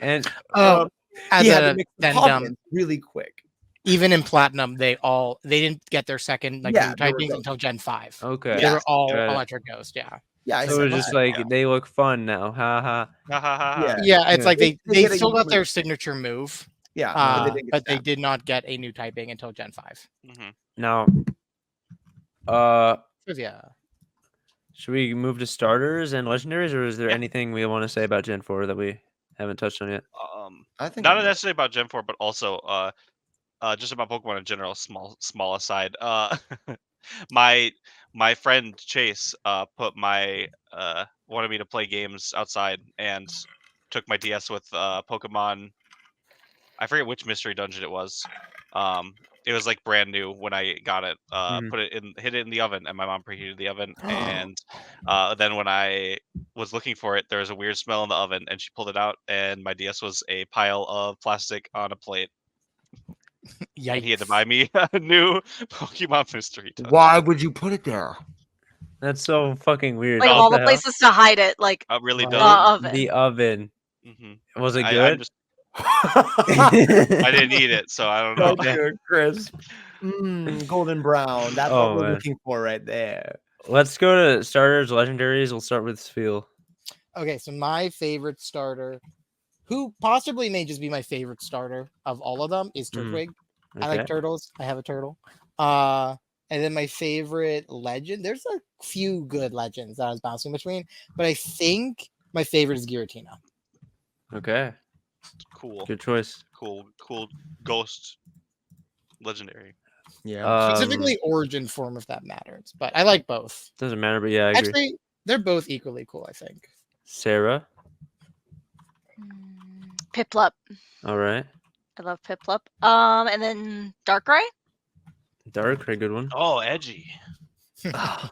Speaker 1: And
Speaker 4: Oh, as
Speaker 3: he had to
Speaker 4: a
Speaker 3: mix the
Speaker 4: addendum,
Speaker 3: poppins really quick.
Speaker 4: even in Platinum, they didn't get their second like
Speaker 3: Yeah,
Speaker 4: new
Speaker 3: they were
Speaker 4: typings
Speaker 3: ghost.
Speaker 4: until Gen 5.
Speaker 1: okay.
Speaker 4: They
Speaker 3: Yeah.
Speaker 4: were all
Speaker 1: Got it.
Speaker 4: electric ghost. Yeah.
Speaker 3: Yeah, I
Speaker 1: So
Speaker 3: said
Speaker 1: it's just
Speaker 3: that.
Speaker 1: like they look fun now. Ha ha.
Speaker 2: Ha, ha, ha, ha.
Speaker 3: Yeah.
Speaker 4: Yeah, it's
Speaker 1: Yeah.
Speaker 4: like
Speaker 3: They
Speaker 4: they
Speaker 3: get a
Speaker 4: still got their
Speaker 3: movement.
Speaker 4: signature move,
Speaker 3: Yeah,
Speaker 4: but they did not get a new typing until Gen 5.
Speaker 2: Mhm.
Speaker 1: Now,
Speaker 4: Yeah.
Speaker 1: should we move to starters and legendaries, or is there
Speaker 2: Yeah.
Speaker 1: anything we want to say about Gen 4 that we haven't touched on yet?
Speaker 3: I think
Speaker 2: Not
Speaker 3: I'm good.
Speaker 2: necessarily about Gen 4, but also just about Pokemon in general. Small aside. My friend Chase wanted me to play games outside and took my DS with Pokemon. I forget which mystery dungeon it was. It was like brand new when I got it. Hid it in the oven, and my mom preheated the oven. And then when I was looking for it, there was a weird smell in the oven, and she pulled it out, and my DS was a pile of plastic on a plate.
Speaker 4: Yikes.
Speaker 2: And he had to buy me a new Pokemon mystery dungeon.
Speaker 3: Why would you put it there?
Speaker 1: That's so fucking weird.
Speaker 5: Like
Speaker 1: What
Speaker 5: all the
Speaker 1: hell?
Speaker 5: places to hide it, like
Speaker 2: Really
Speaker 4: Right.
Speaker 5: the
Speaker 2: dumb.
Speaker 5: oven.
Speaker 1: The oven.
Speaker 2: Mm-hmm.
Speaker 1: Was it
Speaker 2: I'm
Speaker 1: good?
Speaker 2: just, I didn't eat it, so I don't know.
Speaker 3: So good, crisp. Golden brown. That's
Speaker 1: Oh,
Speaker 3: what we're
Speaker 1: man.
Speaker 3: looking for right there.
Speaker 1: Let's go to starters, legendaries. We'll start with Spheel.
Speaker 4: Okay, so my favorite starter, who possibly may just be my favorite starter of all of them, is Turtwig. I like turtles. I have a turtle. And then my favorite legend, there's a few good legends that I was bouncing between, but I think My favorite is Giratina.
Speaker 1: Okay,
Speaker 2: Cool.
Speaker 1: good choice.
Speaker 2: Cool ghost legendary.
Speaker 3: Yeah.
Speaker 4: Specifically origin form, if that matters. But I like both.
Speaker 1: Doesn't matter, but yeah, I agree.
Speaker 4: Actually, they're both equally cool, I think.
Speaker 1: Sarah.
Speaker 5: Piplup.
Speaker 1: All right.
Speaker 5: I love Piplup. And then Darkrai.
Speaker 1: Darkrai, good one.
Speaker 2: Oh, edgy. The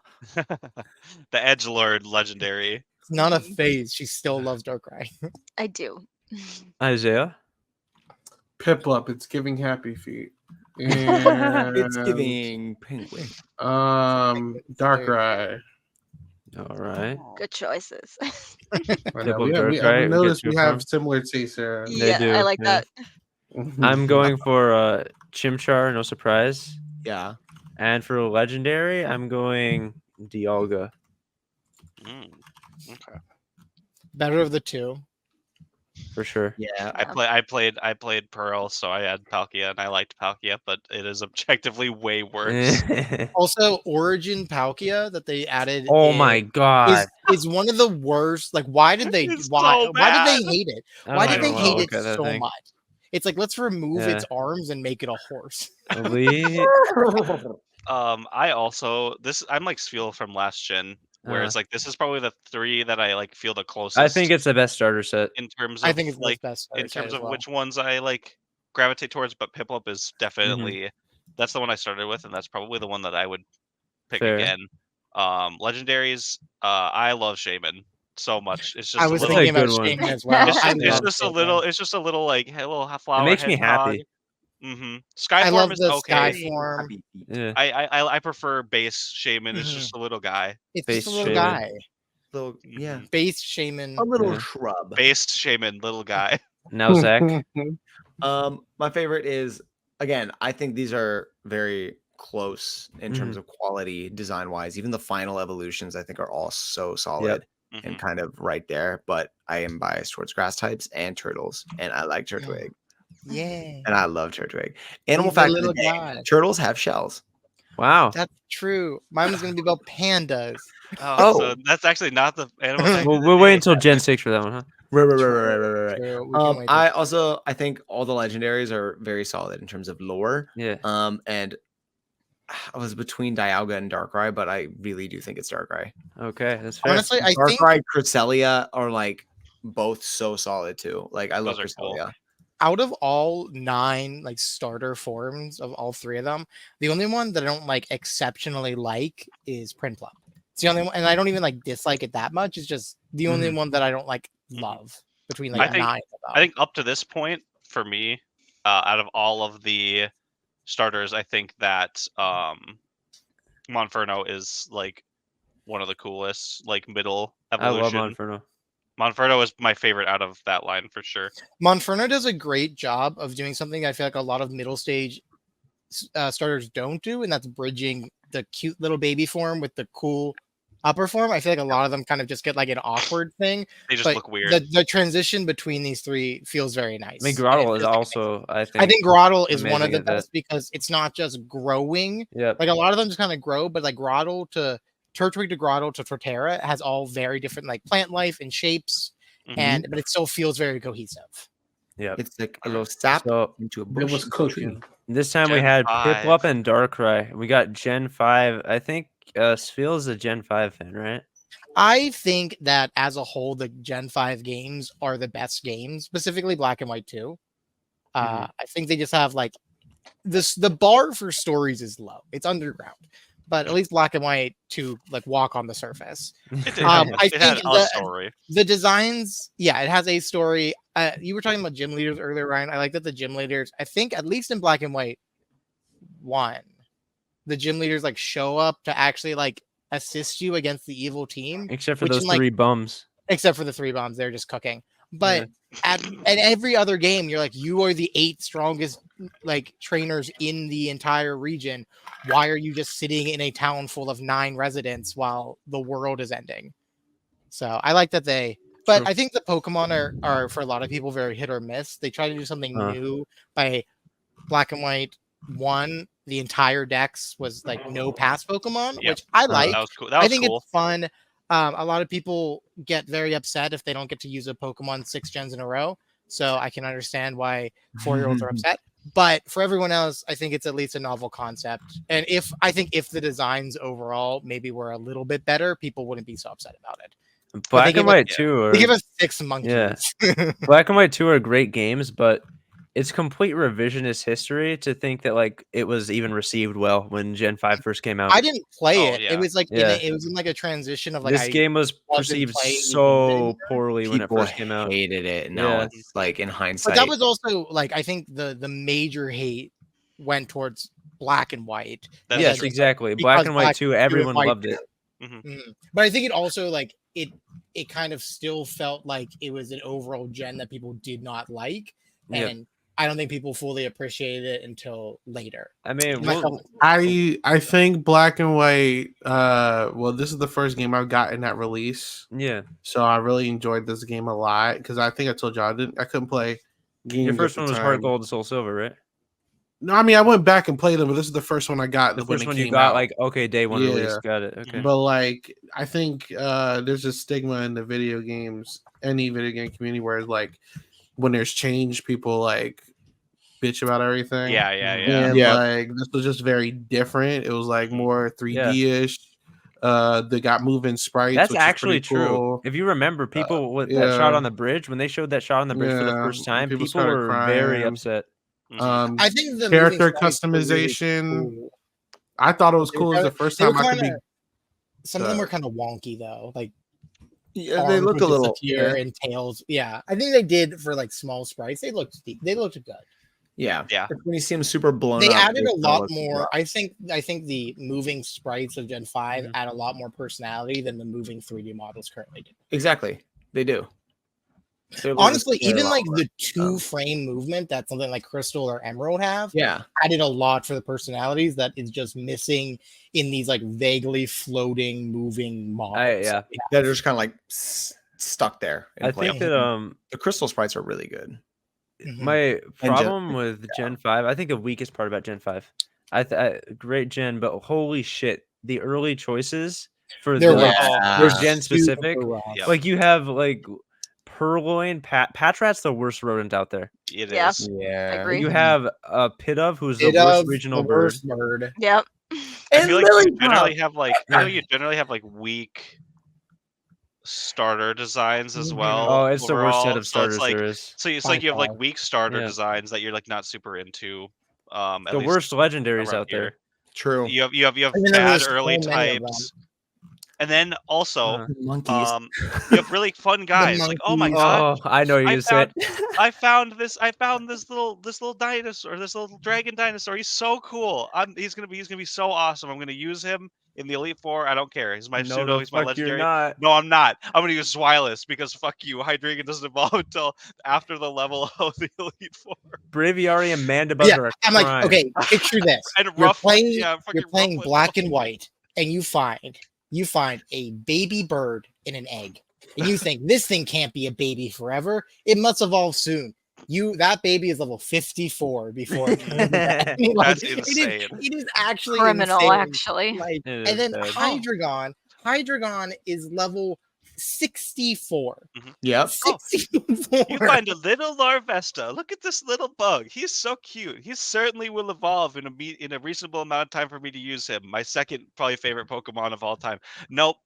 Speaker 2: Edgelord legendary.
Speaker 4: It's not a phase. She still loves Darkrai.
Speaker 5: I do.
Speaker 1: Isaiah.
Speaker 6: Piplup, it's giving happy feet.
Speaker 3: It's
Speaker 6: And,
Speaker 3: giving penguin.
Speaker 6: Darkrai.
Speaker 1: All right.
Speaker 5: Good choices.
Speaker 6: I know,
Speaker 1: Piplup,
Speaker 6: we
Speaker 1: Darkrai,
Speaker 6: I've
Speaker 1: we get
Speaker 6: noticed
Speaker 1: two
Speaker 6: we
Speaker 1: from.
Speaker 6: have similar tastes here.
Speaker 1: They
Speaker 5: Yeah,
Speaker 1: do,
Speaker 5: I like
Speaker 1: yeah.
Speaker 5: that.
Speaker 1: I'm going for Chimchar, no surprise.
Speaker 3: Yeah.
Speaker 1: And for legendary, I'm going Dialga.
Speaker 2: Okay.
Speaker 4: Better of the two.
Speaker 1: For sure.
Speaker 3: Yeah.
Speaker 2: I played Pearl, so I had Palkia, and I liked Palkia, but it is objectively way worse.
Speaker 4: Also, Origin Palkia that they added.
Speaker 1: Oh my god.
Speaker 4: Is one of the worst. Like, why did they?
Speaker 2: It's
Speaker 4: Why?
Speaker 2: so
Speaker 4: why did they
Speaker 2: bad.
Speaker 4: hate it?
Speaker 1: I
Speaker 4: Why
Speaker 1: don't
Speaker 4: did they
Speaker 1: even
Speaker 2: know
Speaker 1: wanna
Speaker 4: hate it
Speaker 1: look at that
Speaker 4: so
Speaker 1: thing.
Speaker 4: much? It's like, let's remove
Speaker 1: Yeah.
Speaker 4: its arms and make it a horse.
Speaker 1: Elite.
Speaker 2: I also I'm like Sfeel from last gen, where it's like this is probably the three that I like feel the closest.
Speaker 1: I think it's the best starter set.
Speaker 2: in terms of
Speaker 4: I think it's
Speaker 2: like
Speaker 4: the best.
Speaker 2: in
Speaker 4: starter set
Speaker 2: terms
Speaker 4: as
Speaker 2: of
Speaker 4: well.
Speaker 2: which ones I like gravitate towards, but Piplup is definitely that's the one I started with, and that's probably the one that I would pick
Speaker 1: Fair.
Speaker 2: again. Legendaries, I love Shaman so much. It's just
Speaker 4: I
Speaker 2: a
Speaker 4: was
Speaker 2: little.
Speaker 1: That's a
Speaker 4: thinking about
Speaker 1: good one.
Speaker 4: Shaman as well.
Speaker 2: It's
Speaker 4: I
Speaker 2: just, it's
Speaker 4: love
Speaker 2: just a
Speaker 4: Shaman.
Speaker 2: little. It's just a little like hey, little flower.
Speaker 1: It makes me
Speaker 2: hedgehog.
Speaker 1: happy.
Speaker 2: Skyform
Speaker 4: I love
Speaker 2: is
Speaker 4: the
Speaker 2: okay.
Speaker 4: sky form.
Speaker 3: Happy feet.
Speaker 1: Yeah.
Speaker 2: I prefer base Shaman. It's
Speaker 4: Mhm.
Speaker 2: just a little guy.
Speaker 4: It's
Speaker 1: Face
Speaker 4: just a little
Speaker 1: Shaman.
Speaker 4: guy.
Speaker 3: Little, yeah.
Speaker 4: Base Shaman.
Speaker 3: A little
Speaker 1: Yeah.
Speaker 3: shrub.
Speaker 2: Based Shaman, little guy.
Speaker 1: Now Zach.
Speaker 3: My favorite is, again, I think these are very close in terms
Speaker 1: Mhm.
Speaker 3: of quality design wise. Even the final evolutions, I think, are all so solid and kind of right there. But I am biased towards grass types and turtles, and I like Turtwig,
Speaker 4: Yeah.
Speaker 3: and I love Turtwig. Animal
Speaker 4: He's a
Speaker 3: fact of the
Speaker 4: little
Speaker 3: day:
Speaker 4: guy.
Speaker 3: turtles have shells.
Speaker 1: Wow.
Speaker 4: That's true. Mine was gonna be about pandas.
Speaker 2: Oh, so
Speaker 3: Oh.
Speaker 2: that's actually not the animal. fact
Speaker 1: We'll,
Speaker 2: of the
Speaker 1: we'll wait
Speaker 2: day.
Speaker 1: until Gen 6 for that one, huh?
Speaker 3: Right.
Speaker 4: True. We can wait to-
Speaker 3: I think all the legendaries are very solid in terms of lore.
Speaker 1: Yeah.
Speaker 3: And I was between Dialga and Darkrai, but I really do think it's Darkrai.
Speaker 1: Okay, that's fair.
Speaker 4: Honestly, I think
Speaker 3: Darkrai, Cresselia are like both so solid too. Like I love
Speaker 2: Those are cool.
Speaker 3: Cresselia.
Speaker 4: out of all 9 like starter forms of all 3 of them, the only one that I don't like exceptionally like is Prinplup. It's the only one, and I don't even like dislike it that much. It's just the only one that I don't like love between like
Speaker 2: I think-
Speaker 4: 9 of them.
Speaker 2: I think up to this point, for me, out of all of the starters, I think that Monferno is like one of the coolest, like middle
Speaker 1: I love
Speaker 2: evolution.
Speaker 1: Monferno.
Speaker 2: Monferno is my favorite out of that line for sure.
Speaker 4: Monferno does a great job of doing something I feel like a lot of middle stage starters don't do, and that's bridging the cute little baby form with the cool upper form. I feel like a lot of them kind of just get like an awkward thing.
Speaker 2: They just
Speaker 4: But
Speaker 2: look weird.
Speaker 4: The transition between these 3 feels very nice.
Speaker 1: I mean,
Speaker 4: and it
Speaker 1: Grottle
Speaker 4: feels
Speaker 1: is
Speaker 4: like
Speaker 1: also, I think.
Speaker 4: I think Grottle is one of
Speaker 1: amazing
Speaker 4: the
Speaker 1: at that.
Speaker 4: best because it's not just growing.
Speaker 1: Yep.
Speaker 4: Like a lot of them just kind of grow, but like Grottle to Turtwig to Grottle to Torterra has all very different like plant life and shapes,
Speaker 2: Mhm.
Speaker 4: and but it still feels very cohesive.
Speaker 1: Yep.
Speaker 3: It's like a little sap
Speaker 1: So
Speaker 3: into a
Speaker 6: It
Speaker 3: bush.
Speaker 6: was
Speaker 3: into a
Speaker 6: cooking.
Speaker 3: tree.
Speaker 1: this time we
Speaker 2: Gen
Speaker 1: had
Speaker 2: 5.
Speaker 1: Piplup and Darkrai. We got Gen 5. I think Sfeel is a Gen 5 fan, right?
Speaker 4: I think that as a whole, the Gen 5 games are the best games, specifically Black and White 2. I think they just have like the bar for stories is low. It's underground. But at least Black and White 2 like walk on the surface.
Speaker 2: It did
Speaker 4: I
Speaker 2: it had
Speaker 4: think
Speaker 2: a story.
Speaker 4: The designs, yeah, it has a story. You were talking about gym leaders earlier, Ryan. I like that the gym leaders, I think at least in Black and White 1, the gym leaders like show up to actually like assist you against the evil team,
Speaker 1: Except for
Speaker 4: Which
Speaker 1: those
Speaker 4: in, like-
Speaker 1: 3 bums.
Speaker 4: except for the 3 bombs. They're just cooking. But at every other game, you're like, you are the 8 strongest like trainers in the entire region. Why are you just sitting in a town full of 9 residents while the world is ending? So I like that but
Speaker 1: True.
Speaker 4: I think the Pokemon are for a lot of people very hit or miss. They try to do something new by Black and White 1. The entire dex was like no pass Pokemon,
Speaker 2: Yep.
Speaker 4: which I like.
Speaker 2: That was cool. That was
Speaker 4: I think
Speaker 2: cool.
Speaker 4: it's fun. A lot of people get very upset if they don't get to use a Pokemon 6 gens in a row. So I can understand why 4-year-olds are upset. But for everyone else, I think it's at least a novel concept. And if the designs overall maybe were a little bit better, people wouldn't be so upset about it.
Speaker 1: Black and White 2 are
Speaker 4: They give us 6 monkeys.
Speaker 1: Yeah. Black and White 2 are great games, but it's complete revisionist history to think that like it was even received well when Gen 5 first came out.
Speaker 4: I didn't play
Speaker 2: Oh,
Speaker 4: it.
Speaker 2: yeah.
Speaker 4: It was like
Speaker 1: Yeah.
Speaker 4: it was in like a transition of like
Speaker 1: This game was
Speaker 4: wasn't
Speaker 1: perceived
Speaker 4: playing
Speaker 1: so poorly when it
Speaker 3: People
Speaker 1: first came out.
Speaker 3: hated it. And now
Speaker 1: Yeah.
Speaker 3: it's like in hindsight.
Speaker 4: But that was also like I think the major hate went towards Black and White.
Speaker 2: That's
Speaker 1: Yes,
Speaker 2: true.
Speaker 1: exactly.
Speaker 4: Because
Speaker 1: Black and White
Speaker 4: Black
Speaker 1: 2,
Speaker 4: and
Speaker 1: everyone
Speaker 4: White
Speaker 1: loved it.
Speaker 4: But I think it also like it kind of still felt like it was an overall gen that people did not like,
Speaker 1: Yep.
Speaker 4: and I don't think people fully appreciated it until later.
Speaker 1: I mean,
Speaker 4: Myself-
Speaker 6: I think Black and White. Well, this is the first game I've gotten at release,
Speaker 1: yeah.
Speaker 6: so I really enjoyed this game a lot because I think I told you I couldn't play games.
Speaker 1: Your
Speaker 6: at
Speaker 1: first
Speaker 6: the
Speaker 1: one was
Speaker 6: time.
Speaker 1: Heart Gold and Soul Silver, right?
Speaker 6: No, I mean I went back and played them, but this is the first one I got.
Speaker 1: The
Speaker 6: when
Speaker 1: first
Speaker 6: it
Speaker 1: one
Speaker 6: came
Speaker 1: you got,
Speaker 6: out.
Speaker 1: like, okay, day one release.
Speaker 6: Yeah.
Speaker 1: Got it. Okay.
Speaker 6: But like I think there's a stigma in the video games, any video game community, where it's like when there's change, people like bitch about everything.
Speaker 2: Yeah.
Speaker 6: And
Speaker 3: Yeah.
Speaker 6: like this was just very different. It was like more 3D-ish. They got moving sprites.
Speaker 1: That's
Speaker 6: which is
Speaker 1: actually
Speaker 6: pretty
Speaker 1: true.
Speaker 6: cool.
Speaker 1: If you remember, people with that shot
Speaker 6: yeah.
Speaker 1: on the bridge, when they showed that shot on the bridge for the
Speaker 6: Yeah,
Speaker 1: first time,
Speaker 6: people
Speaker 1: people
Speaker 6: started
Speaker 1: were very
Speaker 6: crying.
Speaker 1: upset.
Speaker 4: I think the
Speaker 6: Character
Speaker 4: moving sprites were really
Speaker 6: customization.
Speaker 4: cool.
Speaker 6: I thought it was
Speaker 4: They were
Speaker 6: cool as the
Speaker 4: kinda-
Speaker 6: first
Speaker 4: they were
Speaker 6: time I could be.
Speaker 4: kinda- Some of them were kind of wonky though, like
Speaker 3: Yeah, they
Speaker 4: arms
Speaker 3: look a
Speaker 4: would
Speaker 3: little.
Speaker 4: disappear
Speaker 3: Yeah.
Speaker 4: and tails. Yeah, I think they did for like small sprites. They looked good.
Speaker 3: Yeah.
Speaker 2: Yeah.
Speaker 3: But when you see them super blown
Speaker 4: They
Speaker 3: up,
Speaker 4: added
Speaker 3: they
Speaker 4: a
Speaker 3: kinda
Speaker 4: lot
Speaker 3: look
Speaker 4: more.
Speaker 3: rough.
Speaker 4: I think the moving sprites of Gen 5
Speaker 1: Mhm.
Speaker 4: add a lot more personality than the moving 3D models currently do.
Speaker 3: Exactly. They do. They look
Speaker 4: Honestly,
Speaker 3: very
Speaker 4: even
Speaker 3: well
Speaker 4: like
Speaker 3: more.
Speaker 4: the 2-frame movement that something like Crystal or Emerald have
Speaker 3: Yeah.
Speaker 4: added a lot for the personalities that is just missing in these like vaguely floating, moving models.
Speaker 1: Yeah.
Speaker 3: They're just kind of like stuck there. in
Speaker 1: I
Speaker 3: place.
Speaker 1: think that
Speaker 3: the crystal sprites are really good.
Speaker 4: Mhm.
Speaker 1: my problem with Gen 5, I think the weakest part about Gen 5, great gen, but holy shit, the early choices for
Speaker 4: They're
Speaker 1: the
Speaker 4: rough.
Speaker 1: they're
Speaker 3: Yeah.
Speaker 1: gen specific.
Speaker 4: Super rough.
Speaker 2: Yep.
Speaker 1: Like you have like Purloin, Patrat's the worst rodent out there.
Speaker 2: It
Speaker 5: Yeah.
Speaker 2: is.
Speaker 3: Yeah.
Speaker 5: Agree.
Speaker 1: You have Pidove, who's the
Speaker 4: It
Speaker 1: worst
Speaker 4: of
Speaker 1: regional
Speaker 4: the
Speaker 1: bird.
Speaker 4: worst bird.
Speaker 5: Yep.
Speaker 2: I feel like you generally have like weak starter designs as
Speaker 4: Mhm.
Speaker 2: well.
Speaker 1: Oh, it's the worst set
Speaker 2: overall.
Speaker 1: of
Speaker 2: So it's
Speaker 1: starters
Speaker 2: like
Speaker 1: there is.
Speaker 2: it's
Speaker 4: By
Speaker 2: like you have like
Speaker 4: far.
Speaker 2: weak starter
Speaker 1: Yeah.
Speaker 2: designs that you're like not super into. At
Speaker 1: The
Speaker 2: least
Speaker 1: worst legendaries
Speaker 2: around
Speaker 1: out there.
Speaker 2: here.
Speaker 3: True.
Speaker 2: You have
Speaker 4: Even though
Speaker 2: bad
Speaker 4: there's so
Speaker 2: early
Speaker 4: many of them.
Speaker 2: types, and then also
Speaker 1: Uh,
Speaker 3: Monkeys.
Speaker 2: you have really fun guys. Like, oh my
Speaker 4: monkeys.
Speaker 2: god,
Speaker 1: Oh, I know you're
Speaker 2: I
Speaker 1: gonna say it.
Speaker 2: I found this little dinosaur, this little dragon dinosaur. He's so cool. He's gonna be so awesome. I'm gonna use him in the Elite Four. I don't care. He's my
Speaker 1: No,
Speaker 2: pseudo.
Speaker 1: the
Speaker 2: He's my
Speaker 1: fuck you're
Speaker 2: legendary.
Speaker 1: not.
Speaker 2: No, I'm not. I'm gonna use Zwilus because fuck you. Hydreigon doesn't evolve until after the level of the Elite Four.
Speaker 1: Braviary and Mandibuzz
Speaker 4: Yeah,
Speaker 1: are a
Speaker 4: I'm like,
Speaker 1: crime.
Speaker 4: okay, picture this.
Speaker 2: And
Speaker 4: You're
Speaker 2: rough,
Speaker 4: playing,
Speaker 2: yeah, fucking
Speaker 4: you're playing
Speaker 2: Rufflet.
Speaker 4: black and white, and you find a baby bird in an egg, and you think this thing can't be a baby forever. It must evolve soon. That baby is level 54 before it turns red. Like,
Speaker 2: That's insane.
Speaker 4: It is actually
Speaker 5: Criminal,
Speaker 4: insane.
Speaker 5: actually.
Speaker 4: Like,
Speaker 1: It
Speaker 4: and then
Speaker 1: is bad.
Speaker 4: Hydreigon is level 64.
Speaker 3: Yep.
Speaker 2: Oh,
Speaker 4: 64.
Speaker 2: You find a little Larvesta. Look at this little bug. He's so cute. He certainly will evolve in a reasonable amount of time for me to use him. My second probably favorite Pokemon of all time. Nope.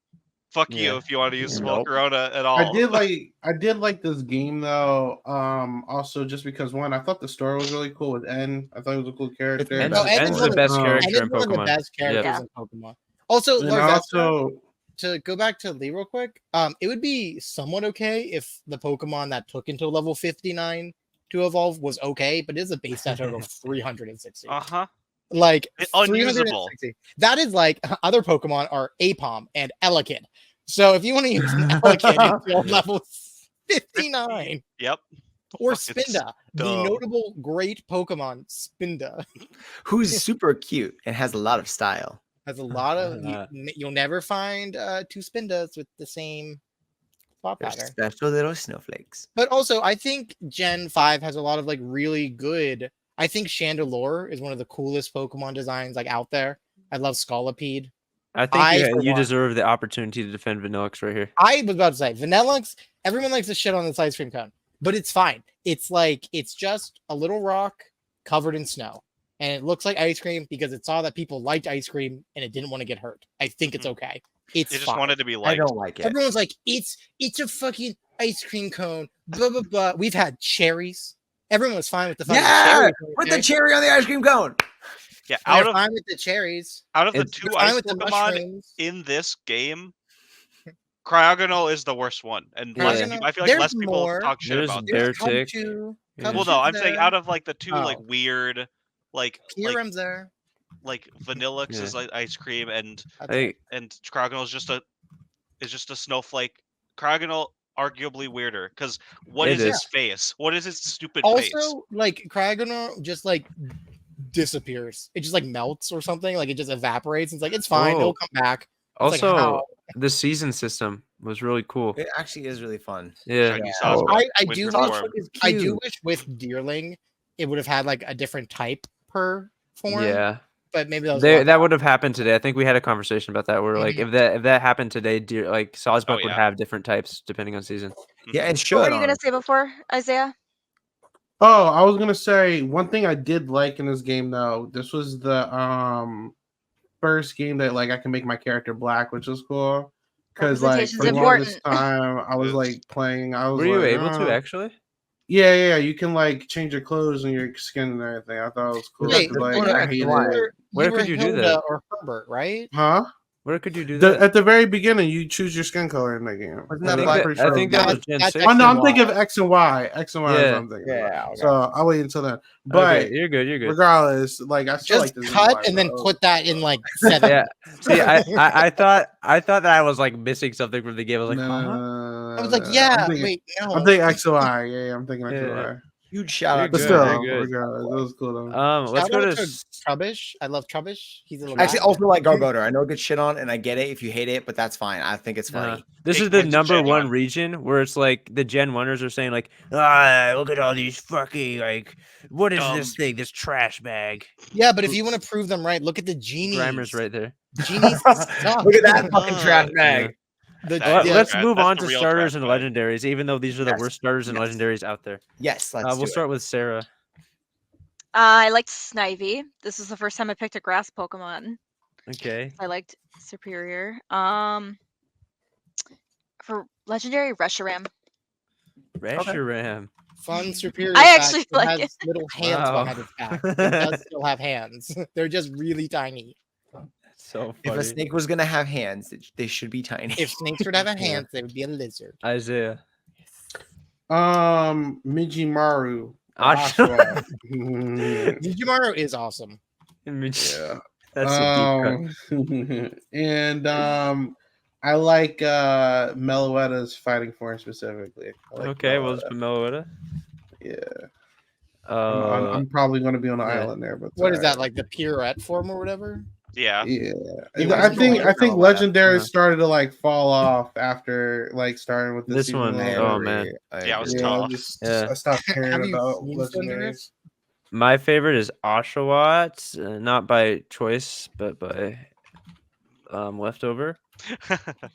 Speaker 2: Fuck you
Speaker 1: Yeah.
Speaker 2: if you want to use
Speaker 3: Nope.
Speaker 2: Volcarona at all.
Speaker 6: I did like this game though. Also just because one, I thought the story was really cool with N. I thought he was a cool character.
Speaker 1: En's,
Speaker 4: No, N is
Speaker 1: En's
Speaker 4: one
Speaker 1: the
Speaker 4: of-
Speaker 1: best
Speaker 6: and
Speaker 4: And
Speaker 1: character
Speaker 4: it's
Speaker 1: in
Speaker 4: one of the
Speaker 1: Pokemon.
Speaker 4: best characters
Speaker 5: Yeah.
Speaker 4: in Pokemon. Also,
Speaker 6: And
Speaker 4: Larvesta,
Speaker 6: also
Speaker 4: to go back to Lee real quick, it would be somewhat okay if the Pokemon that took until level 59 to evolve was okay, but it is a base stat total of 360.
Speaker 2: Uh-huh.
Speaker 4: Like
Speaker 2: Unusable.
Speaker 4: 360. That is like other Pokemon are Apom and Elekid. So if you want to use an Elekid until level 59
Speaker 2: Yep.
Speaker 4: or
Speaker 2: Fucking
Speaker 4: Spinda, the
Speaker 2: dumb.
Speaker 4: notable great Pokemon Spinda
Speaker 3: Who's super cute and has a lot of style.
Speaker 4: has a lot of you'll never find two Spindas with the same thought
Speaker 3: They're
Speaker 4: pattern.
Speaker 3: special little snowflakes.
Speaker 4: But also, I think Gen 5 has a lot of like really good. I think Chandelure is one of the coolest Pokemon designs like out there. I love Scolipede.
Speaker 1: I think
Speaker 4: I, for
Speaker 1: you
Speaker 4: one-
Speaker 1: deserve the opportunity to defend Vanillix right here.
Speaker 4: I was about to say Vanillix. Everyone likes to shit on this ice cream cone, but it's fine. It's like it's just a little rock covered in snow, and it looks like ice cream because it saw that people liked ice cream and it didn't want to get hurt. I think it's okay. It's
Speaker 2: It just
Speaker 4: fine.
Speaker 2: wanted to be
Speaker 3: I
Speaker 2: liked.
Speaker 3: don't like it.
Speaker 4: Everyone's like, it's a fucking ice cream cone. Blah blah blah. We've had cherries. Everyone was fine with the fucking cherries.
Speaker 3: With the cherry on the ice cream cone.
Speaker 2: Yeah,
Speaker 4: They're fine with the cherries.
Speaker 2: out of the
Speaker 1: It's-
Speaker 2: two
Speaker 4: They're fine
Speaker 2: ice
Speaker 4: with the
Speaker 2: Pokemon
Speaker 4: mushrooms.
Speaker 2: in this game, Cryogonal is the worst one, and less
Speaker 1: Yeah.
Speaker 2: people, I feel like
Speaker 4: There's
Speaker 2: less people
Speaker 4: more.
Speaker 2: talk shit
Speaker 1: There's
Speaker 2: about
Speaker 1: Bear
Speaker 2: that.
Speaker 1: Tick.
Speaker 4: Cubchoo.
Speaker 1: Yeah.
Speaker 2: Well, no,
Speaker 4: Cubchoo's
Speaker 2: I'm saying
Speaker 4: there.
Speaker 2: out of like the two like
Speaker 4: Oh.
Speaker 2: weird, like
Speaker 4: Pyram's there.
Speaker 2: Vanillix
Speaker 1: Yeah.
Speaker 2: is like ice cream, and
Speaker 4: That's
Speaker 1: Hey,
Speaker 4: it.
Speaker 2: Cryogonal is just a snowflake. Cryogonal arguably weirder because what
Speaker 1: It
Speaker 2: is his
Speaker 1: is.
Speaker 2: face? What is his stupid face?
Speaker 4: Also, like Cryogonal just like disappears. It just like melts or something. Like it just evaporates. It's like it's fine.
Speaker 1: Oh.
Speaker 4: It'll come back. It's like,
Speaker 1: Also,
Speaker 4: how?
Speaker 1: the season system was really cool.
Speaker 3: It actually is really fun.
Speaker 1: Yeah.
Speaker 2: Shiny
Speaker 3: Yeah.
Speaker 2: Sawsbuck,
Speaker 4: I
Speaker 2: Winter
Speaker 4: do
Speaker 2: Storm.
Speaker 4: wish I do wish with Deerling it would have had like a different type per form.
Speaker 1: Yeah.
Speaker 4: But maybe that was
Speaker 1: That would have happened today. I think we had a conversation about that. Where like
Speaker 4: Mhm.
Speaker 1: if that happened today, deer like Sawsbuck would
Speaker 2: yeah.
Speaker 1: have different types depending on season.
Speaker 3: Yeah, and
Speaker 5: What
Speaker 3: should.
Speaker 5: were you gonna
Speaker 3: honestly.
Speaker 5: say before, Isaiah?
Speaker 6: Oh, I was gonna say one thing I did like in this game though. This was the first game that like I can make my character black, which was cool. Because like for the
Speaker 5: Representation's
Speaker 6: longest time, I was
Speaker 2: Yes.
Speaker 6: like playing. I was
Speaker 1: Were you
Speaker 6: like,
Speaker 1: able to actually?
Speaker 6: Yeah. You can like change your clothes and your skin and everything. I thought it was cool.
Speaker 4: Wait,
Speaker 6: 'cause, like,
Speaker 3: you were-
Speaker 6: I hated
Speaker 3: why?
Speaker 6: it.
Speaker 1: Where
Speaker 4: were
Speaker 1: could you do
Speaker 4: Hilda
Speaker 1: that?
Speaker 4: or Herbert, right?
Speaker 6: Huh?
Speaker 1: Where could you do that?
Speaker 6: At the very beginning, you choose your skin color in that game.
Speaker 3: Wasn't
Speaker 1: I
Speaker 3: that
Speaker 1: think
Speaker 3: black?
Speaker 1: that, I think that was Gen
Speaker 4: That's
Speaker 1: 6.
Speaker 6: Oh no, I'm
Speaker 4: X and
Speaker 6: thinking
Speaker 4: Y.
Speaker 6: of X and Y. X and Y is
Speaker 1: Yeah.
Speaker 6: what I'm thinking.
Speaker 3: Yeah,
Speaker 6: about.
Speaker 3: okay.
Speaker 6: So I'll wait until then. But
Speaker 1: Okay, you're good. You're good.
Speaker 6: regardless, like I still
Speaker 4: Just
Speaker 6: like this
Speaker 4: cut and then put that in like 7.
Speaker 1: Yeah. See, I thought that I was like missing something from the game. I was like, huh?
Speaker 4: I was like, yeah,
Speaker 6: I'm thinking,
Speaker 4: wait, no.
Speaker 6: I'm thinking X and Y. Yeah, I'm thinking X and
Speaker 1: Yeah.
Speaker 6: Y.
Speaker 3: Huge shout
Speaker 1: You're
Speaker 3: out
Speaker 6: But
Speaker 3: to
Speaker 1: good,
Speaker 6: still,
Speaker 1: you're good.
Speaker 6: regardless, it was cool though.
Speaker 1: Let's
Speaker 4: Shout
Speaker 1: go
Speaker 4: out
Speaker 1: to.
Speaker 4: to Trubbish. I love Trubbish. He's a little
Speaker 3: Actually,
Speaker 4: guy.
Speaker 3: also like Garboder. I know it gets shit on, and I get it if you hate it, but that's fine. I think it's funny.
Speaker 1: This
Speaker 2: Hey,
Speaker 1: is the
Speaker 2: it's
Speaker 1: number
Speaker 2: Gen
Speaker 1: one
Speaker 2: 1.
Speaker 1: region where it's like the Gen 1ers are saying like, look at all these fucking like, what is this
Speaker 2: Dumb.
Speaker 1: thing? This trash bag.
Speaker 4: Yeah, but if you want to prove them right, look at the genies.
Speaker 1: Grimer's right there.
Speaker 4: Genies suck.
Speaker 3: Look at that fucking trash bag.
Speaker 4: The,
Speaker 2: That-
Speaker 4: yeah,
Speaker 1: Let's
Speaker 2: trash-
Speaker 1: move
Speaker 2: that's
Speaker 1: on
Speaker 2: the
Speaker 1: to
Speaker 2: real
Speaker 1: starters
Speaker 2: trash
Speaker 1: and
Speaker 2: bag.
Speaker 1: legendaries, even though these are the
Speaker 3: Yes,
Speaker 1: worst starters and
Speaker 3: yes.
Speaker 1: legendaries out there.
Speaker 3: Yes, let's
Speaker 1: We'll
Speaker 3: do
Speaker 1: start with Sarah.
Speaker 5: I liked Snivy. This was the first time I picked a grass Pokemon.
Speaker 1: Okay.
Speaker 5: I liked Superior. For legendary Reshiram.
Speaker 1: Reshiram.
Speaker 4: fun superior.
Speaker 5: I
Speaker 4: fact,
Speaker 5: actually
Speaker 4: it
Speaker 5: like
Speaker 4: has
Speaker 5: it.
Speaker 4: little hands
Speaker 1: Wow.
Speaker 4: behind its back. It does still have hands. They're just really tiny.
Speaker 1: So
Speaker 3: If
Speaker 1: funny.
Speaker 3: a snake was gonna have hands, they should be tiny.
Speaker 4: If snakes would have
Speaker 1: Yeah.
Speaker 4: hands, they would be a lizard.
Speaker 1: Isaiah.
Speaker 6: Mijimaru.
Speaker 1: Ashura.
Speaker 6: Ashura.
Speaker 4: Digimaru is awesome.
Speaker 6: Yeah.
Speaker 1: That's a deep cut.
Speaker 6: And I like Meloetta's fighting form specifically. I like
Speaker 1: Okay, we'll
Speaker 6: Meloetta.
Speaker 1: just put Meloetta.
Speaker 6: Yeah.
Speaker 1: Uh,
Speaker 6: I'm probably going to be on an
Speaker 1: yeah.
Speaker 6: island there, but it's
Speaker 4: What is that,
Speaker 6: alright.
Speaker 4: like the pirouette form or whatever?
Speaker 2: Yeah.
Speaker 6: Yeah,
Speaker 3: He
Speaker 6: I
Speaker 3: was
Speaker 6: think
Speaker 3: going Meloetta.
Speaker 6: Legendary
Speaker 1: Uh-huh.
Speaker 6: started to like fall off after like starting with the
Speaker 1: This
Speaker 6: season
Speaker 1: one,
Speaker 6: one.
Speaker 1: oh, man.
Speaker 2: Yeah, it was
Speaker 6: Yeah,
Speaker 2: tough.
Speaker 1: Yeah.
Speaker 6: I stopped caring
Speaker 4: Have you
Speaker 6: about
Speaker 4: seen
Speaker 6: legendaries.
Speaker 1: my favorite is Oshawott, not by choice, but by leftover.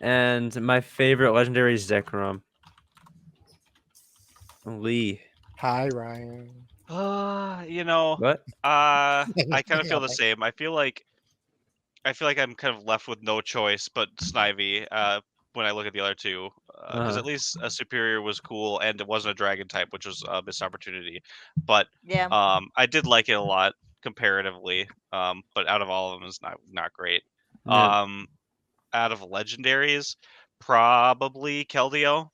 Speaker 1: And my favorite legendary is Zekrom. Lee.
Speaker 4: Hi, Ryan.
Speaker 2: You know,
Speaker 1: What?
Speaker 2: I kind of feel the
Speaker 4: Okay.
Speaker 2: same. I feel like I'm kind of left with no choice but Snivy. When I look at the other two, because
Speaker 1: Uh-huh.
Speaker 2: at least a superior was cool and it wasn't a dragon type, which was a missed opportunity. But
Speaker 5: Yeah.
Speaker 2: I did like it a lot comparatively. But out of all of them, it's not great.
Speaker 1: Yeah.
Speaker 2: Out of legendaries, probably Keldeo.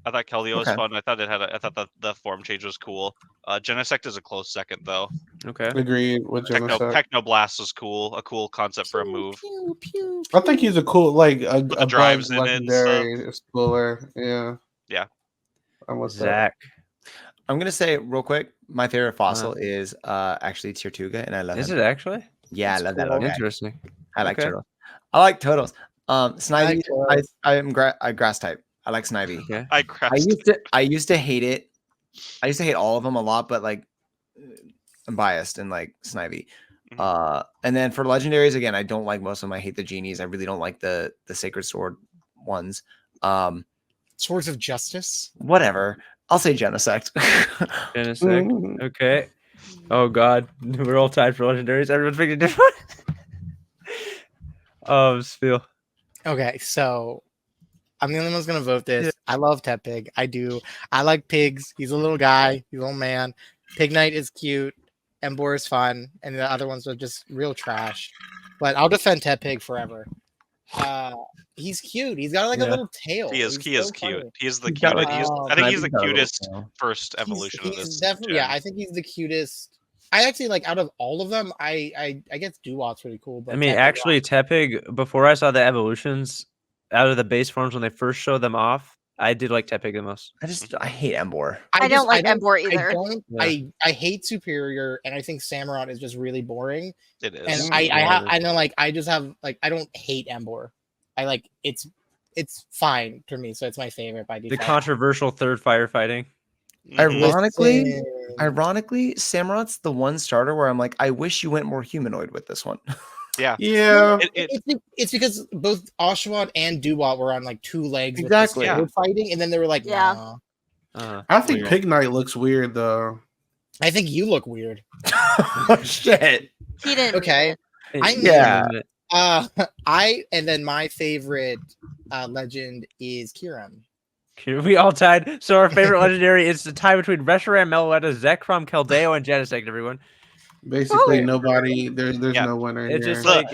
Speaker 2: I thought Keldeo was
Speaker 3: Okay.
Speaker 2: fun. I thought the form change was cool. Genesect is a close second though.
Speaker 1: Okay.
Speaker 6: Agreed with Genesect.
Speaker 2: Technoblast was cool. A cool concept for a move.
Speaker 4: Pew, pew,
Speaker 6: I think he's a cool like a
Speaker 2: the drives in it and
Speaker 6: legendary explorer. Yeah.
Speaker 2: Yeah.
Speaker 6: I'm with that.
Speaker 1: Zach.
Speaker 3: I'm gonna say real quick. My favorite fossil is actually Tirtuga, and I love
Speaker 1: Is
Speaker 3: him.
Speaker 1: it actually?
Speaker 3: Yeah, I
Speaker 4: That's
Speaker 3: love that.
Speaker 4: cool.
Speaker 3: Okay.
Speaker 1: Interesting.
Speaker 3: I like
Speaker 1: Okay.
Speaker 3: turtles. I like turtles. Snivy.
Speaker 4: turtles.
Speaker 3: I am grass type. I like Snivy.
Speaker 1: Okay.
Speaker 2: I
Speaker 3: I used to hate it. I used to hate all of them a lot, but like I'm biased and like Snivy. And then for legendaries, again, I don't like most of them. I hate the genies. I really don't like the sacred sword ones.
Speaker 4: Swords of Justice.
Speaker 3: Whatever. I'll say Genesect.
Speaker 1: Genesect. Okay. Oh God, we're all tied for legendaries. Everyone's picking different. Spiel.
Speaker 4: Okay, so I'm the only one who's gonna vote this. I love Tepig. I do. I like pigs. He's a little guy. He's a little man. Pig Knight is cute. Embor is fun, and the other ones are just real trash. But I'll defend Tepig forever. He's cute. He's got like a little tail.
Speaker 2: He is
Speaker 4: He's
Speaker 2: cute.
Speaker 4: so funny.
Speaker 2: He is the
Speaker 3: He's got,
Speaker 2: cutest.
Speaker 3: like,
Speaker 2: I think he's the
Speaker 3: got a little
Speaker 2: cutest
Speaker 3: tail.
Speaker 2: first evolution of this.
Speaker 4: Definitely,
Speaker 2: gen.
Speaker 4: yeah. I think he's the cutest. I actually like out of all of them. I guess Dewot's pretty cool. But
Speaker 1: I mean,
Speaker 4: Tepig,
Speaker 1: actually, Tepig. Before I saw the evolutions out of the base forms when they first showed them off, I did like Tepig the most.
Speaker 3: I hate Embor.
Speaker 5: I don't like Embor either.
Speaker 1: Yeah.
Speaker 4: I hate Superior, and I think Samurott is just really boring.
Speaker 2: It is.
Speaker 4: And I know, like, I just have like I don't hate Embor. I like it's fine for me, so it's my favorite by
Speaker 1: The
Speaker 4: default.
Speaker 1: controversial third firefighting.
Speaker 2: Mhm.
Speaker 3: Ironically, Samurot's the one starter where I'm like, I wish you went more humanoid with this one.
Speaker 2: Yeah.
Speaker 6: Yeah.
Speaker 4: It's because both Oshawott and Dewott were on like two legs
Speaker 3: Exactly.
Speaker 4: with this fighting, and then they were like,
Speaker 5: Yeah.
Speaker 4: nah.
Speaker 6: I think
Speaker 1: Weird.
Speaker 6: Pig Knight looks weird though.
Speaker 4: I think you look weird.
Speaker 3: Oh shit.
Speaker 5: He didn't.
Speaker 4: Okay.
Speaker 3: Yeah.
Speaker 4: And then my favorite legend is Kiram.
Speaker 1: We all tied. So our favorite legendary is the tie between Reshiram, Meloetta, Zekrom, Keldeo, and Genesect. Everyone.
Speaker 6: Basically,
Speaker 5: Oh.
Speaker 6: nobody. There's
Speaker 2: Yeah.
Speaker 6: no winner
Speaker 1: It's
Speaker 6: here.
Speaker 1: just like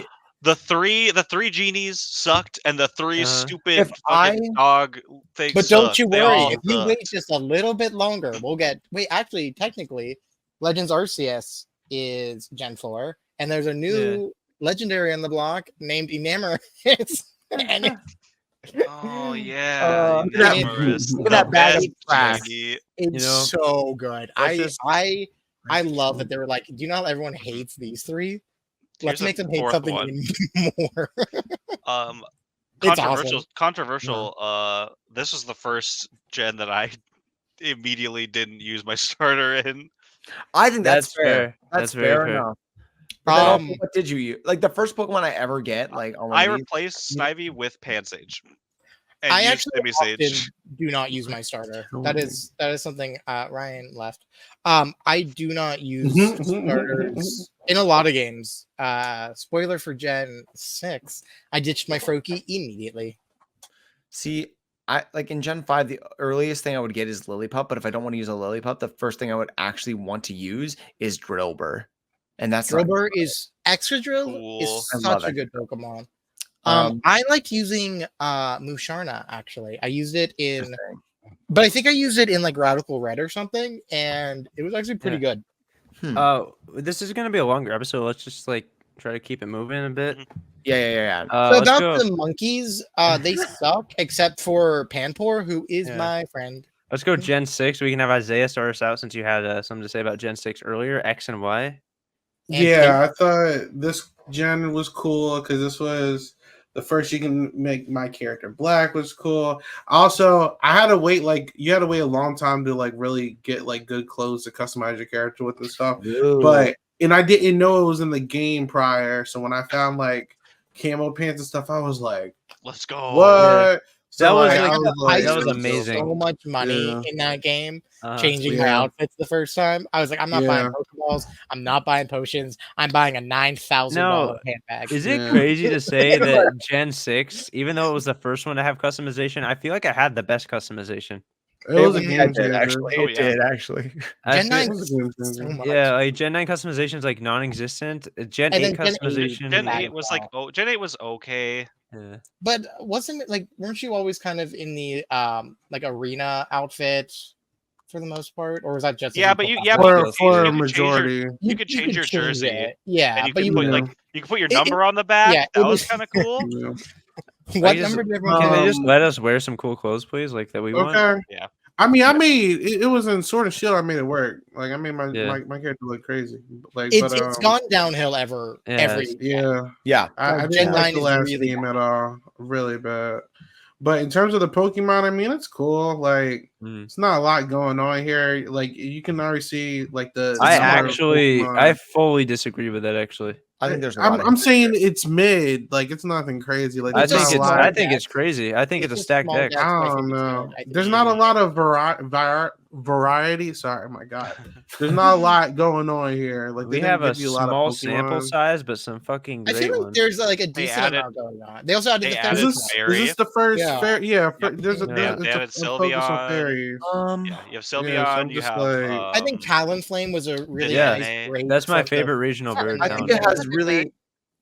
Speaker 2: The three genies sucked, and the three stupid
Speaker 3: If
Speaker 2: fucking dog things.
Speaker 4: But don't
Speaker 2: sucked.
Speaker 4: you
Speaker 2: They
Speaker 4: worry,
Speaker 2: all
Speaker 4: if you
Speaker 2: sucked.
Speaker 4: wait just a little bit longer, we'll get. Wait, actually, technically, Legends Arceus is Gen 4, and there's a new legendary on the block named Enamorous. And
Speaker 2: Oh yeah,
Speaker 4: look at that-
Speaker 2: Enamorous,
Speaker 3: look at that
Speaker 2: the
Speaker 3: bag of
Speaker 2: best
Speaker 3: trash.
Speaker 2: genie.
Speaker 4: it's
Speaker 1: know,
Speaker 4: so good.
Speaker 1: that's
Speaker 4: I love that they were like, do you know how everyone hates these three? Let's
Speaker 2: Here's a
Speaker 4: make them hate
Speaker 2: fourth
Speaker 4: something
Speaker 2: one.
Speaker 4: even more. It's
Speaker 2: Controversial.
Speaker 4: awesome.
Speaker 2: Controversial. This was the first gen that I immediately didn't use my starter in.
Speaker 3: I think that's fair.
Speaker 1: That's
Speaker 3: That's
Speaker 1: very
Speaker 3: fair
Speaker 1: fair.
Speaker 3: enough. But then also,
Speaker 4: Um,
Speaker 3: what did you use? Like the first Pokemon I ever get, like on one
Speaker 2: I
Speaker 3: of these-
Speaker 2: replaced Snivy with Pansage. And
Speaker 4: I
Speaker 2: used
Speaker 4: actually often
Speaker 2: Simisage.
Speaker 4: do not use my starter. That is something Ryan left. I do not use starters in a lot of games. Spoiler for Gen 6, I ditched my Froakie immediately.
Speaker 3: See, I like in Gen 5, the earliest thing I would get is Lillipup, but if I don't want to use a Lillipup, the first thing I would actually want to use is Drillbur. And that's not-
Speaker 4: Drillbur is Excadrill
Speaker 2: Cool.
Speaker 4: is
Speaker 3: I
Speaker 4: such
Speaker 3: love
Speaker 4: a good Pokemon.
Speaker 3: Um,
Speaker 4: I liked using Musharna actually. I used it in
Speaker 3: interesting.
Speaker 4: but I think I used it in like Radical Red or something, and it was actually pretty good.
Speaker 1: This is gonna be a longer episode. Let's just like try to keep it moving a bit.
Speaker 3: Yeah.
Speaker 4: So
Speaker 1: Let's
Speaker 4: about
Speaker 1: go.
Speaker 4: the monkeys, they suck except for Panpour, who is my friend.
Speaker 1: Let's go Gen 6. We can have Isaiah start us out since you had something to say about Gen 6 earlier. X and Y.
Speaker 4: And
Speaker 6: Yeah, I thought this gen was cool because this was the first you can make my character black was cool. Also, I had to wait you had to wait a long time to like really get like good clothes to customize your character with and stuff. But I didn't know it was in the game prior. So when I found like camo pants and stuff, I was like,
Speaker 2: Let's go.
Speaker 6: what?
Speaker 1: That was
Speaker 6: like,
Speaker 1: like-
Speaker 6: I
Speaker 4: I
Speaker 1: that was
Speaker 4: spent
Speaker 1: amazing.
Speaker 4: So much money
Speaker 6: Yeah.
Speaker 4: in that game,
Speaker 1: Uh,
Speaker 4: changing my
Speaker 6: Yeah.
Speaker 4: outfits the first time. I was like, I'm not buying Pokeballs. I'm not buying potions. I'm buying a $9,000 handbag.
Speaker 1: Is it
Speaker 6: Yeah.
Speaker 1: crazy to say that Gen 6, even though it was the first one to have customization, I feel like I had the best customization.
Speaker 6: It was a
Speaker 3: Yeah,
Speaker 6: game
Speaker 3: it did,
Speaker 6: changer.
Speaker 3: actually.
Speaker 2: Oh,
Speaker 3: It
Speaker 2: yeah.
Speaker 3: did actually.
Speaker 1: I
Speaker 4: Gen
Speaker 1: feel-
Speaker 4: 9
Speaker 6: It was a game
Speaker 4: so
Speaker 6: changer.
Speaker 4: much.
Speaker 1: Yeah, like Gen 9 customization is like non-existent. Gen
Speaker 4: And
Speaker 1: 8
Speaker 4: then Gen 8
Speaker 1: customization.
Speaker 2: Gen
Speaker 4: bad
Speaker 2: 8
Speaker 4: as
Speaker 2: was
Speaker 4: well.
Speaker 2: like Gen 8 was okay.
Speaker 1: Yeah.
Speaker 4: But wasn't it like weren't you always kind of in the like arena outfit for the most part, or was that just
Speaker 2: Yeah,
Speaker 4: a
Speaker 2: but you
Speaker 4: Pokemon?
Speaker 2: could
Speaker 6: For
Speaker 2: change-
Speaker 6: a
Speaker 2: you could change your-
Speaker 6: majority.
Speaker 2: You could change your jersey.
Speaker 4: it. Yeah,
Speaker 2: And you
Speaker 4: but
Speaker 2: could
Speaker 4: you
Speaker 2: put
Speaker 6: Yeah.
Speaker 2: like you could put your
Speaker 4: It-
Speaker 2: number on the back.
Speaker 4: yeah,
Speaker 2: that
Speaker 4: it
Speaker 2: was
Speaker 4: was-
Speaker 2: kind of cool.
Speaker 6: Yeah.
Speaker 4: what
Speaker 1: just-
Speaker 4: number did everyone
Speaker 1: Can they just
Speaker 6: Um,
Speaker 1: let us wear some cool clothes, please? Like that we want.
Speaker 6: Okay.
Speaker 2: Yeah.
Speaker 6: I mean, I made it was in Sword and Shield. I made it work. Like I made my
Speaker 1: Yeah.
Speaker 6: my character look crazy. Like,
Speaker 4: It's gone downhill
Speaker 1: Yeah,
Speaker 4: every
Speaker 6: yeah.
Speaker 3: Yeah.
Speaker 6: I
Speaker 4: Gen
Speaker 6: didn't
Speaker 4: 9
Speaker 6: like the
Speaker 4: is
Speaker 6: last
Speaker 4: really
Speaker 6: game at all. Really bad. But in terms of the Pokemon, I mean, it's cool. Like,
Speaker 1: Mm.
Speaker 6: it's not a lot going on here. Like, you can already see like the
Speaker 1: I
Speaker 6: number of Pokemon.
Speaker 1: fully disagree with that. Actually,
Speaker 3: I think there's a lot.
Speaker 6: I'm saying it's mid. Like, it's nothing crazy. Like,
Speaker 1: I
Speaker 6: there's not a lot.
Speaker 1: I think it's crazy. I think it's a stacked deck.
Speaker 6: I don't know. There's not a lot of variety. Sorry, my God. There's not a lot going on here. Like,
Speaker 1: We
Speaker 6: they
Speaker 1: have
Speaker 6: didn't
Speaker 1: a
Speaker 6: give you a lot of
Speaker 1: small sample
Speaker 6: Pokemon.
Speaker 1: size, but some fucking
Speaker 4: I
Speaker 1: great
Speaker 4: feel like
Speaker 1: ones.
Speaker 4: there's like a
Speaker 2: They
Speaker 4: decent
Speaker 2: added-
Speaker 4: amount going on. They also added
Speaker 2: they
Speaker 4: the
Speaker 2: added
Speaker 4: fairy.
Speaker 6: Is
Speaker 2: Fairy.
Speaker 6: this the first
Speaker 4: Yeah.
Speaker 6: fair? Yeah,
Speaker 2: Yep.
Speaker 6: there's a,
Speaker 1: Yeah.
Speaker 6: there's
Speaker 2: They added
Speaker 6: a focus on
Speaker 2: Sylveon.
Speaker 6: fairies.
Speaker 2: Yeah, you have
Speaker 6: Yeah,
Speaker 2: Sylveon.
Speaker 6: so I'm
Speaker 2: you
Speaker 6: just
Speaker 2: have.
Speaker 6: like-
Speaker 4: I think Talonflame was a really
Speaker 1: Yeah.
Speaker 4: nice break.
Speaker 1: That's my
Speaker 4: from the-
Speaker 1: favorite regional
Speaker 5: It's not
Speaker 1: bird.
Speaker 3: I
Speaker 5: really
Speaker 3: think
Speaker 1: down
Speaker 3: it
Speaker 1: there.
Speaker 3: has really.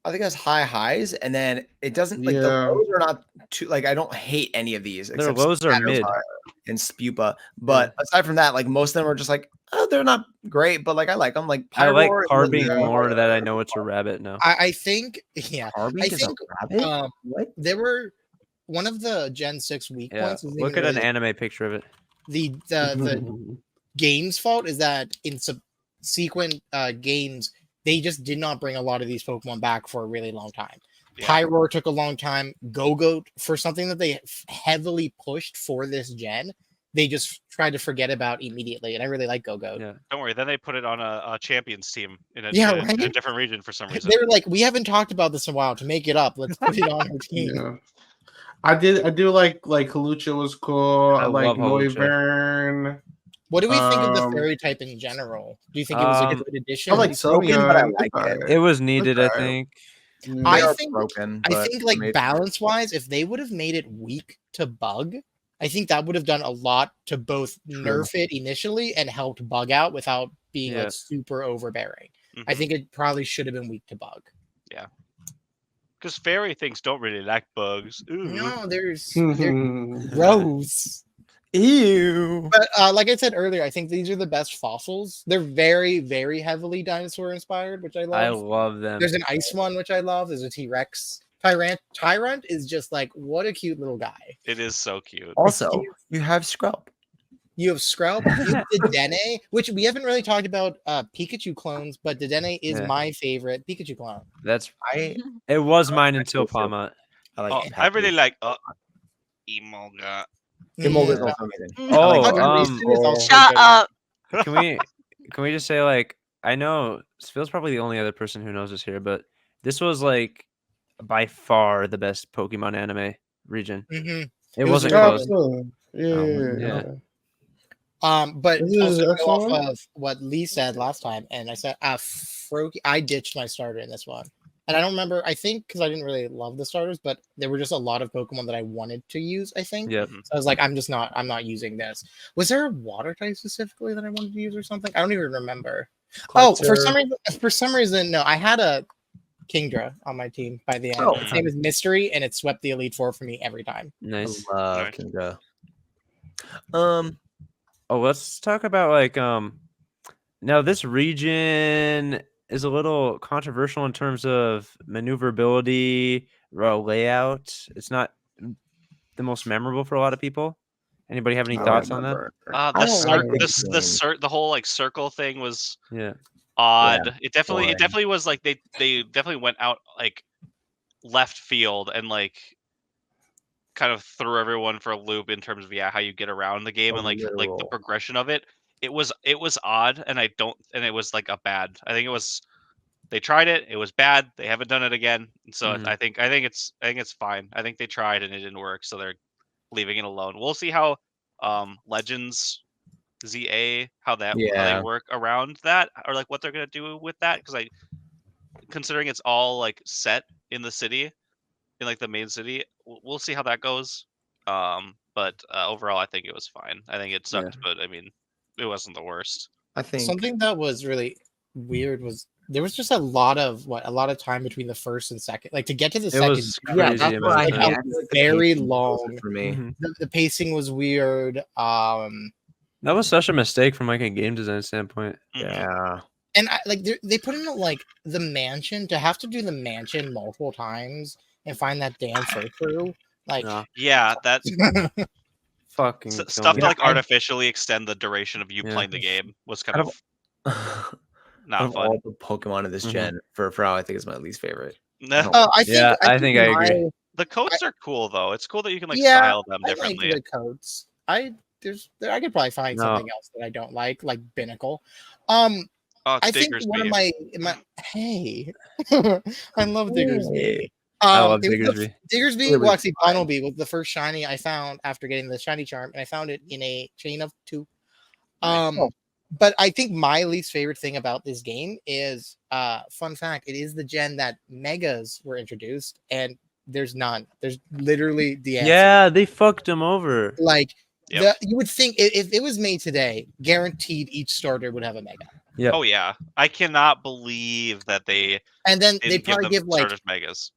Speaker 3: I think it has high highs, and then it doesn't like the
Speaker 6: Yeah.
Speaker 3: lows are not too like I don't hate any of these.
Speaker 1: Their
Speaker 3: except
Speaker 1: lows are
Speaker 3: Scatterfire
Speaker 1: mid.
Speaker 3: and Spupa, but aside from that, like most of them are just like they're not great, but like I like them. Like
Speaker 1: I like
Speaker 3: Pyroar is
Speaker 1: carbine
Speaker 3: really-
Speaker 1: more that I know it's a rabbit now.
Speaker 4: I think, yeah.
Speaker 3: Carbine
Speaker 4: I
Speaker 3: is a
Speaker 4: think,
Speaker 3: rabbit. What?
Speaker 4: there were one of the Gen 6 weak
Speaker 1: Yeah,
Speaker 4: points. Isn't
Speaker 1: look
Speaker 4: even
Speaker 1: at an
Speaker 4: really
Speaker 1: anime picture of it.
Speaker 4: the game's fault is that in subsequent games they just did not bring a lot of these Pokemon back for a really long time.
Speaker 2: Yeah.
Speaker 4: Pyroar took a long time. Go-Goat, for something that they heavily pushed for this gen, they just tried to forget about immediately. And I really like Go-Goat.
Speaker 1: Yeah.
Speaker 2: Don't worry. Then they put it on a champions team in a,
Speaker 4: Yeah,
Speaker 2: in a- in a
Speaker 4: right?
Speaker 2: different region for some reason.
Speaker 4: They were like, we haven't talked about this in a while. To make it up, let's put it on our team.
Speaker 6: Yeah. I do like Halucha was cool. I like
Speaker 1: love Halucha.
Speaker 6: Noivern.
Speaker 4: What do we think of the
Speaker 6: Um,
Speaker 4: fairy type in general? Do you think it was a good addition?
Speaker 6: I like
Speaker 3: It's broken, but I
Speaker 6: Sylveon.
Speaker 3: like
Speaker 6: It's
Speaker 3: it.
Speaker 6: alright.
Speaker 1: It was needed, I
Speaker 6: alright.
Speaker 1: think.
Speaker 6: Yeah.
Speaker 3: They
Speaker 4: I
Speaker 3: are
Speaker 4: think-
Speaker 3: broken.
Speaker 4: I
Speaker 3: but
Speaker 4: think, like,
Speaker 3: maybe-
Speaker 4: balance wise, if they would have made it weak to bug, I think that would have done a lot to both nerf it initially and helped bug out without being
Speaker 1: Yeah.
Speaker 4: like super overbearing. I
Speaker 2: Mhm.
Speaker 4: think it probably should have been weak to bug.
Speaker 2: Because fairy things don't really like bugs. Ooh.
Speaker 4: No, they're gross.
Speaker 3: Ew.
Speaker 4: But like I said earlier, I think these are the best fossils. They're very, very heavily dinosaur inspired, which I love.
Speaker 1: I love them.
Speaker 4: There's an ice one, which I love. There's a T-Rex. Tyrant is just like, what a cute little guy.
Speaker 2: It is so cute.
Speaker 3: Also, you have Scrub.
Speaker 4: You have Skrelp, you have Dedenne, which we haven't really talked about Pikachu clones, but Dedenne is
Speaker 1: Yeah.
Speaker 4: my favorite Pikachu clone.
Speaker 1: That's
Speaker 3: I
Speaker 1: it was mine
Speaker 3: I
Speaker 1: until
Speaker 3: actually feel-
Speaker 1: Palmot.
Speaker 3: I like.
Speaker 2: Oh, I really like Emolga.
Speaker 3: Emolga is
Speaker 4: Mm.
Speaker 3: also amazing.
Speaker 1: Oh,
Speaker 3: I like
Speaker 4: Reason is also
Speaker 5: Shut
Speaker 4: good.
Speaker 5: up.
Speaker 1: Can we just say, like, I know Phil's probably the only other person who knows this here, but this was like by far the best Pokemon anime region.
Speaker 4: Mhm.
Speaker 1: It
Speaker 4: was
Speaker 1: wasn't
Speaker 4: really
Speaker 1: close.
Speaker 6: Absolutely.
Speaker 1: Yeah.
Speaker 4: But
Speaker 6: This is
Speaker 4: also go
Speaker 6: excellent.
Speaker 4: off of what Lee said last time, and I said, Froakie, I ditched my starter in this one. And I don't remember, I think, because I didn't really love the starters, but there were just a lot of Pokemon that I wanted to use, I think.
Speaker 1: Yep.
Speaker 4: So I was like, I'm not using this. Was there a water type specifically that I wanted to use or something? I don't even remember. Oh, for some reason, no, I had a Kingdra on my team by the end.
Speaker 3: Oh.
Speaker 4: Its name is Mystery, and it swept the Elite Four for me every time.
Speaker 1: Nice.
Speaker 3: I love
Speaker 2: Nice.
Speaker 3: Kinga.
Speaker 1: Oh, let's talk about like now this region is a little controversial in terms of maneuverability, layout. It's not the most memorable for a lot of people. Anybody have any thoughts on that?
Speaker 3: I
Speaker 2: The
Speaker 3: don't like
Speaker 2: the whole like circle thing was
Speaker 1: Yeah.
Speaker 2: odd. It
Speaker 3: boring.
Speaker 2: definitely was like they definitely went out like left field and like kind of threw everyone for a loop in terms of how you get around the game
Speaker 3: A
Speaker 2: and like the
Speaker 3: literal-
Speaker 2: progression of it. It was odd and it was like a bad. I think it was they tried it, it was bad. They haven't done it again. And so
Speaker 1: Mhm.
Speaker 2: I think it's fine. I think they tried and it didn't work, so they're leaving it alone. We'll see how Legends ZA how they
Speaker 3: Yeah.
Speaker 2: work around that or like what they're gonna do with that because considering it's all like set in the city in like the main city, we'll see how that goes. But overall, I think it was fine. I think it sucked, but I mean, it wasn't the worst.
Speaker 3: I think
Speaker 4: Something that was really weird was there was just a lot of time between the first and second. Like to get to the
Speaker 1: It
Speaker 4: second,
Speaker 1: was
Speaker 3: yeah,
Speaker 1: crazy.
Speaker 3: that's what I
Speaker 4: like,
Speaker 1: amount
Speaker 3: had.
Speaker 1: of
Speaker 4: a
Speaker 1: time.
Speaker 3: Like, the
Speaker 4: very
Speaker 3: pacing
Speaker 4: long-
Speaker 3: wasn't for me.
Speaker 1: Mhm.
Speaker 4: the pacing was weird.
Speaker 1: That was such a mistake from like a game design standpoint.
Speaker 2: Mhm.
Speaker 3: Yeah,
Speaker 4: And they put in like the mansion to have to do the mansion multiple times and find that damn through. Like,
Speaker 1: No,
Speaker 2: Yeah, that
Speaker 1: fucking kill
Speaker 2: stuff
Speaker 1: me.
Speaker 2: to like
Speaker 3: I-
Speaker 2: artificially extend the duration of you
Speaker 1: Yeah.
Speaker 2: playing the game was kind
Speaker 3: Out
Speaker 2: of
Speaker 3: out
Speaker 2: not
Speaker 3: of
Speaker 2: fun.
Speaker 3: all the Pokemon of this
Speaker 1: Mhm.
Speaker 3: gen, for I think is my least favorite.
Speaker 2: No.
Speaker 4: I think
Speaker 1: Yeah, I think I
Speaker 4: my
Speaker 1: agree.
Speaker 2: The coats are cool though. It's cool that you can like
Speaker 4: Yeah,
Speaker 2: style them
Speaker 4: I like
Speaker 2: differently.
Speaker 4: the coats. I could probably find
Speaker 1: No.
Speaker 4: something else that I don't like Binnacle.
Speaker 2: Oh, it's
Speaker 4: I think one of
Speaker 2: Diggersby.
Speaker 4: my hey, I love Diggersby.
Speaker 1: I love
Speaker 4: it was
Speaker 1: Diggersby.
Speaker 4: Diggersby,
Speaker 3: Really
Speaker 4: well, actually,
Speaker 3: fine.
Speaker 4: Bunnelby was the first shiny I found after getting the shiny charm, and I found it in a chain of 2.
Speaker 3: Oh.
Speaker 4: But I think my least favorite thing about this game is, fun fact, it is the gen that Megas were introduced, and there's none. There's literally the answer.
Speaker 1: Yeah, they fucked him over.
Speaker 4: Like
Speaker 2: Yep.
Speaker 4: you would think if it was made today, guaranteed each starter would have a Mega,
Speaker 1: Yeah.
Speaker 2: Oh yeah, I cannot believe that they
Speaker 4: and then
Speaker 2: didn't
Speaker 4: they
Speaker 2: give
Speaker 4: probably
Speaker 2: them
Speaker 4: give like
Speaker 2: starters megas.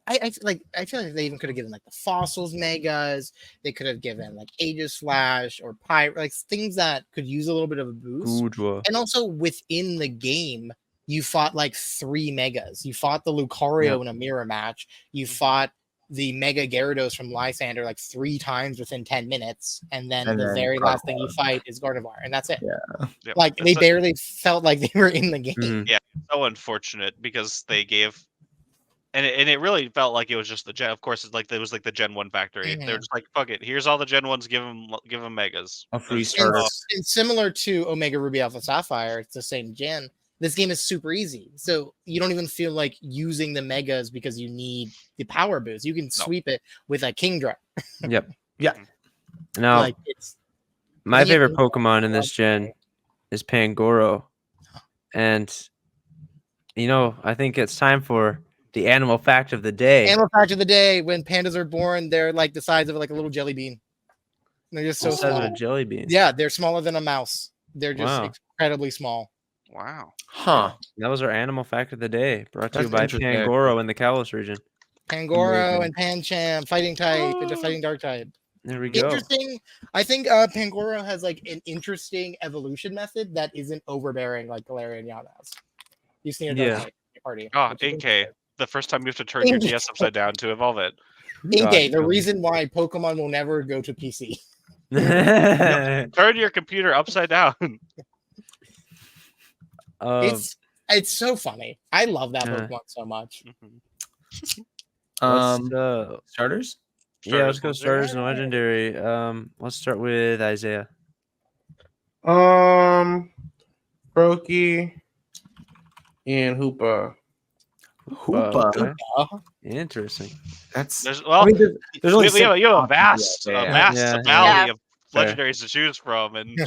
Speaker 4: I feel like they even could have given like the fossils megas. They could have given like Aegis Flash or Pyre, like things that could use a little bit of a boost.
Speaker 1: Gudra.
Speaker 4: And also within the game, you fought like 3 megas. You fought the Lucario in a mirror match. You fought the Mega Gyarados from Lysander like 3 times within 10 minutes, and then the very last thing you fight is Gardevoir, and that's it.
Speaker 3: Yeah.
Speaker 2: Yep.
Speaker 4: Like they
Speaker 2: It's
Speaker 4: barely felt like they were in the game.
Speaker 1: Mhm.
Speaker 2: so unfortunate because they gave, and it really felt like it was just the gen. Of course, it's like it was like the Gen 1 factory. They were just like, fuck it, here's all the Gen 1s. Give them megas.
Speaker 3: A free
Speaker 2: It's like,
Speaker 3: starter.
Speaker 4: And similar to Omega Ruby Alpha Sapphire, it's the same gen. This game is super easy, so you don't even feel like using the megas because you need the power boost. You can sweep it with a Kingdra.
Speaker 1: Yep.
Speaker 3: Yeah.
Speaker 1: Now,
Speaker 4: Like it's
Speaker 1: my
Speaker 4: I think
Speaker 1: favorite
Speaker 4: it-
Speaker 1: Pokemon in this gen is Pangoro. And, I think it's time for the animal fact of the day.
Speaker 4: animal fact of the day: when pandas are born, they're like the size of like a little jelly bean. They're just so
Speaker 1: The size of
Speaker 4: small.
Speaker 1: a jelly bean.
Speaker 4: Yeah, they're smaller than a mouse. They're just
Speaker 1: Wow.
Speaker 4: incredibly small.
Speaker 2: wow.
Speaker 3: Huh.
Speaker 1: That was our animal fact of the day, brought to you
Speaker 3: That's
Speaker 1: by
Speaker 3: interesting.
Speaker 1: Pangoro in the Kalos region.
Speaker 4: Pangoro
Speaker 3: Amazing.
Speaker 4: and Pancham, fighting type, into fighting dark type.
Speaker 1: There we go.
Speaker 4: Interesting. I think Pangoro has like an interesting evolution method that isn't overbearing like Galarian Yama's. You've seen it
Speaker 1: Yeah.
Speaker 4: on your party.
Speaker 2: Ah,
Speaker 4: which is
Speaker 2: Inkay. The first time you have to turn your DS upside down to evolve it.
Speaker 4: Inkay, the
Speaker 1: God.
Speaker 4: reason why Pokemon will never go to PC.
Speaker 2: Turn your computer upside down.
Speaker 4: It's so funny. I love that
Speaker 1: Uh,
Speaker 4: Pokemon so much.
Speaker 3: Starters?
Speaker 1: Yeah, let's go
Speaker 2: Starters,
Speaker 1: starters and legendary. Let's start with Isaiah.
Speaker 6: Brokey and Hoopa.
Speaker 3: Hoopa.
Speaker 1: Okay.
Speaker 4: Uh,
Speaker 1: Interesting.
Speaker 3: That's.
Speaker 2: There's
Speaker 3: I mean, there's
Speaker 2: we,
Speaker 3: only
Speaker 2: we have, you have a
Speaker 3: options
Speaker 2: vast,
Speaker 3: left, yeah.
Speaker 1: Yeah.
Speaker 2: valley of
Speaker 1: Fair.
Speaker 2: legendaries to choose from, and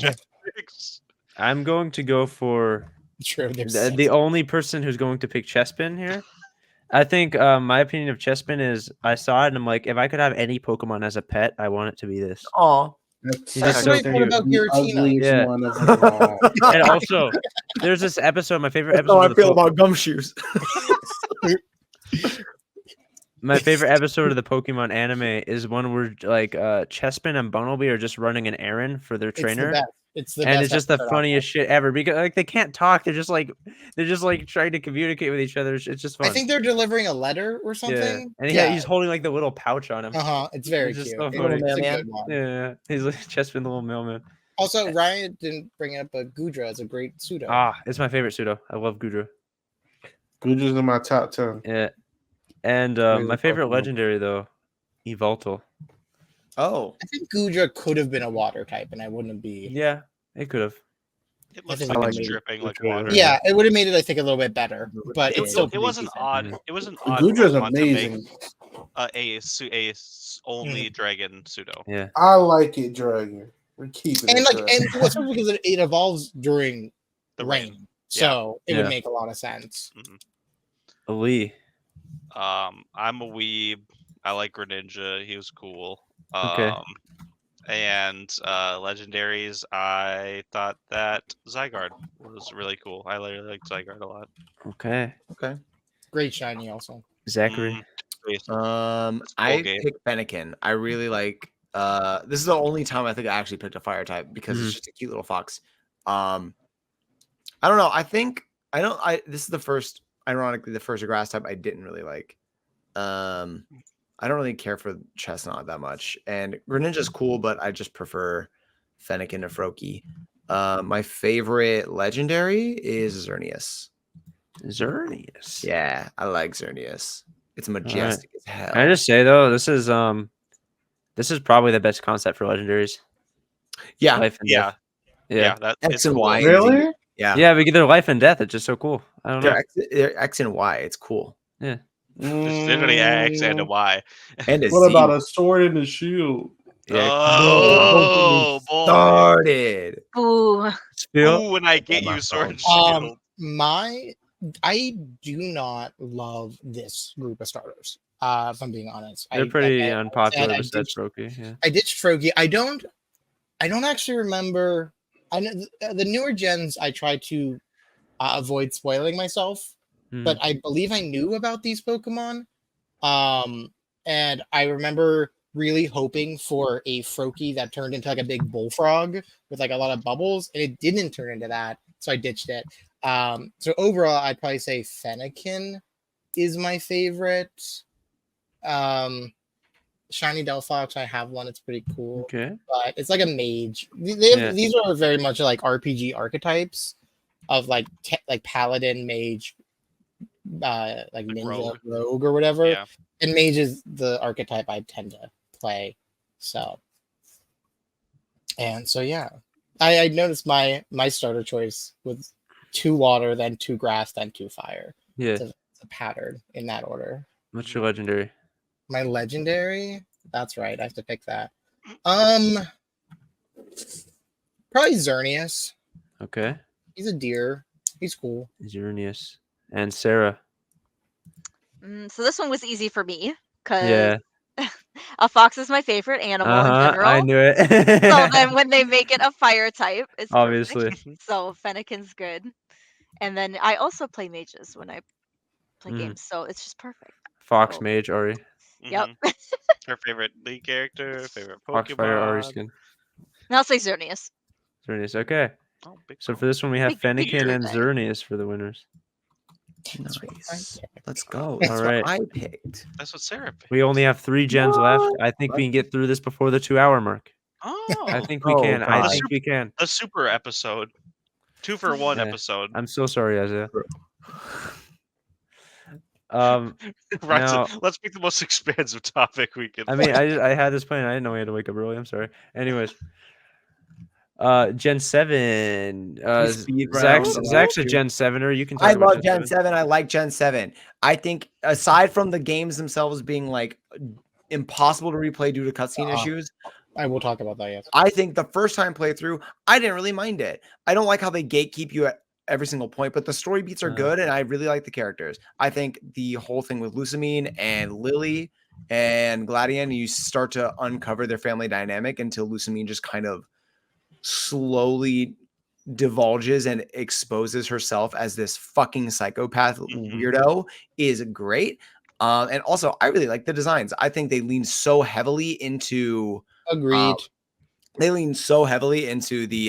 Speaker 1: I'm going to go for
Speaker 4: true. There's
Speaker 1: the only person who's going to pick Chespin here. I think my opinion of Chespin is I saw it and I'm like, if I could have any Pokemon as a pet, I want it to be this.
Speaker 3: Aw.
Speaker 6: That's
Speaker 1: He's
Speaker 4: That's
Speaker 1: just
Speaker 4: what
Speaker 1: so
Speaker 4: I thought
Speaker 1: cute.
Speaker 4: about
Speaker 6: the
Speaker 4: Giratina.
Speaker 6: ugliest
Speaker 1: Yeah.
Speaker 6: one of them all.
Speaker 1: And also, there's this episode, my favorite
Speaker 3: That's how
Speaker 1: episode.
Speaker 3: I feel about gumshoes.
Speaker 1: My favorite episode of the Pokemon anime is one where like Chespin and Bunnelby are just running an errand for their
Speaker 4: It's the
Speaker 1: trainer.
Speaker 4: best. It's the
Speaker 1: And
Speaker 4: best
Speaker 1: it's just the
Speaker 4: episode out
Speaker 1: funniest shit ever because like they can't talk. They're just like trying to communicate with each other. It's just
Speaker 4: there.
Speaker 1: fun.
Speaker 4: I think they're delivering a letter or
Speaker 1: yeah.
Speaker 4: something.
Speaker 1: And he's holding like the little pouch on him.
Speaker 4: It's very
Speaker 1: It's just
Speaker 4: cute.
Speaker 1: so
Speaker 4: It's
Speaker 1: funny.
Speaker 4: a
Speaker 3: Mailman.
Speaker 4: good one.
Speaker 1: Yeah, he's like Chespin, the little mailman.
Speaker 4: Also, Ryan didn't bring up, but Gudra is a great pseudo.
Speaker 1: It's my favorite pseudo. I love Gudra.
Speaker 6: Guja's in my top 10.
Speaker 1: Yeah, and
Speaker 6: Really
Speaker 1: my favorite
Speaker 6: Pokemon.
Speaker 1: legendary though, Evoltal.
Speaker 3: Oh.
Speaker 4: I think Gudra could have been a water type, and I wouldn't be.
Speaker 1: Yeah, it could have.
Speaker 2: it looks
Speaker 4: think
Speaker 2: like
Speaker 3: I
Speaker 2: it's
Speaker 3: like it.
Speaker 2: dripping like
Speaker 1: It's really
Speaker 2: water.
Speaker 1: good.
Speaker 4: Yeah, it would have made it, I think, a little bit better, but
Speaker 2: It,
Speaker 4: it's still.
Speaker 2: it
Speaker 4: pretty
Speaker 2: was an
Speaker 4: decent.
Speaker 2: odd. It was an odd.
Speaker 6: Guja's
Speaker 2: Pokemon to make
Speaker 6: amazing.
Speaker 2: only dragon pseudo.
Speaker 1: Yeah,
Speaker 6: I like it, Dragon. We're keeping
Speaker 4: And
Speaker 6: it.
Speaker 4: like,
Speaker 6: Dragon.
Speaker 4: and what's because it evolves during
Speaker 2: The
Speaker 4: rain,
Speaker 2: rain.
Speaker 4: so it
Speaker 1: Yeah.
Speaker 4: would make a lot of sense.
Speaker 1: Ali.
Speaker 2: I'm a weeb. I like Greninja. He was cool.
Speaker 1: Okay.
Speaker 2: And legendaries, I thought that Zygarde was really cool. I really liked Zygarde a lot.
Speaker 1: Okay,
Speaker 3: Okay.
Speaker 4: Great shiny, also.
Speaker 1: Zachary.
Speaker 3: I
Speaker 2: game.
Speaker 3: picked Fennekin. I really like. This is the only time I think I actually picked a fire type because
Speaker 1: Mhm.
Speaker 3: it's just a cute little fox. I don't know. I think I don't. This is the first, ironically, the first grass type I didn't really like. I don't really care for Chestnut that much, and Greninja's cool, but I just prefer Fennekin to Froakie. My favorite legendary is Xerneas.
Speaker 1: Xerneas.
Speaker 3: Yeah, I like Xerneas. It's majestic as hell.
Speaker 1: Can I just say though, this is probably the best concept for legendaries.
Speaker 3: Yeah,
Speaker 1: Life and
Speaker 2: Yeah.
Speaker 1: death.
Speaker 2: Yeah, that
Speaker 3: X
Speaker 2: it's
Speaker 3: and
Speaker 2: cool.
Speaker 3: Y.
Speaker 6: Really?
Speaker 3: Yeah,
Speaker 1: Yeah, but they're life and death. It's just so cool. I don't know.
Speaker 3: they're X and Y. It's cool.
Speaker 2: There's literally an X and a Y.
Speaker 3: And a
Speaker 6: What
Speaker 3: Z.
Speaker 6: about a sword and a shield?
Speaker 3: Yeah.
Speaker 2: Oh, boy.
Speaker 3: Started.
Speaker 5: Ooh.
Speaker 2: Ooh, when I get
Speaker 3: my
Speaker 2: you sword and
Speaker 3: phone.
Speaker 2: shield.
Speaker 4: I do not love this group of starters. If I'm being honest,
Speaker 1: They're pretty
Speaker 4: I
Speaker 1: unpopular
Speaker 4: said I
Speaker 1: besides
Speaker 4: ditched-
Speaker 1: Brokey. Yeah.
Speaker 4: I ditched Froakie. I don't actually remember. I know the newer gens. I try to avoid spoiling myself, but I believe I knew about these Pokemon. And I remember really hoping for a Froakie that turned into like a big bullfrog with like a lot of bubbles, and it didn't turn into that, so I ditched it. So overall, I'd probably say Fennekin is my favorite. Shiny Delphox, I have one. It's pretty cool,
Speaker 1: Okay.
Speaker 4: but it's like a mage.
Speaker 1: Yeah.
Speaker 4: These are very much like RPG archetypes of like like paladin, mage, like ninja, rogue or whatever.
Speaker 2: Yeah.
Speaker 4: And mage is the archetype I tend to play. So yeah, I noticed my starter choice was 2 water, then 2 grass, then 2 fire.
Speaker 1: Yeah.
Speaker 4: It's a pattern in that order.
Speaker 1: What's your legendary?
Speaker 4: My legendary, that's right. I have to pick that. Probably Xerneas.
Speaker 1: Okay.
Speaker 4: He's a deer. He's cool.
Speaker 1: Xerneas. And Sarah.
Speaker 5: So this one was easy for me because
Speaker 1: Yeah.
Speaker 5: a fox is my favorite animal in general.
Speaker 1: I knew it.
Speaker 5: So then when they make it a fire type, it's
Speaker 1: Obviously.
Speaker 5: perfect. So Fennekin's good. And then I also play mages when I play games, so it's just perfect.
Speaker 1: Fox
Speaker 5: So-
Speaker 1: Mage Ari.
Speaker 5: Yep.
Speaker 2: Her favorite league character, favorite
Speaker 1: Fox Fire Ari
Speaker 2: Pokemon.
Speaker 1: skin.
Speaker 5: And I'll say Xerneas.
Speaker 1: Xerneas. Okay.
Speaker 2: Oh, big
Speaker 1: So
Speaker 2: girl.
Speaker 1: for this one we have
Speaker 5: Big
Speaker 1: Fennekin and
Speaker 5: guy.
Speaker 1: Xerneas for the winners.
Speaker 3: Nice. Let's go.
Speaker 4: That's
Speaker 3: That's
Speaker 1: what
Speaker 3: what I picked.
Speaker 2: That's what Sarah picked.
Speaker 1: We only have 3 gens left. I think we can get through this before the 2-hour mark.
Speaker 2: Oh,
Speaker 1: I think we
Speaker 3: Oh,
Speaker 1: can. I
Speaker 3: God.
Speaker 1: think we can.
Speaker 2: a super episode. 2 for 1
Speaker 1: Yeah.
Speaker 2: episode.
Speaker 1: I'm so sorry, Isaiah.
Speaker 2: Right.
Speaker 1: now-
Speaker 2: Let's pick the most expansive topic we can.
Speaker 1: I mean, I had this plan. I didn't know we had to wake up early. I'm sorry. Anyways, Gen 7.
Speaker 3: Speed
Speaker 1: Zach's
Speaker 3: round.
Speaker 1: Zach's a Gen 7er. You can talk
Speaker 3: I
Speaker 1: about
Speaker 3: love Gen 7. I like Gen 7. I think aside from the games themselves being like impossible to replay due to cutscene issues,
Speaker 4: I will talk about that. Yes.
Speaker 3: I think the first time playthrough, I didn't really mind it. I don't like how they gatekeep you at every single point, but the story beats are good, and I really like the characters. I think the whole thing with Lusamine and Lily and Gladian, you start to uncover their family dynamic until Lusamine just kind of slowly divulges and exposes herself as this fucking psychopath weirdo is great. And also, I really like the designs. I think they lean so heavily into
Speaker 4: Agreed.
Speaker 3: they lean so heavily into the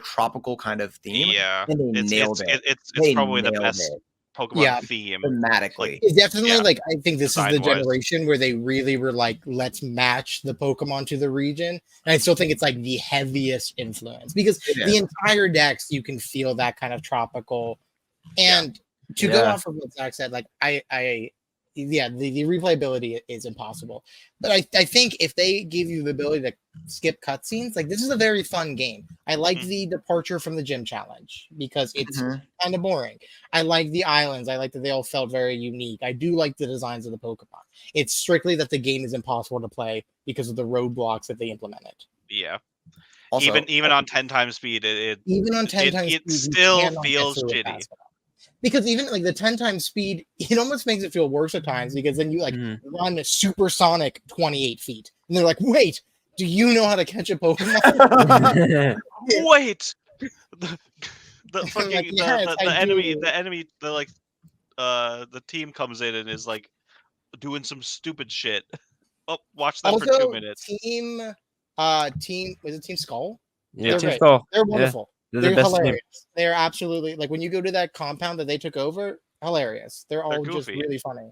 Speaker 3: tropical kind of theme.
Speaker 2: Yeah,
Speaker 3: and they nailed it.
Speaker 2: It's
Speaker 3: They
Speaker 2: probably the
Speaker 3: nailed
Speaker 2: best
Speaker 3: it
Speaker 2: Pokemon
Speaker 4: Yeah.
Speaker 2: theme.
Speaker 3: thematically.
Speaker 4: It's definitely
Speaker 2: yeah,
Speaker 4: like I think this is the
Speaker 2: design-wise.
Speaker 4: generation where they really were like, let's match the Pokemon to the region. And I still think it's like the heaviest influence because
Speaker 3: It
Speaker 4: the
Speaker 3: is.
Speaker 4: entire Dex you can feel that kind of tropical. And to go
Speaker 1: Yeah.
Speaker 4: off of what Zach said, like the replayability is impossible. But I think if they give you the ability to skip cutscenes, like this is a very fun game. I like the departure from the gym challenge because it's kind of boring. I like the islands. I like that they all felt very unique. I do like the designs of the Pokemon. It's strictly that the game is impossible to play because of the roadblocks that they implemented.
Speaker 2: Yeah.
Speaker 3: Also,
Speaker 2: even on 10 times speed,
Speaker 4: Even on 10
Speaker 2: it
Speaker 4: times speed, you
Speaker 2: still
Speaker 4: cannot get
Speaker 2: feels
Speaker 4: through it
Speaker 2: shitty.
Speaker 4: fast enough. Because even like the 10 times speed, it almost makes it feel worse at times because then you like run a supersonic 28 feet. And they're like, wait, do you know how to catch a Pokemon?
Speaker 2: Wait, the fucking
Speaker 4: Like, yes,
Speaker 2: the
Speaker 4: I
Speaker 2: enemy
Speaker 4: do.
Speaker 2: the team comes in and is like doing some stupid shit. Oh, watch them for
Speaker 4: Also,
Speaker 2: 2 minutes.
Speaker 4: team was it Team Skull?
Speaker 1: Yeah,
Speaker 4: They're
Speaker 1: Team
Speaker 4: great.
Speaker 1: Skull.
Speaker 4: They're
Speaker 1: Yeah,
Speaker 4: wonderful.
Speaker 1: they're
Speaker 4: They're
Speaker 1: the best team.
Speaker 4: hilarious. They're absolutely like when you go to that compound that they took over, hilarious. They're all just
Speaker 2: goofy.
Speaker 4: really funny.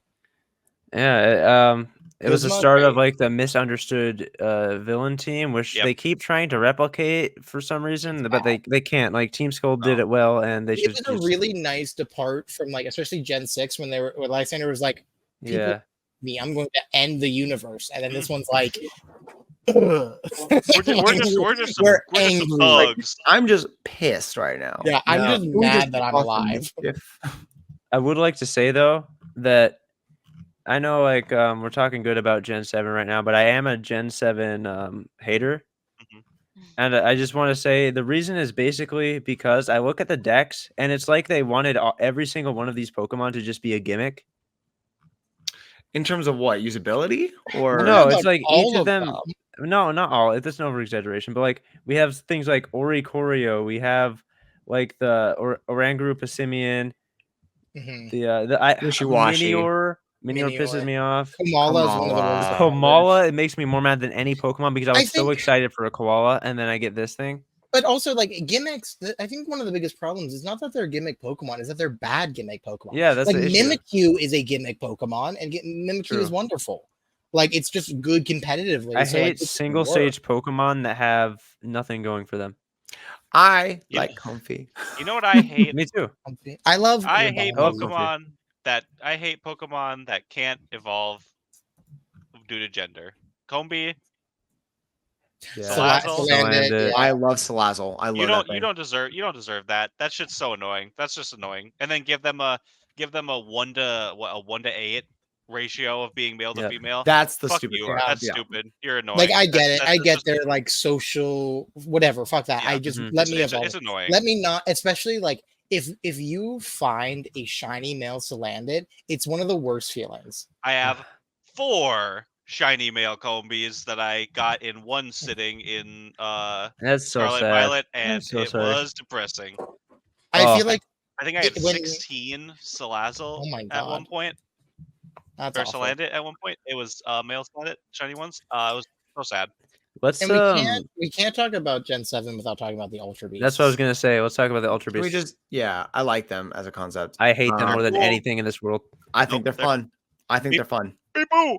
Speaker 1: Yeah, it was the
Speaker 4: Guzma,
Speaker 1: start of
Speaker 4: great.
Speaker 1: like the misunderstood villain team, which
Speaker 2: Yep.
Speaker 1: they keep trying to replicate for some reason, but they can't. Like Team Skull did
Speaker 2: No.
Speaker 1: it well, and they
Speaker 4: It
Speaker 1: should
Speaker 4: was a
Speaker 1: just
Speaker 4: really nice depart from like especially Gen 6 when Lysander was like,
Speaker 1: Yeah.
Speaker 4: I'm going to end the universe, and then this one's like,
Speaker 2: We're just some
Speaker 4: angry.
Speaker 2: thugs.
Speaker 3: I'm just pissed right now.
Speaker 4: Yeah, I'm
Speaker 3: Now,
Speaker 4: just
Speaker 3: can we
Speaker 4: mad that I'm
Speaker 3: fucking
Speaker 4: alive.
Speaker 3: if-
Speaker 1: I would like to say though that I know like we're talking good about Gen 7 right now, but I am a Gen 7 hater.
Speaker 2: Mhm.
Speaker 1: And I just want to say the reason is basically because I look at the decks and it's like they wanted every single one of these Pokemon to just be a gimmick.
Speaker 3: in terms of what usability or
Speaker 1: No, it's
Speaker 4: about
Speaker 1: like
Speaker 4: all
Speaker 1: each of
Speaker 4: of
Speaker 1: them. No, not all. That's no over exaggeration, but like we have things like Oricorio, we have like the Oranguru Passimian,
Speaker 4: Mhm.
Speaker 1: the
Speaker 3: Wishy-washy.
Speaker 1: Minior pisses
Speaker 4: Minior.
Speaker 1: me off.
Speaker 4: Kamala is one of the worst.
Speaker 3: Kamala.
Speaker 1: Koala, it makes me more mad than any Pokemon because I
Speaker 4: I
Speaker 1: was so
Speaker 4: think-
Speaker 1: excited for a koala, and then I get this thing.
Speaker 4: But also, like gimmicks, I think one of the biggest problems is not that they're gimmick Pokemon, is that they're bad gimmick Pokemon.
Speaker 1: Yeah, that's
Speaker 4: like
Speaker 1: the issue.
Speaker 4: Mimikyu is a gimmick Pokemon, and Mimikyu
Speaker 1: True.
Speaker 4: is wonderful. Like it's just good competitively.
Speaker 1: I
Speaker 4: so, like,
Speaker 1: hate
Speaker 4: it can
Speaker 1: single
Speaker 4: work.
Speaker 1: stage Pokemon that have nothing going for them.
Speaker 3: I
Speaker 2: Yeah.
Speaker 3: like comfy.
Speaker 2: You know what I hate?
Speaker 1: Me too.
Speaker 4: I love.
Speaker 2: I hate
Speaker 1: love
Speaker 2: Pokemon that can't evolve due to gender. Combi, Salazzle.
Speaker 1: Salandit.
Speaker 3: I love Salazzle. I love
Speaker 2: you
Speaker 3: that
Speaker 2: don't
Speaker 3: thing.
Speaker 2: you don't deserve that. That shit's so annoying. That's just annoying. And then give them a 1-to-8 ratio of being male to
Speaker 1: Yep.
Speaker 2: female.
Speaker 3: That's the
Speaker 2: Fuck
Speaker 3: stupid
Speaker 2: you.
Speaker 3: part.
Speaker 2: That's
Speaker 3: Yeah.
Speaker 2: stupid. You're annoying.
Speaker 4: Like I get
Speaker 2: That's-
Speaker 4: it.
Speaker 2: that's-
Speaker 4: I
Speaker 2: that's
Speaker 4: get
Speaker 2: just
Speaker 4: their
Speaker 2: stupid.
Speaker 4: like social whatever. Fuck that.
Speaker 2: Yeah.
Speaker 4: I just
Speaker 1: Mhm.
Speaker 4: let me
Speaker 2: It's
Speaker 4: evolve.
Speaker 2: annoying.
Speaker 4: Let me not, especially like if you find a shiny male Salandit, it's one of the worst feelings.
Speaker 2: I have 4 shiny male Combies that I got in one sitting in
Speaker 1: That's so
Speaker 2: Scarlet
Speaker 1: sad.
Speaker 2: Violet, and
Speaker 1: I'm so
Speaker 2: it
Speaker 1: sorry.
Speaker 2: was depressing.
Speaker 4: I
Speaker 1: Oh.
Speaker 4: feel like
Speaker 2: I think I had
Speaker 4: When-
Speaker 2: 16 Salazzle
Speaker 4: Oh my
Speaker 2: at one
Speaker 4: God.
Speaker 2: point.
Speaker 4: that's
Speaker 2: Or
Speaker 4: awful.
Speaker 2: Salandit at one point. It was male Salandit, shiny ones. It was so sad.
Speaker 1: Let's
Speaker 4: And we can't talk about Gen 7 without talking about the Ultra Beasts.
Speaker 1: That's what I was gonna say. Let's talk about the Ultra
Speaker 3: Can we
Speaker 1: Beasts.
Speaker 3: just I like them as a concept.
Speaker 1: I hate them more than
Speaker 2: Cool.
Speaker 1: anything in this world.
Speaker 3: I think
Speaker 2: Nope,
Speaker 3: they're fun. I think
Speaker 2: Beep.
Speaker 3: they're fun.
Speaker 2: Beep boo!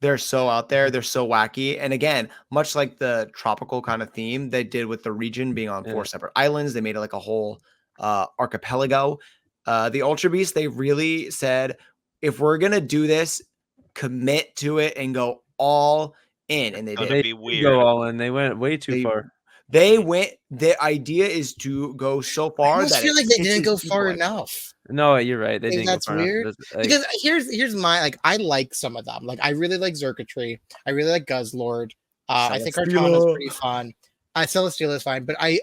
Speaker 3: They're so out there. They're so wacky. And again, much like the tropical kind of theme they did with the region being on 4
Speaker 1: Yeah.
Speaker 3: separate islands, they made it like a whole archipelago. The Ultra Beast, they really said, if we're gonna do this, commit to it and go all in. And they
Speaker 2: Gonna
Speaker 3: did.
Speaker 2: be
Speaker 1: did
Speaker 2: weird.
Speaker 1: Go all in. They went way too
Speaker 3: They-
Speaker 1: far.
Speaker 3: They went. The idea is to go so
Speaker 4: I
Speaker 3: far
Speaker 4: almost
Speaker 3: that
Speaker 4: feel
Speaker 3: it
Speaker 4: like they
Speaker 3: pisses
Speaker 4: didn't go
Speaker 3: people
Speaker 4: far
Speaker 3: off.
Speaker 4: enough.
Speaker 1: No, you're right. They
Speaker 4: Think
Speaker 1: didn't go
Speaker 4: that's
Speaker 1: far enough.
Speaker 4: weird?
Speaker 1: That's, like,
Speaker 4: Because here's my like I like some of them. Like I really like Xurkitree. I really like Guzzlord. I think Artana's
Speaker 3: Celesteela.
Speaker 4: pretty fun. Celesteela is fine, but I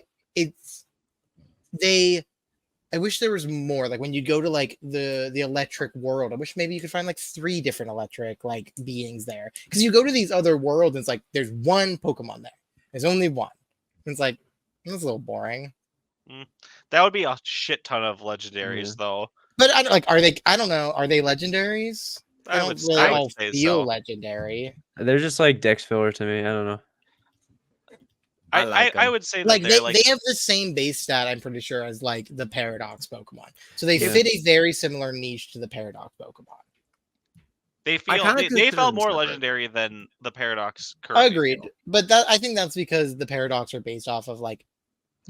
Speaker 4: wish there was more. Like when you go to like the electric world, I wish maybe you could find like 3 different electric like beings there. Because you go to these other worlds, and it's like there's one Pokemon there. There's only one. It's like that's a little boring.
Speaker 2: That would be a shit ton of legendaries, though.
Speaker 4: But I don't like. Are they? I don't know. Are they legendaries? They
Speaker 2: I
Speaker 4: don't
Speaker 2: would,
Speaker 4: really
Speaker 2: I would
Speaker 4: all
Speaker 2: say
Speaker 4: feel
Speaker 2: so.
Speaker 4: legendary.
Speaker 1: they're just like Dex filler to me. I don't know.
Speaker 3: I like
Speaker 2: I
Speaker 3: them.
Speaker 2: would say that
Speaker 4: Like
Speaker 2: they're
Speaker 4: they have the same base stat, I'm pretty sure, as like the Paradox Pokemon. So they
Speaker 1: Yeah.
Speaker 4: fit a very similar niche to the Paradox Pokemon.
Speaker 2: they
Speaker 3: I
Speaker 2: feel
Speaker 3: kinda
Speaker 2: they
Speaker 3: consider
Speaker 2: felt
Speaker 3: them
Speaker 2: more
Speaker 3: separate.
Speaker 2: legendary than the Paradox currently
Speaker 4: Agreed.
Speaker 2: feel.
Speaker 4: But that I think that's because the Paradox are based off of like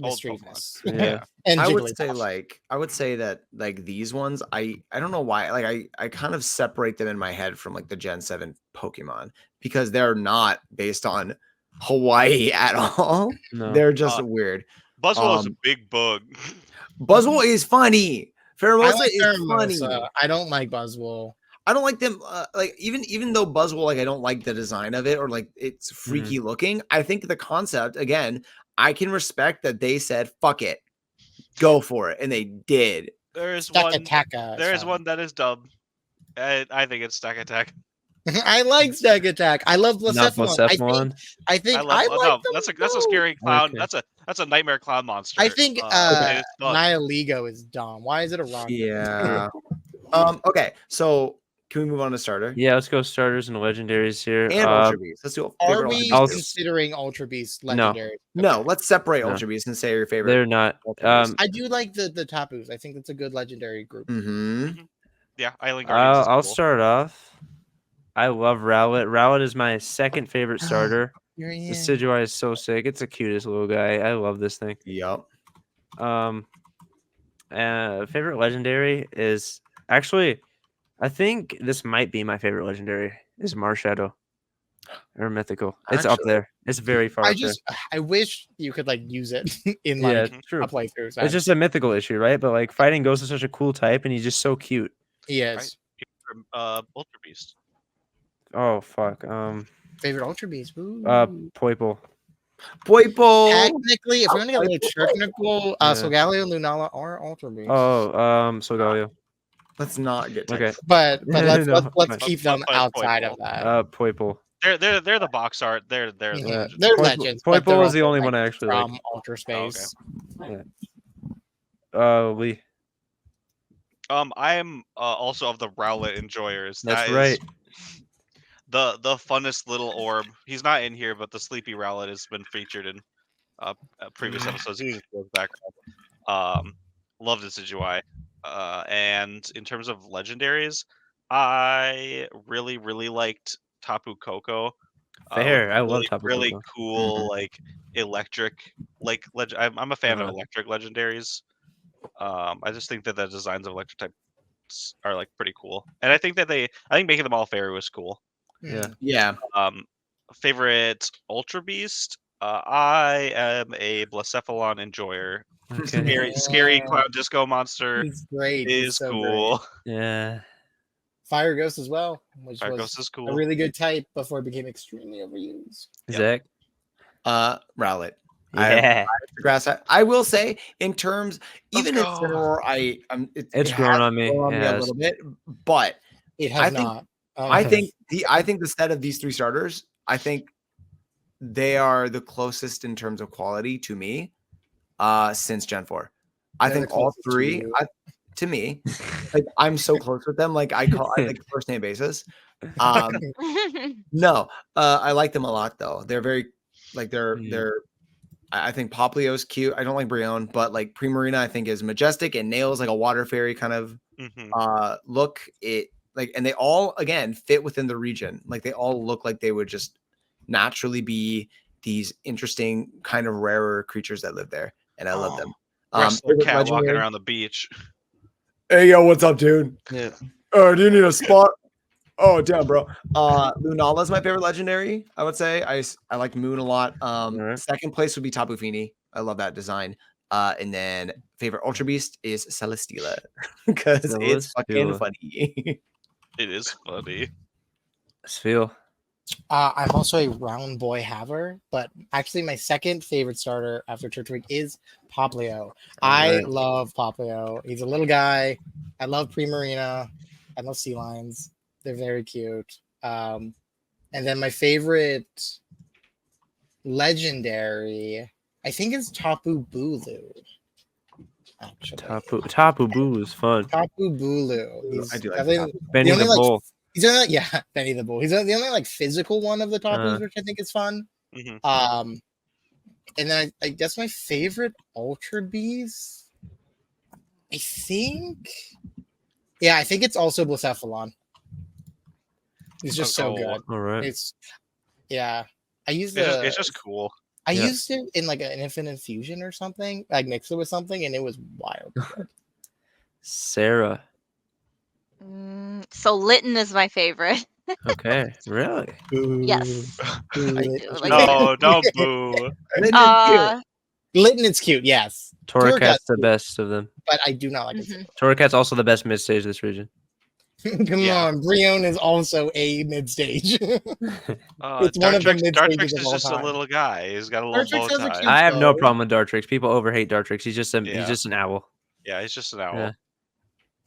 Speaker 2: Old
Speaker 4: mischievousness.
Speaker 1: Yeah.
Speaker 4: And
Speaker 3: I would say
Speaker 4: Jigglypuff.
Speaker 3: I would say that like these ones, I don't know why, like I kind of separate them in my head from like the Gen 7 Pokemon because they're not based on Hawaii at all.
Speaker 1: No.
Speaker 3: They're just weird.
Speaker 2: Buzzwole is a
Speaker 3: Um,
Speaker 2: big bug.
Speaker 3: Buzzwole is funny.
Speaker 4: I
Speaker 3: Pheromosa
Speaker 4: like
Speaker 3: is funny.
Speaker 4: Pheromosa. I don't like Buzzwole.
Speaker 3: I don't like them. Like even though Buzzwole, like I don't like the design of it or like it's freaky looking. I think the concept again, I can respect that they said fuck it, go for it, and they did.
Speaker 2: There is
Speaker 4: Stack
Speaker 2: one.
Speaker 4: Attack.
Speaker 2: There is one that is dumb. I think it's Stack Attack.
Speaker 4: I like Stack Attack. I love
Speaker 1: Not
Speaker 4: Blacephalon. I think I like them
Speaker 2: that's a
Speaker 4: too.
Speaker 2: scary clown.
Speaker 1: Okay.
Speaker 2: That's a nightmare clown monster.
Speaker 4: I think
Speaker 2: it is fun.
Speaker 4: Nihilego is dumb. Why is it a rock?
Speaker 3: Yeah. Okay. So can we move on to starter
Speaker 1: Yeah, let's go starters and legendaries here.
Speaker 3: and Ultra Beast? Let's do.
Speaker 4: Are
Speaker 3: favorite
Speaker 4: we
Speaker 3: Ultra
Speaker 1: I'll-
Speaker 3: Beast.
Speaker 4: considering Ultra Beast
Speaker 1: No.
Speaker 4: legendary?
Speaker 3: No,
Speaker 4: Okay.
Speaker 3: let's separate
Speaker 1: No.
Speaker 3: Ultra Beast and say your favorite.
Speaker 1: They're not.
Speaker 3: Ultra Beast.
Speaker 4: I do like the Tapus. I think that's a good legendary group.
Speaker 3: Mm-hmm.
Speaker 2: Yeah, Island Guardians. is
Speaker 1: I'll
Speaker 2: cool.
Speaker 1: start off. I love Rowlet. Rowlet is my second favorite starter.
Speaker 4: You're
Speaker 1: The
Speaker 4: in.
Speaker 1: Decidueye is so sick. It's the cutest little guy. I love this thing.
Speaker 3: Yep.
Speaker 1: Favorite legendary is actually I think this might be my favorite legendary. Is Marshadow or mythical? It's up
Speaker 3: Actually.
Speaker 1: there. It's very far up there.
Speaker 4: I wish you could like use it in
Speaker 1: Yeah,
Speaker 4: like
Speaker 1: true.
Speaker 4: a playthrough.
Speaker 1: It's just a mythical issue, right? But like fighting Ghost is such a cool type, and he's just so cute.
Speaker 4: he is
Speaker 2: Ultra Beast.
Speaker 1: Oh fuck.
Speaker 4: favorite Ultra Beast. Ooh.
Speaker 1: Poiple.
Speaker 3: Poipo.
Speaker 4: Technically, if we're gonna get a little technical,
Speaker 1: Yeah.
Speaker 4: Solgaleo, Lunala, or Ultra Beast.
Speaker 1: Oh, Solgaleo.
Speaker 3: Let's not get
Speaker 1: Okay.
Speaker 4: But let's
Speaker 1: No,
Speaker 4: let's
Speaker 1: but-
Speaker 4: keep them
Speaker 2: but
Speaker 4: outside
Speaker 2: Poiple.
Speaker 4: of that.
Speaker 1: Poiple.
Speaker 2: They're the box art. They're
Speaker 4: Mhm.
Speaker 2: legends.
Speaker 4: They're
Speaker 1: Poiple-
Speaker 4: legends. but they're
Speaker 1: Poiple was the
Speaker 4: also,
Speaker 1: only
Speaker 4: like,
Speaker 1: one I actually liked.
Speaker 4: from Ultra Space.
Speaker 1: Lee.
Speaker 2: I am also of the Rowlet enjoyers.
Speaker 1: That's
Speaker 2: That is
Speaker 1: right.
Speaker 2: the funnest little orb. He's not in here, but the Sleepy Rowlet has been featured in previous episodes. He goes back. Loved its UI. And in terms of legendaries, I really liked Tapu Koko.
Speaker 1: Fair. I love
Speaker 2: Really,
Speaker 1: Tapu
Speaker 2: really
Speaker 1: Koko.
Speaker 2: cool, like electric, like I'm a fan of
Speaker 1: Uh-huh.
Speaker 2: electric legendaries. I just think that the designs of electric types are like pretty cool, and I think making them all fairy was cool.
Speaker 1: Yeah.
Speaker 3: Yeah.
Speaker 2: Favorite Ultra Beast. I am a Blacephalon enjoyer.
Speaker 1: Okay.
Speaker 2: Scary Cloud Disco Monster
Speaker 4: He's great. He's
Speaker 2: is
Speaker 4: so
Speaker 2: cool.
Speaker 4: great.
Speaker 1: Yeah.
Speaker 4: Fire Ghost as well, which
Speaker 2: Fire
Speaker 4: was
Speaker 2: Ghost is
Speaker 4: a
Speaker 2: cool.
Speaker 4: really good type before it became extremely overused.
Speaker 2: Yep.
Speaker 1: Zach.
Speaker 3: Rowlet.
Speaker 1: Yeah.
Speaker 3: Grass. I will say, in terms,
Speaker 2: Let's
Speaker 3: even in
Speaker 2: go.
Speaker 3: Incineroar,
Speaker 1: It's
Speaker 3: it
Speaker 1: grown
Speaker 3: has
Speaker 1: on me.
Speaker 3: grown
Speaker 1: It
Speaker 3: a
Speaker 1: has.
Speaker 3: little bit, but
Speaker 4: It
Speaker 3: I
Speaker 4: has
Speaker 3: think-
Speaker 4: not.
Speaker 3: I think the set of these three starters, I think they are the closest in terms of quality to me, since Gen 4. I
Speaker 4: They're
Speaker 3: think
Speaker 4: the
Speaker 3: all
Speaker 4: closest to
Speaker 3: three,
Speaker 4: you.
Speaker 3: to me, like I'm so close with them. Like I like first name basis. No, I like them a lot though. They're very like they're. I think Poplio's cute. I don't like Brion, but like Primarina I think is majestic and nails like a water fairy kind of look. It like, and they all again fit within the region. Like they all look like they would just naturally be these interesting kind of rarer creatures that live there, and I love them.
Speaker 2: Wrestler
Speaker 3: favorite
Speaker 2: cat walking
Speaker 3: legendary?
Speaker 2: around the beach.
Speaker 3: Hey yo, what's up, dude?
Speaker 2: Yeah.
Speaker 3: Oh, do you need a spot? Oh, damn, bro. Lunala's my favorite legendary. I would say I like Moon a lot.
Speaker 1: Alright.
Speaker 3: Second place would be Tapu Fini. I love that design. And then favorite Ultra Beast is Celesteela because it's fucking
Speaker 1: Celesteela.
Speaker 3: funny.
Speaker 2: It is funny.
Speaker 1: Sfeel.
Speaker 4: I'm also a round boy haver, but actually my second favorite starter after Turtwig is Poplio. I
Speaker 1: Alright.
Speaker 4: love Poplio. He's a little guy. I love Primarina. I love sea lions. They're very cute. And then my favorite legendary, I think it's Tapu Bulu. Actually,
Speaker 1: Tapu Boo is fun.
Speaker 4: Tapu Bulu. He's
Speaker 3: I do like
Speaker 4: definitely
Speaker 1: Benny
Speaker 4: only,
Speaker 1: the
Speaker 4: like,
Speaker 1: Bull.
Speaker 4: He's only, yeah, Benny the Bull. He's the only like physical one of the Tapus, which I think is fun.
Speaker 2: Mhm.
Speaker 4: And then I guess my favorite Ultra Beast, I think it's also Blacephalon. It's just so good.
Speaker 1: All right.
Speaker 4: It's I used
Speaker 2: It's just cool.
Speaker 4: I
Speaker 1: Yeah.
Speaker 4: used it in like an Infinite Fusion or something, like mixed it with something, and it was wild.
Speaker 1: Sarah.
Speaker 5: So Litten is my favorite.
Speaker 1: Okay. Really?
Speaker 5: Yes. I do like
Speaker 2: No, don't boo.
Speaker 4: Litten is cute, yes.
Speaker 1: Torracat's the best of them.
Speaker 4: But I do not like it.
Speaker 5: Mhm.
Speaker 1: Torracat's also the best mid stage of this region.
Speaker 4: Come
Speaker 2: Yeah.
Speaker 4: on, Brion is also a mid stage. It's one of the
Speaker 2: Dartrix
Speaker 4: mid-stages of
Speaker 2: is
Speaker 4: all
Speaker 2: just
Speaker 4: time.
Speaker 2: a little guy. He's got a little
Speaker 4: Dartrix
Speaker 2: bow
Speaker 4: has a
Speaker 2: tie.
Speaker 4: cute-
Speaker 1: I have no
Speaker 4: So-
Speaker 1: problem with Dartrix. People overhate Dartrix. He's just
Speaker 2: Yeah.
Speaker 1: he's just an owl.
Speaker 2: Yeah, he's just an owl.
Speaker 1: Yeah.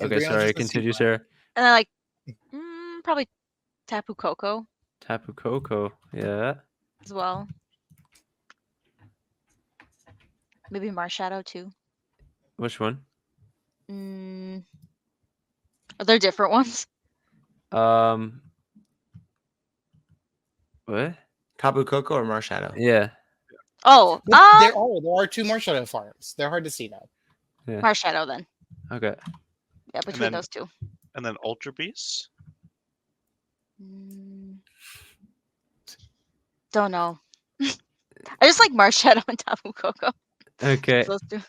Speaker 4: And
Speaker 1: Okay,
Speaker 4: Brion's
Speaker 1: sorry.
Speaker 4: just a
Speaker 1: Continue,
Speaker 4: sea
Speaker 1: Sarah.
Speaker 5: And I like probably Tapu Koko
Speaker 1: Tapu Koko. Yeah.
Speaker 5: as well. Maybe Marshadow too.
Speaker 1: Which one?
Speaker 5: Are there different ones?
Speaker 1: What?
Speaker 3: Tapu Koko or Marshadow?
Speaker 1: Yeah.
Speaker 5: Oh,
Speaker 4: There are two Marshadow farms. They're hard to see though.
Speaker 5: Marshadow then.
Speaker 1: Okay.
Speaker 5: Yeah, between
Speaker 2: then-
Speaker 5: those two.
Speaker 2: And then Ultra Beast.
Speaker 5: Don't know. I just like Marshadow and Tapu Koko.
Speaker 1: Okay.
Speaker 5: Those two.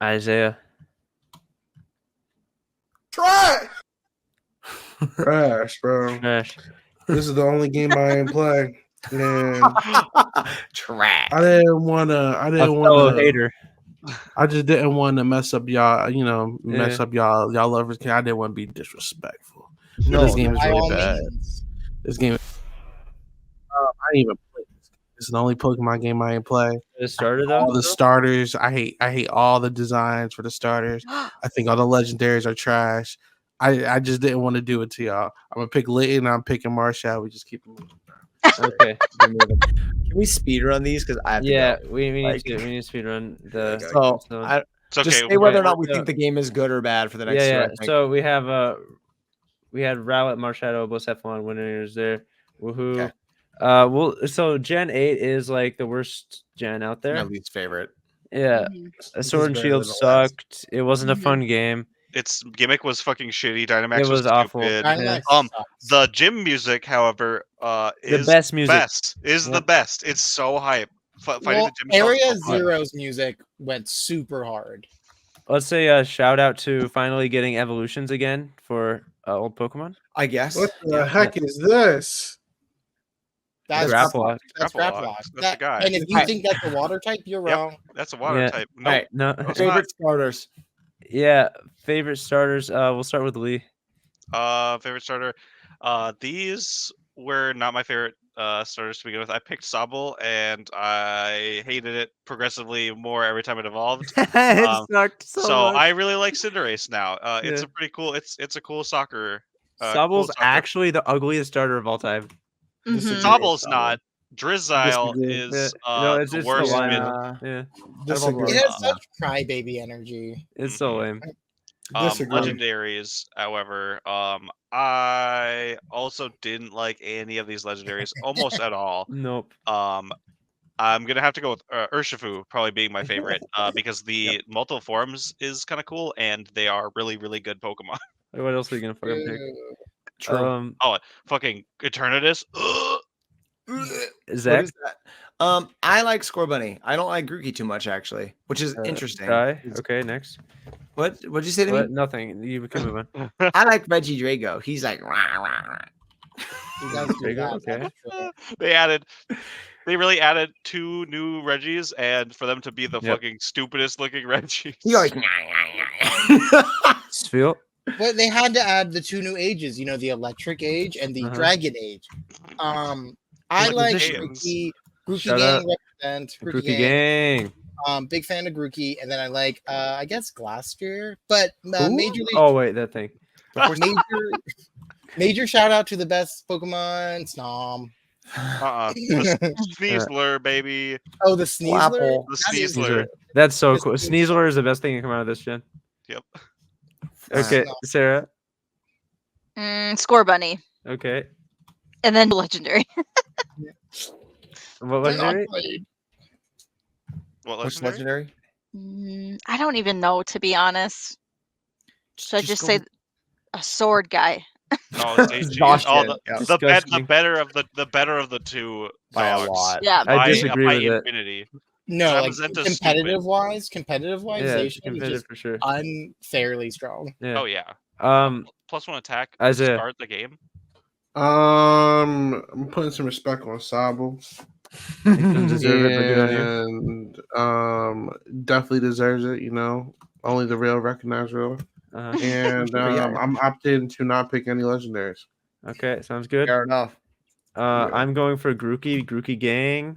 Speaker 1: Isaiah.
Speaker 6: Trash, bro.
Speaker 1: Trash.
Speaker 6: This is the only game I ain't play. And
Speaker 3: Trash.
Speaker 6: I didn't wanna
Speaker 1: A fellow hater.
Speaker 6: I just didn't want to mess up y'all,
Speaker 1: Yeah.
Speaker 6: up y'all lovers. I didn't want to be disrespectful.
Speaker 3: No,
Speaker 6: this game is
Speaker 4: By
Speaker 6: really
Speaker 4: all
Speaker 6: bad.
Speaker 4: means.
Speaker 6: This game, I didn't even play this game. This is the only Pokemon game I ain't play.
Speaker 1: It started though.
Speaker 6: All the starters, I hate all the designs for the starters. I think all the legendaries are trash. I just didn't want to do it to y'all. I'm gonna pick Layton. I'm picking Marshall. We just keep it moving.
Speaker 1: Okay.
Speaker 3: Can we speed run these? Because I have to
Speaker 1: Yeah,
Speaker 3: go.
Speaker 1: we need
Speaker 3: Like-
Speaker 1: to speed run the.
Speaker 3: So I
Speaker 2: It's okay.
Speaker 3: just say whether or
Speaker 1: okay,
Speaker 3: not we
Speaker 1: so-
Speaker 3: think the game is good or bad for the next
Speaker 1: Yeah,
Speaker 3: two.
Speaker 1: yeah.
Speaker 3: I think.
Speaker 1: So we have we had Rowlet, Marshadow, Blacephalon winners there. Woohoo.
Speaker 3: Okay.
Speaker 1: Well, so Gen 8 is like the worst gen out
Speaker 3: my
Speaker 1: there.
Speaker 3: least favorite.
Speaker 1: Yeah.
Speaker 5: Mhm.
Speaker 1: Sword and
Speaker 3: better
Speaker 1: Shield
Speaker 3: than the last.
Speaker 1: sucked. It wasn't a
Speaker 5: Mhm.
Speaker 1: fun game.
Speaker 2: Its gimmick was fucking shitty. Dynamax
Speaker 1: It was awful.
Speaker 2: stupid.
Speaker 1: Yeah.
Speaker 2: The gym music, however, is
Speaker 1: best music.
Speaker 2: the
Speaker 1: Yep.
Speaker 2: best. It's so hype. Fighting
Speaker 4: Well,
Speaker 2: the gym stuff is
Speaker 4: Area
Speaker 2: so fun.
Speaker 4: Zero's music went super hard.
Speaker 1: Let's say a shout out to finally getting evolutions again for old Pokemon.
Speaker 3: I guess.
Speaker 6: What the
Speaker 3: Yeah.
Speaker 6: heck is this?
Speaker 4: That's
Speaker 1: Grapple.
Speaker 4: That's
Speaker 2: Grapple.
Speaker 4: Grapple.
Speaker 2: That's the guy.
Speaker 4: And if you think that's a water type, you're
Speaker 2: Yep.
Speaker 4: wrong.
Speaker 2: That's a water
Speaker 1: Yeah.
Speaker 2: type. No,
Speaker 1: All right. No.
Speaker 2: it's
Speaker 3: Favorite starters.
Speaker 1: Yeah. Favorite starters. We'll start with Lee.
Speaker 2: favorite starter. These were not my favorite starters to begin with. I picked Sobble, and I hated it progressively more every time it evolved.
Speaker 1: It sucked
Speaker 2: So
Speaker 1: much.
Speaker 2: I really like Cinderace now. It's
Speaker 1: Yeah.
Speaker 2: a pretty cool. It's a cool soccer.
Speaker 1: Sobble's
Speaker 2: soccer.
Speaker 1: actually the ugliest starter of all time.
Speaker 5: Mhm.
Speaker 2: Sobble's not. Drizzile
Speaker 6: Disagree.
Speaker 2: is
Speaker 1: No, it's
Speaker 2: the
Speaker 1: just
Speaker 2: worst.
Speaker 1: the line.
Speaker 3: Yeah.
Speaker 1: Yeah,
Speaker 6: Disagree.
Speaker 4: It has such crybaby energy.
Speaker 1: it's so lame.
Speaker 6: Disagree.
Speaker 2: Legendaries, however, I also didn't like any of these legendaries almost at all.
Speaker 1: Nope.
Speaker 2: I'm gonna have to go with Urshifu probably being my favorite because the multiple forms is kind of cool and they are really really good Pokemon.
Speaker 1: What else are you gonna fucking pick?
Speaker 3: True.
Speaker 2: Fucking Eternatus.
Speaker 1: Zach.
Speaker 3: What is that? I like Scorbunny. I don't like Grookey too much actually, which is interesting.
Speaker 1: Guy. Okay, next.
Speaker 3: What'd you say to
Speaker 1: What?
Speaker 3: me?
Speaker 1: Nothing. You can move on.
Speaker 3: I like Reggie Drago. He's like rah, rah, rah.
Speaker 4: He does do
Speaker 1: There you go,
Speaker 4: that,
Speaker 1: okay.
Speaker 4: that's true.
Speaker 2: They really added 2 new Reggies, and for them to be the
Speaker 1: Yep.
Speaker 2: fucking stupidest looking Reggies.
Speaker 3: He always
Speaker 1: Sphere.
Speaker 4: But they had to add the 2 new ages, the electric age and the
Speaker 1: Uh-huh.
Speaker 4: dragon age. I
Speaker 2: Like
Speaker 4: like
Speaker 2: additions.
Speaker 4: Grookey
Speaker 1: Shout
Speaker 4: gang
Speaker 1: out.
Speaker 4: represent.
Speaker 1: Grookey gang.
Speaker 4: Big fan of Grookey, and then I like I guess Glastrier, but
Speaker 3: Who?
Speaker 4: majorly
Speaker 1: Oh wait, that thing.
Speaker 4: major shout out to the best Pokemon Snom.
Speaker 2: Sneasler, baby.
Speaker 4: Oh, the Sneasler.
Speaker 3: Flapple.
Speaker 2: The
Speaker 4: That is-
Speaker 2: Sneasler.
Speaker 1: That's so
Speaker 4: This
Speaker 1: cool.
Speaker 4: is-
Speaker 1: Sneasler is the best thing to come out of this gen.
Speaker 2: Yep.
Speaker 1: Okay,
Speaker 4: Snom.
Speaker 1: Sarah.
Speaker 5: Scorbunny,
Speaker 1: Okay.
Speaker 5: and then legendary.
Speaker 1: What
Speaker 4: They're not
Speaker 1: legendary?
Speaker 4: played.
Speaker 2: What
Speaker 3: What's
Speaker 2: legendary?
Speaker 3: legendary?
Speaker 5: I don't even know, to be honest. Should I just
Speaker 3: go
Speaker 5: say
Speaker 3: with-
Speaker 5: a sword guy?
Speaker 2: No, it's AG.
Speaker 3: Exhaustion,
Speaker 2: Oh,
Speaker 3: yeah.
Speaker 2: the
Speaker 1: Disgusting.
Speaker 2: better of the 2
Speaker 3: By a
Speaker 2: dogs.
Speaker 3: lot.
Speaker 5: Yeah.
Speaker 1: I disagree
Speaker 2: by
Speaker 1: with it.
Speaker 2: infinity.
Speaker 4: No, like
Speaker 2: Zamazenta's
Speaker 4: competitive wise,
Speaker 1: Yeah,
Speaker 4: they
Speaker 1: it's
Speaker 4: should be
Speaker 1: competitive
Speaker 4: just
Speaker 1: for sure.
Speaker 4: unfairly strong.
Speaker 1: Yeah.
Speaker 2: Oh yeah. +1 attack to
Speaker 1: Isaiah.
Speaker 2: start the game.
Speaker 6: I'm putting some respect on Sobble.
Speaker 1: He doesn't deserve it, but good on you.
Speaker 6: And definitely deserves it. Only the real recognize real.
Speaker 1: Uh-huh.
Speaker 6: And
Speaker 3: Yeah.
Speaker 6: I'm opting to not pick any legendaries.
Speaker 1: Okay, sounds good.
Speaker 3: Fair enough.
Speaker 1: I'm going for Grookey gang.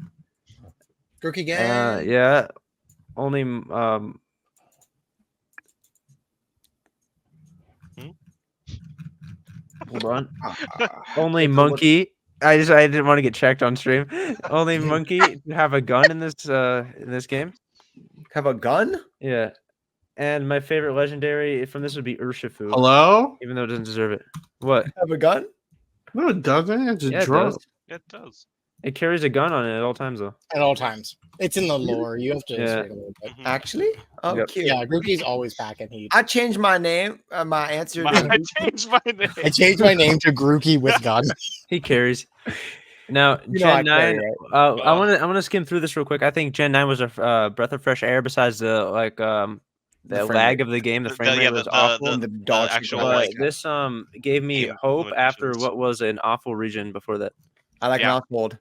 Speaker 4: Grookey gang.
Speaker 1: Yeah. Only hold on. Only monkey. I didn't want to get checked on stream. Only monkey to have a gun in this game.
Speaker 3: Have a gun?
Speaker 1: Yeah. And my favorite legendary from this would be Urshifu.
Speaker 6: Hello?
Speaker 1: Even though it doesn't deserve it. What?
Speaker 3: Have a gun?
Speaker 6: No, it doesn't. It's a
Speaker 1: Yeah, it
Speaker 6: drone.
Speaker 1: does.
Speaker 2: It does.
Speaker 1: It carries a gun on it at all times though.
Speaker 4: At all times. It's in the lore. You have to
Speaker 1: Yeah.
Speaker 4: read a little bit.
Speaker 2: Mhm.
Speaker 3: Actually? Oh,
Speaker 1: Yep.
Speaker 3: cute.
Speaker 4: Yeah, Grookey's always packing heat.
Speaker 3: I changed my name, my answer
Speaker 2: I
Speaker 3: to
Speaker 2: changed my name.
Speaker 4: I changed my name to Grookey with gun.
Speaker 1: He carries. Now,
Speaker 3: You know I
Speaker 1: Gen
Speaker 3: carry,
Speaker 1: 9.
Speaker 3: right?
Speaker 1: I want to skim through this real quick. I think Gen 9 was a breath of fresh air. Besides the The
Speaker 3: frame
Speaker 1: lag
Speaker 3: rate.
Speaker 1: of the game, the
Speaker 2: The-
Speaker 1: frame
Speaker 2: the-
Speaker 1: rate
Speaker 2: yeah,
Speaker 1: was
Speaker 2: the-
Speaker 1: awful.
Speaker 3: And the dog shit
Speaker 2: actual,
Speaker 3: going on.
Speaker 1: But
Speaker 2: like,
Speaker 1: this gave me
Speaker 2: game
Speaker 1: hope after
Speaker 2: limitations.
Speaker 1: what was an awful region before that.
Speaker 3: I like
Speaker 2: Yeah.
Speaker 3: mouth mold.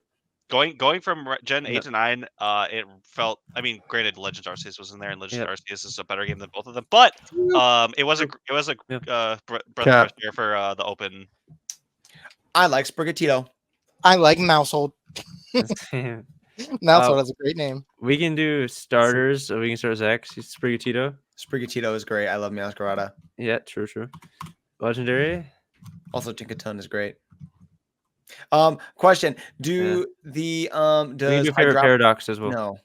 Speaker 2: Going from Gen
Speaker 1: Yeah.
Speaker 2: 8 to 9, it felt. I mean, granted, Legends Arceus was in there, and Legends
Speaker 1: Yep.
Speaker 2: Arceus is a better game than both of them. But it was a
Speaker 1: Yeah.
Speaker 2: breath of
Speaker 6: Yeah.
Speaker 2: fresh air for the open.
Speaker 3: I like Sprigatito.
Speaker 4: I like Mousehold. Mousehold has a great name.
Speaker 1: We can do starters. So we can start with Zach. Sprigatito.
Speaker 3: Sprigatito is great. I love Meowscarada.
Speaker 1: Yeah, true. Legendary.
Speaker 3: Also, Tinkaton is great. Question: Do the
Speaker 1: We can
Speaker 3: does
Speaker 1: do favorite
Speaker 3: Hydrop-
Speaker 1: paradox as well.
Speaker 3: No.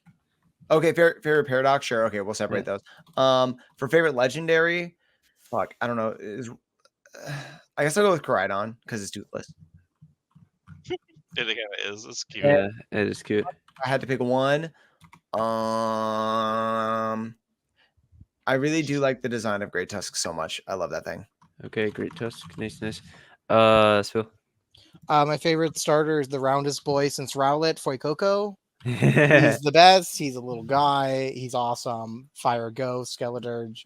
Speaker 3: Okay, favorite paradox. Sure. Okay, we'll separate those. For favorite legendary, fuck, I don't know. I guess I'll go with Koraidon because it's toothless.
Speaker 2: It kind of is. It's cute.
Speaker 1: Yeah, it is cute.
Speaker 3: I had to pick one. I really do like the design of Great Tusk so much. I love that thing.
Speaker 1: Okay, great tusk. Nice. Phil.
Speaker 4: My favorite starter is the roundest boy since Rowlet, Fuecoco.
Speaker 1: yeah.
Speaker 4: He's the best. He's a little guy. He's awesome. Fire Ghost, Skeleturge.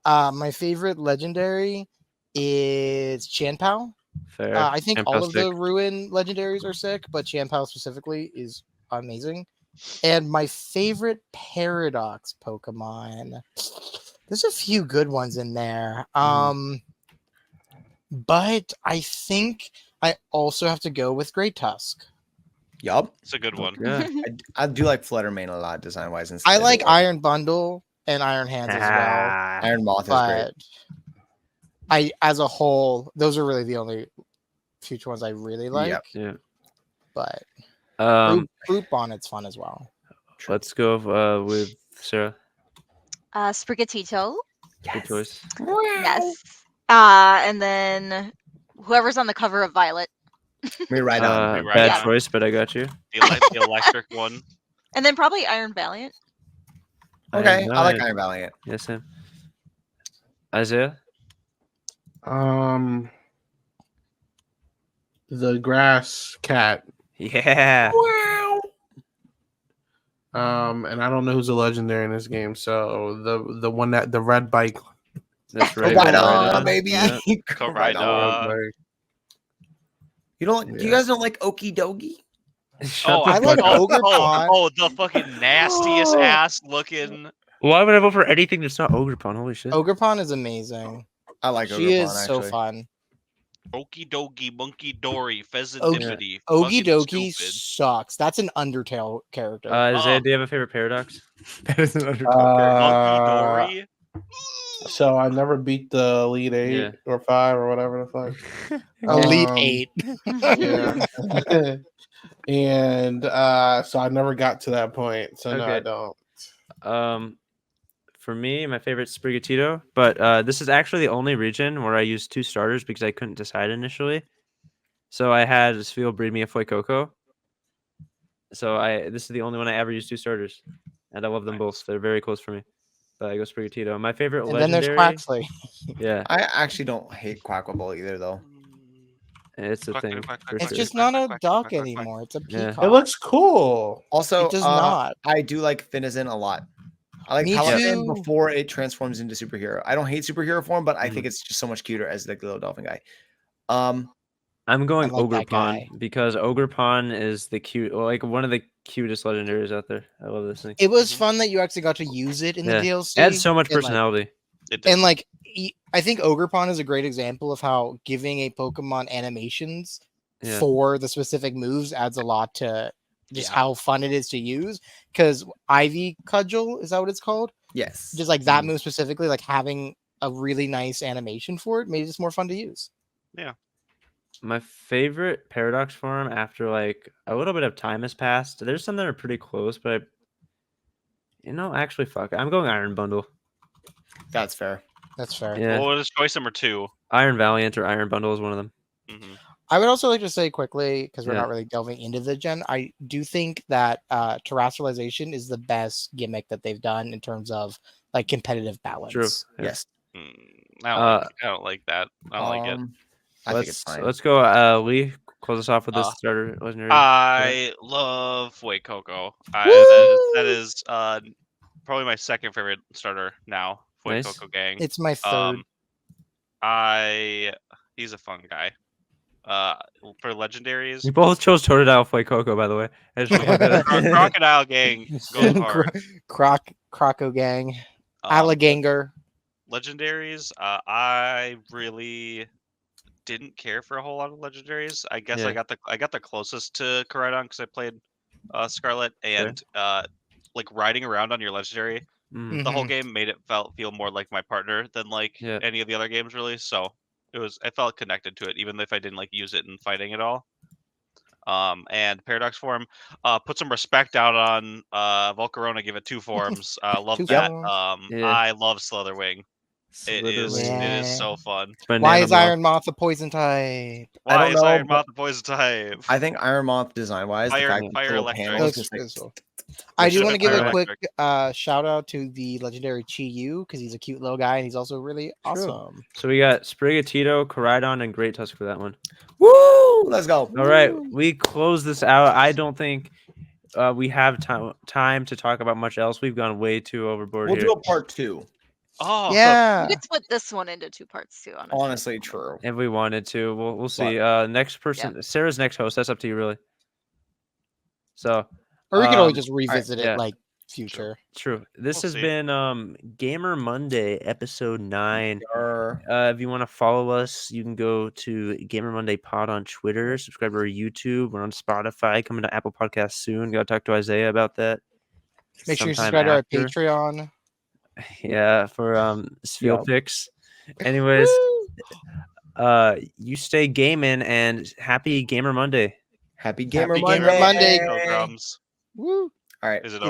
Speaker 4: My favorite legendary is Chanpao.
Speaker 1: Fair.
Speaker 4: I think all
Speaker 1: Champ
Speaker 4: of the
Speaker 1: sick.
Speaker 4: Ruin legendaries are sick, but Chanpao specifically is amazing. And my favorite Paradox Pokemon. There's a few good ones in there. But I think I also have to go with Great Tusk.
Speaker 3: Yup.
Speaker 2: It's a good one.
Speaker 1: Yeah.
Speaker 3: I do like Fluttermane a lot design wise.
Speaker 4: I like Iron Bundle and Iron Hands as well.
Speaker 1: Ah,
Speaker 3: Iron Moth is great.
Speaker 4: But as a whole, those are really the only future ones I really like.
Speaker 3: Yep.
Speaker 1: yeah.
Speaker 4: But Group Bonnet's fun as well.
Speaker 1: Let's go with Sarah.
Speaker 5: Sprigatito.
Speaker 1: Good choice.
Speaker 5: Yes. And then whoever's on the cover of Violet.
Speaker 3: Me right on.
Speaker 2: right
Speaker 1: Bad
Speaker 2: on.
Speaker 1: choice, but I got you.
Speaker 2: The electric one.
Speaker 5: And then probably Iron Valiant.
Speaker 3: Okay, I like
Speaker 1: Valiant.
Speaker 3: Iron Valiant.
Speaker 1: Yes, Sam. Isaiah.
Speaker 6: The grass cat.
Speaker 1: Yeah.
Speaker 6: And I don't know who's a legendary in this game, so the one that the red bike.
Speaker 1: That's right.
Speaker 3: Right
Speaker 1: Right
Speaker 3: on, baby.
Speaker 1: Yeah.
Speaker 3: Right on. You don't? You
Speaker 6: Yeah.
Speaker 3: guys don't like Okie Dokie?
Speaker 1: Shut
Speaker 2: Oh,
Speaker 1: the
Speaker 4: I like
Speaker 1: fuck up.
Speaker 4: Ogre Pond.
Speaker 2: the fucking nastiest ass looking.
Speaker 1: Why would I vote for anything that's not Ogrepon? Holy shit.
Speaker 4: Ogrepon is amazing.
Speaker 3: I like
Speaker 4: She
Speaker 3: Ogerpon,
Speaker 4: is so
Speaker 3: actually.
Speaker 4: fun.
Speaker 2: Okie dokie, monkey dory, pheasant
Speaker 4: Ogie-
Speaker 2: dippity.
Speaker 4: Okie
Speaker 2: fucking
Speaker 4: Dokie
Speaker 2: stupid.
Speaker 4: sucks. That's an Undertale character.
Speaker 1: Isaiah, do you have a favorite paradox?
Speaker 3: That is an Undertale
Speaker 2: Monkey Dory.
Speaker 6: So I never beat the Elite 8
Speaker 1: Yeah.
Speaker 6: or 5 or whatever the fuck.
Speaker 4: Elite
Speaker 6: um,
Speaker 4: 8.
Speaker 6: Yeah. And so I never got to that point. So no, I
Speaker 1: Okay.
Speaker 6: don't.
Speaker 1: For me, my favorite Sprigatito, but this is actually the only region where I used 2 starters because I couldn't decide initially. So I had Sfeel breed me a Fuecoco. So this is the only one I ever used 2 starters, and I love them both. They're very close for me. But I go Sprigatito. My favorite
Speaker 4: And then
Speaker 1: legendary.
Speaker 4: there's Quaxley.
Speaker 1: Yeah,
Speaker 3: I actually don't hate Quackable either, though.
Speaker 1: it's a
Speaker 2: Quack,
Speaker 1: thing.
Speaker 2: quack, quack,
Speaker 1: for
Speaker 4: It's
Speaker 2: quack,
Speaker 1: sure.
Speaker 4: just
Speaker 2: quack,
Speaker 4: not a
Speaker 2: quack,
Speaker 4: duck
Speaker 2: quack, quack, quack.
Speaker 4: anymore. It's a
Speaker 1: Yeah.
Speaker 4: peacock.
Speaker 6: It looks cool.
Speaker 3: Also,
Speaker 4: It does not.
Speaker 3: I do like Finizen a lot. I like
Speaker 4: Me
Speaker 3: Paladin
Speaker 4: too.
Speaker 3: before it transforms into superhero. I don't hate superhero form, but I
Speaker 1: Mhm.
Speaker 3: think it's just so much cuter as the little dolphin guy.
Speaker 1: I'm going
Speaker 4: I like that
Speaker 1: Ogrepon
Speaker 4: guy.
Speaker 1: because Ogrepon is the cute, like one of the cutest legendaries out there. I love this thing.
Speaker 4: It was
Speaker 2: Mhm.
Speaker 4: fun that you actually got to use it in
Speaker 1: Yeah.
Speaker 4: the DLC.
Speaker 1: It adds so much
Speaker 4: and, like-
Speaker 1: personality.
Speaker 2: It did.
Speaker 4: And like, I think Ogrepon is a great example of how giving a Pokemon animations
Speaker 1: Yeah.
Speaker 4: for the specific moves adds a lot to just
Speaker 2: Yeah.
Speaker 4: how fun it is to use. Because Ivy Cudgel, is that what it's called?
Speaker 3: Yes.
Speaker 4: Just like that
Speaker 1: Mhm.
Speaker 4: move specifically, like having a really nice animation for it made it just more fun to use.
Speaker 1: My favorite paradox form after like a little bit of time has passed. There's some that are pretty close, but actually, fuck. I'm going Iron Bundle.
Speaker 3: That's fair.
Speaker 4: That's fair.
Speaker 1: Yeah,
Speaker 2: What was choice number 2?
Speaker 1: Iron Valiant or Iron Bundle is one of them.
Speaker 2: Mm-hmm.
Speaker 4: I would also like to say quickly, because we're
Speaker 1: Yeah.
Speaker 4: not really delving into the gen, I do think that terrestrialization is the best gimmick that they've done in terms of like competitive balance.
Speaker 1: True. Yeah.
Speaker 3: Yes.
Speaker 2: I don't like that. I don't like it.
Speaker 3: I think it's fine.
Speaker 1: Let's go. Lee, close us off with this
Speaker 2: Uh,
Speaker 1: starter legendary.
Speaker 2: I love Fuecoco. That is probably my second favorite starter now.
Speaker 1: Nice.
Speaker 2: Fuecoco gang.
Speaker 4: It's my third.
Speaker 2: He's a fun guy. For legendaries,
Speaker 1: We both chose Totodile Fuecoco, by the way. I just wanna point that out.
Speaker 2: Crocodile gang goes hard.
Speaker 4: Croco gang.
Speaker 2: Um,
Speaker 4: Alliganger.
Speaker 2: legendaries, I really didn't care for a whole lot of legendaries. I guess
Speaker 1: Yeah.
Speaker 2: I got the closest to Koraidon because I played Scarlet, and like riding around on your legendary
Speaker 1: Mm.
Speaker 2: the whole
Speaker 4: Mhm.
Speaker 2: game made it feel more like my partner than like
Speaker 1: Yeah.
Speaker 2: any of the other games really. So I felt connected to it even if I didn't like use it in fighting at all. And Paradox form, put some respect out on Volcarona, give it 2 forms. Love
Speaker 4: 2
Speaker 2: that.
Speaker 4: forms.
Speaker 1: Yeah.
Speaker 2: I love Slitherwing. It is
Speaker 4: Yeah.
Speaker 2: so fun.
Speaker 1: It's my
Speaker 4: Why is
Speaker 1: Nanomoth.
Speaker 4: Iron Moth a poison type?
Speaker 3: I
Speaker 2: Why
Speaker 3: don't
Speaker 2: is
Speaker 3: know,
Speaker 2: Iron
Speaker 3: but
Speaker 2: Moth the poison type?
Speaker 3: I think Iron Moth design wise, the
Speaker 2: Fire-
Speaker 3: fact that
Speaker 2: fire
Speaker 3: the little
Speaker 2: electric.
Speaker 3: panels
Speaker 4: That's
Speaker 3: just like
Speaker 4: cool. I do
Speaker 2: should've
Speaker 4: want to
Speaker 2: been
Speaker 4: give a
Speaker 2: Fire
Speaker 4: quick
Speaker 2: Electric.
Speaker 4: shout out to the legendary Chi-Yu because he's a cute little guy and he's also really awesome.
Speaker 1: So we got Sprigatito, Koraidon, and Great Tusk for that one.
Speaker 3: woo, let's go.
Speaker 1: All right, we close this out. I don't think we have time to talk about much else. We've gone way too overboard
Speaker 3: We'll
Speaker 1: here.
Speaker 3: do a part 2.
Speaker 2: Oh,
Speaker 4: Yeah.
Speaker 5: We could split this one into 2 parts too. Honestly.
Speaker 3: Honestly, true.
Speaker 1: If we wanted to, we'll see. Next person, Sarah's next host. That's up to you, really. So,
Speaker 4: Or we could always just revisit
Speaker 1: yeah.
Speaker 4: it like future.
Speaker 1: true. This
Speaker 2: We'll
Speaker 1: has
Speaker 2: see.
Speaker 1: been Gamer Monday, episode 9.
Speaker 3: Or
Speaker 1: If you want to follow us, you can go to Gamer Monday Pod on Twitter. Subscribe to our YouTube. We're on Spotify. Coming to Apple Podcasts soon. Got to talk to Isaiah about that.
Speaker 4: Make sure you
Speaker 1: sometime
Speaker 4: subscribe to our
Speaker 1: after.
Speaker 4: Patreon.
Speaker 1: Yeah, for Sphere
Speaker 3: Yep.
Speaker 1: picks. Anyways, you stay gaming and happy Gamer Monday.
Speaker 3: Happy Gamer
Speaker 4: Happy
Speaker 3: Monday.
Speaker 4: Gamer Monday.
Speaker 2: Pilgrims.
Speaker 4: Woo.
Speaker 3: All right.
Speaker 2: Is it
Speaker 4: Is